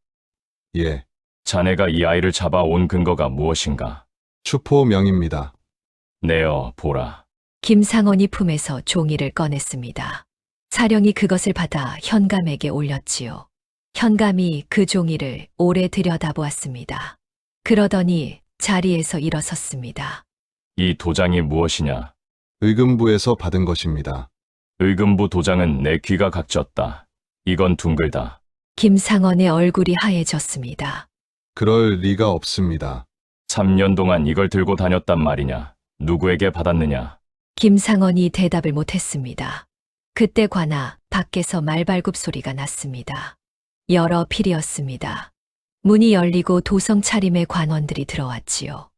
예, 자네가 이 아이를 잡아온 근거가 무엇인가? 추포명입니다. 내어 보라. 김상원이 품에서 종이를 꺼냈습니다. 사령이 그것을 받아 현감에게 올렸지요. 현감이 그 종이를 오래 들여다보았습니다. 그러더니 자리에서 일어섰습니다. 이 도장이 무엇이냐? 의금부에서 받은 것입니다. 의금부 도장은 내 귀가 각졌다. 이건 둥글다. 김상원의 얼굴이 하얘졌습니다. 그럴 리가 없습니다. 3년 동안 이걸 들고 다녔단 말이냐? 누구에게 받았느냐? 김상원이 대답을 못했습니다. 그때 관아 밖에서 말발굽 소리가 났습니다. 여러 필이었습니다. 문이 열리고 도성 차림의 관원들이 들어왔지요.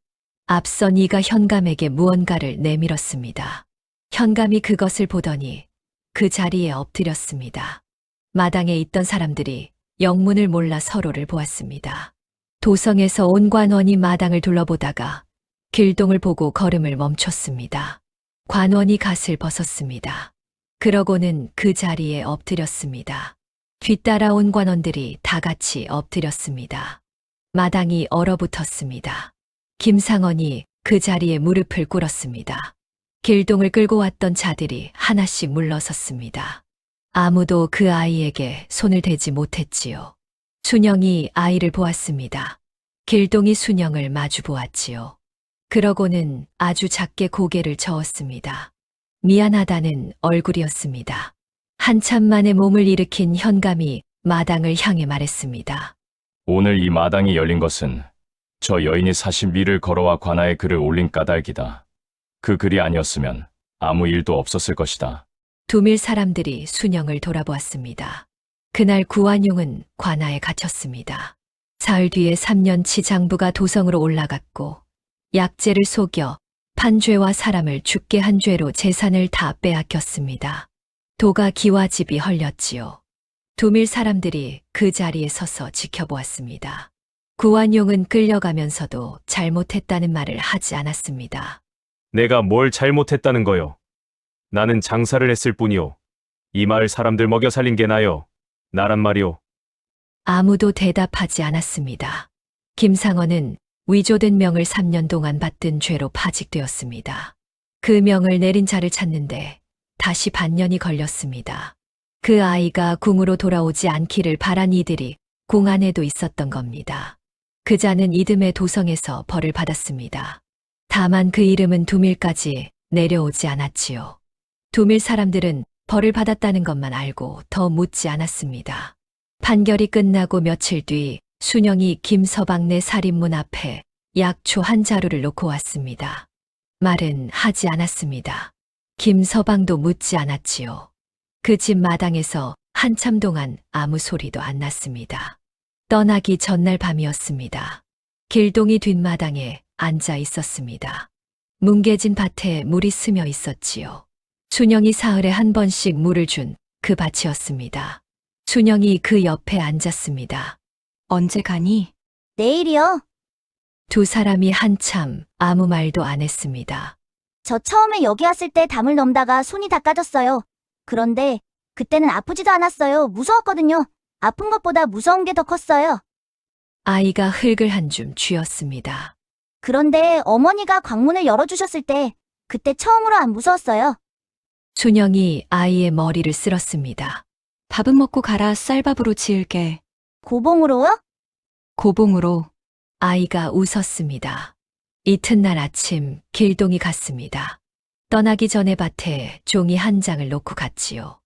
앞선 이가 현감에게 무언가를 내밀었습니다. 현감이 그것을 보더니 그 자리에 엎드렸습니다. 마당에 있던 사람들이 영문을 몰라 서로를 보았습니다. 도성에서 온 관원이 마당을 둘러보다가 길동을 보고 걸음을 멈췄습니다. 관원이 갓을 벗었습니다. 그러고는 그 자리에 엎드렸습니다. 뒤따라온 관원들이 다 같이 엎드렸습니다. 마당이 얼어붙었습니다. 김상원이 그 자리에 무릎을 꿇었습니다. 길동을 끌고 왔던 자들이 하나씩 물러섰습니다. 아무도 그 아이에게 손을 대지 못했지요. 순영이 아이를 보았습니다. 길동이 순영을 마주 보았지요. 그러고는 아주 작게 고개를 저었습니다. 미안하다는 얼굴이었습니다. 한참 만에 몸을 일으킨 현감이 마당을 향해 말했습니다. 오늘 이 마당이 열린 것은 저 여인이 사신 미를 걸어와 관아에 글을 올린 까닭이다. 그 글이 아니었으면 아무 일도 없었을 것이다. 두밀 사람들이 순영을 돌아보았습니다. 그날 구완용은 관아에 갇혔습니다. 사흘 뒤에 3년치 장부가 도성으로 올라갔고 약재를 속여 판죄와 사람을 죽게 한 죄로 재산을 다 빼앗겼습니다. 도가 기와집이 헐렸지요. 두밀 사람들이 그 자리에 서서 지켜보았습니다. 구완용은 끌려가면서도 잘못했다는 말을 하지 않았습니다. 내가 뭘 잘못했다는 거요? 나는 장사를 했을 뿐이요. 이 마을 사람들 먹여 살린 게 나요. 나란 말이요. 아무도 대답하지 않았습니다. 김상원은 위조된 명을 3년 동안 받든 죄로 파직되었습니다. 그 명을 내린 자를 찾는데 다시 반년이 걸렸습니다. 그 아이가 궁으로 돌아오지 않기를 바란 이들이 궁 안에도 있었던 겁니다. 그 자는 이듬해 도성에서 벌을 받았습니다. 다만 그 이름은 두밀까지 내려오지 않았지요. 두밀 사람들은 벌을 받았다는 것만 알고 더 묻지 않았습니다. 판결이 끝나고 며칠 뒤 순영이 김서방네 살인문 앞에 약초 한 자루를 놓고 왔습니다. 말은 하지 않았습니다. 김서방도 묻지 않았지요. 그 집 마당에서 한참 동안 아무 소리도 안 났습니다. 떠나기 전날 밤이었습니다. 길동이 뒷마당에 앉아 있었습니다. 뭉개진 밭에 물이 스며 있었지요. 순영이 사흘에 한 번씩 물을 준 그 밭이었습니다. 순영이 그 옆에 앉았습니다. 언제 가니? 내일이요. 두 사람이 한참 아무 말도 안 했습니다. 저 처음에 여기 왔을 때 담을 넘다가 손이 다 까졌어요. 그런데 그때는 아프지도 않았어요. 무서웠거든요. 아픈 것보다 무서운 게 더 컸어요. 아이가 흙을 한 줌 쥐었습니다. 그런데 어머니가 광문을 열어주셨을 때 그때 처음으로 안 무서웠어요. 순영이 아이의 머리를 쓸었습니다. 밥은 먹고 가라. 쌀밥으로 지을게. 고봉으로요? 고봉으로. 아이가 웃었습니다. 이튿날 아침 길동이 갔습니다. 떠나기 전에 밭에 종이 한 장을 놓고 갔지요.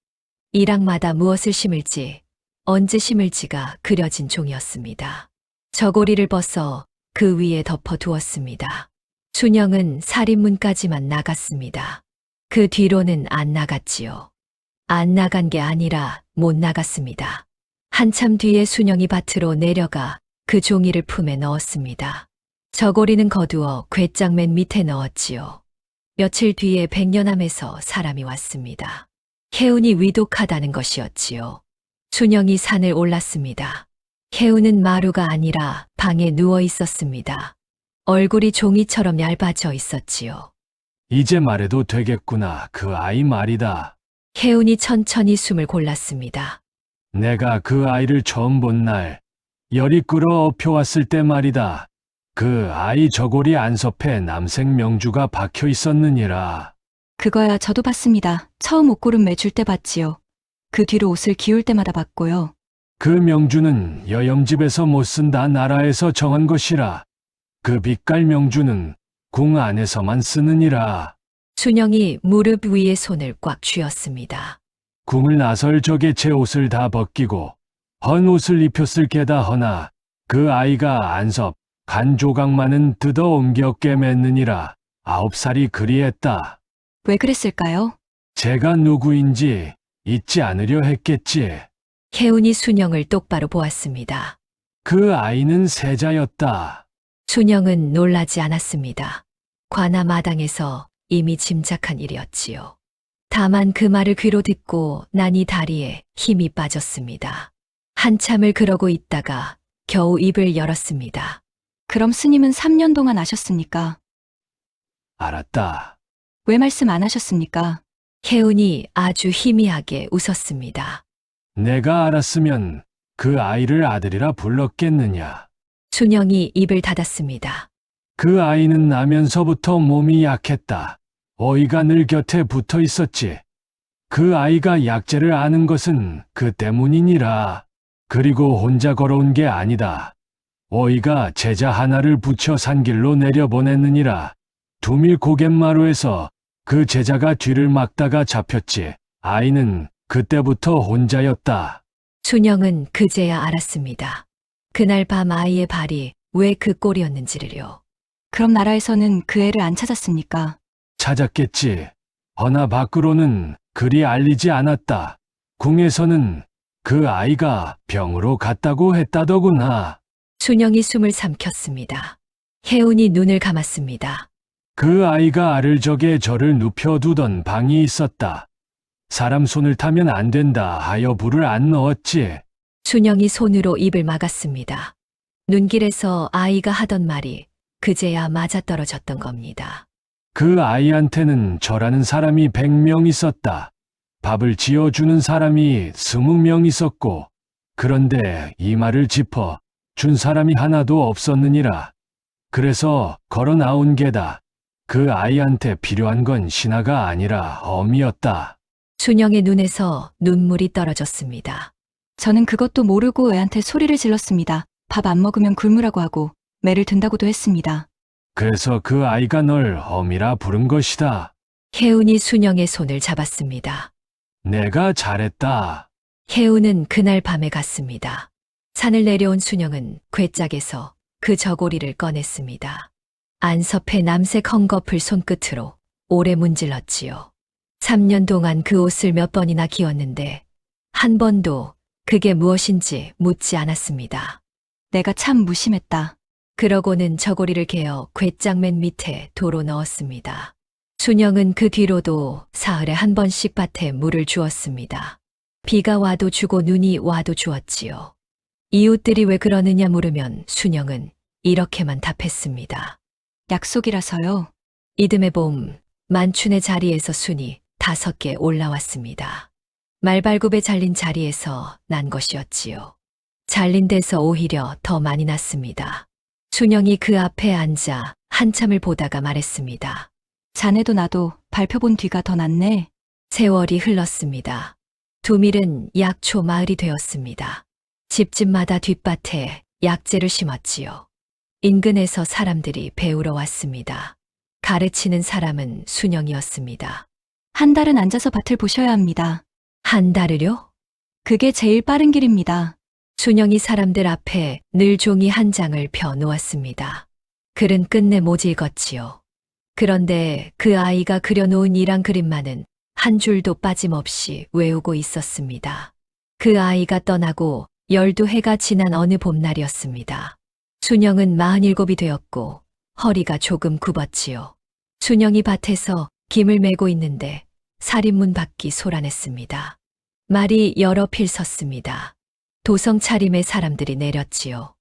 일학마다 무엇을 심을지, 언제 심을지가 그려진 종이었습니다. 저고리를 벗어 그 위에 덮어 두었습니다. 순영은 살인문까지만 나갔습니다. 그 뒤로는 안 나갔지요. 안 나간 게 아니라 못 나갔습니다. 한참 뒤에 순영이 밭으로 내려가 그 종이를 품에 넣었습니다. 저고리는 거두어 궤장 맨 밑에 넣었지요. 며칠 뒤에 백년암에서 사람이 왔습니다. 혜운이 위독하다는 것이었지요. 순영이 산을 올랐습니다. 혜운은 마루가 아니라 방에 누워 있었습니다. 얼굴이 종이처럼 얇아져 있었지요. 이제 말해도 되겠구나. 그 아이 말이다. 혜운이 천천히 숨을 골랐습니다. 내가 그 아이를 처음 본 날, 열이 끓어 엎혀왔을 때 말이다. 그 아이 저고리 안섭에 남색 명주가 박혀 있었느니라. 그거야 저도 봤습니다. 처음 옷고름 매줄 때 봤지요. 그 뒤로 옷을 기울 때마다 봤고요. 그 명주는 여염집에서 못 쓴다 나라에서 정한 것이라. 그 빛깔 명주는 궁 안에서만 쓰느니라. 순영이 무릎 위에 손을 꽉 쥐었습니다. 궁을 나설 적에 제 옷을 다 벗기고 헌 옷을 입혔을 게다 허나 그 아이가 안섭 간 조각만은 뜯어 옮겨 꿰맸느니라. 9살이 그리했다. 왜 그랬을까요? 제가 누구인지 잊지 않으려 했겠지. 혜운이 순영을 똑바로 보았습니다. 그 아이는 세자였다. 순영은 놀라지 않았습니다. 관아 마당에서 이미 짐작한 일이었지요. 다만 그 말을 귀로 듣고 나니 다리에 힘이 빠졌습니다. 한참을 그러고 있다가 겨우 입을 열었습니다. 그럼 스님은 3년 동안 아셨습니까? 알았다. 왜 말씀 안 하셨습니까? 혜운이 아주 희미하게 웃었습니다. 내가 알았으면 그 아이를 아들이라 불렀겠느냐. 순영이 입을 닫았습니다. 그 아이는 나면서부터 몸이 약했다. 어이가 늘 곁에 붙어 있었지. 그 아이가 약재를 아는 것은 그 때문이니라. 그리고 혼자 걸어온 게 아니다. 어이가 제자 하나를 붙여 산길로 내려보냈느니라. 두밀 고갯마루에서 그 제자가 뒤를 막다가 잡혔지. 아이는 그때부터 혼자였다. 순영은 그제야 알았습니다. 그날 밤 아이의 발이 왜 그 꼴이었는지를요. 그럼 나라에서는 그 애를 안 찾았습니까? 찾았겠지. 허나 밖으로는 그리 알리지 않았다. 궁에서는 그 아이가 병으로 갔다고 했다더구나. 순영이 숨을 삼켰습니다. 혜운이 눈을 감았습니다. 그 아이가 알을 적에 저를 눕혀두던 방이 있었다. 사람 손을 타면 안 된다 하여 불을 안 넣었지. 순영이 손으로 입을 막았습니다. 눈길에서 아이가 하던 말이 그제야 맞아떨어졌던 겁니다. 그 아이한테는 저라는 사람이 100명 있었다. 밥을 지어주는 사람이 20명 있었고, 그런데 이 말을 짚어 준 사람이 하나도 없었느니라. 그래서 걸어 나온 게다. 그 아이한테 필요한 건 신하가 아니라 어미였다. 순영의 눈에서 눈물이 떨어졌습니다. 저는 그것도 모르고 애한테 소리를 질렀습니다. 밥 안 먹으면 굶으라고 하고 매를 든다고도 했습니다. 그래서 그 아이가 널 어미라 부른 것이다. 혜운이 순영의 손을 잡았습니다. 내가 잘했다. 혜운은 그날 밤에 갔습니다. 산을 내려온 순영은 괴짝에서 그 저고리를 꺼냈습니다. 안섭의 남색 헝겊을 손끝으로 오래 문질렀지요. 3년 동안 그 옷을 몇 번이나 기웠는데 한 번도 그게 무엇인지 묻지 않았습니다. 내가 참 무심했다. 그러고는 저고리를 개어 괴짝 맨 밑에 도로 넣었습니다. 순영은 그 뒤로도 사흘에 한 번씩 밭에 물을 주었습니다. 비가 와도 주고 눈이 와도 주었지요. 이웃들이 왜 그러느냐 물으면 순영은 이렇게만 답했습니다. 약속이라서요. 이듬해 봄 만춘의 자리에서 순이 5개 올라왔습니다. 말발굽에 잘린 자리에서 난 것이었지요. 잘린 데서 오히려 더 많이 났습니다. 순영이 그 앞에 앉아 한참을 보다가 말했습니다. 자네도 나도 발표본 뒤가 더 낫네. 세월이 흘렀습니다. 두밀은 약초 마을이 되었습니다. 집집마다 뒷밭에 약재를 심었지요. 인근에서 사람들이 배우러 왔습니다. 가르치는 사람은 순영이었습니다. 한 달은 앉아서 밭을 보셔야 합니다. 한 달을요? 그게 제일 빠른 길입니다. 순영이 사람들 앞에 늘 종이 한 장을 펴 놓았습니다. 글은 끝내 못 읽었지요. 그런데 그 아이가 그려놓은 이랑 그림만은 한 줄도 빠짐없이 외우고 있었습니다. 그 아이가 떠나고 12해가 지난 어느 봄날이었습니다. 순영은 47이 되었고 허리가 조금 굽었지요. 순영이 밭에서 김을 메고 있는데 살인문 밖이 소란했습니다. 말이 여러 필 섰습니다. 도성 차림의 사람들이 내렸지요.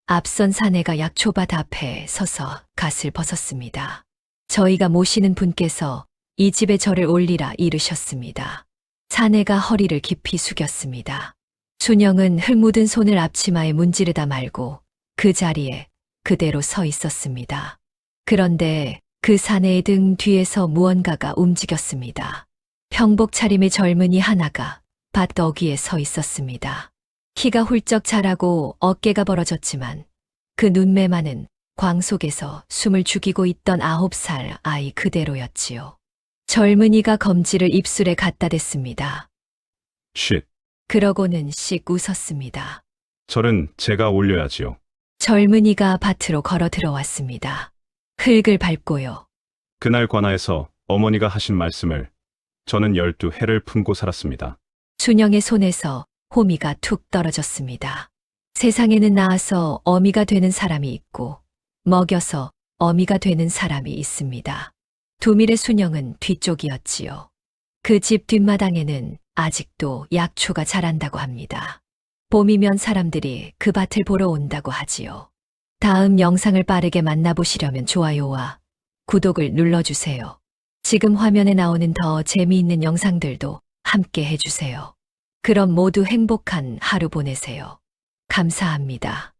앞선 사내가 약초밭 앞에 서서 갓을 벗었습니다. 저희가 모시는 분께서 이 집에 저를 올리라 이르셨습니다. 사내가 허리를 깊이 숙였습니다. 순영은 흙 묻은 손을 앞치마에 문지르다 말고 그 자리에 그대로 서 있었습니다. 그런데 그 사내의 등 뒤에서 무언가가 움직였습니다. 평복 차림의 젊은이 하나가 밭 어귀에 서 있었습니다. 키가 훌쩍 자라고 어깨가 벌어졌지만 그 눈매만은 광 속에서 숨을 죽이고 있던 9살 아이 그대로였지요. 젊은이가 검지를 입술에 갖다 댔습니다. 쉿. 그러고는 씩 웃었습니다. 절은 제가 올려야지요. 젊은이가 밭으로 걸어 들어왔습니다. 흙을 밟고요. 그날 관아에서 어머니가 하신 말씀을 저는 12해를 품고 살았습니다. 순영의 손에서 호미가 툭 떨어졌습니다. 세상에는 낳아서 어미가 되는 사람이 있고 먹여서 어미가 되는 사람이 있습니다. 두밀의 순영은 뒤쪽이었지요. 그 집 뒷마당에는 아직도 약초가 자란다고 합니다. 봄이면 사람들이 그 밭을 보러 온다고 하지요. 다음 영상을 빠르게 만나보시려면 좋아요와 구독을 눌러주세요. 지금 화면에 나오는 더 재미있는 영상들도 함께 해주세요. 그럼 모두 행복한 하루 보내세요. 감사합니다.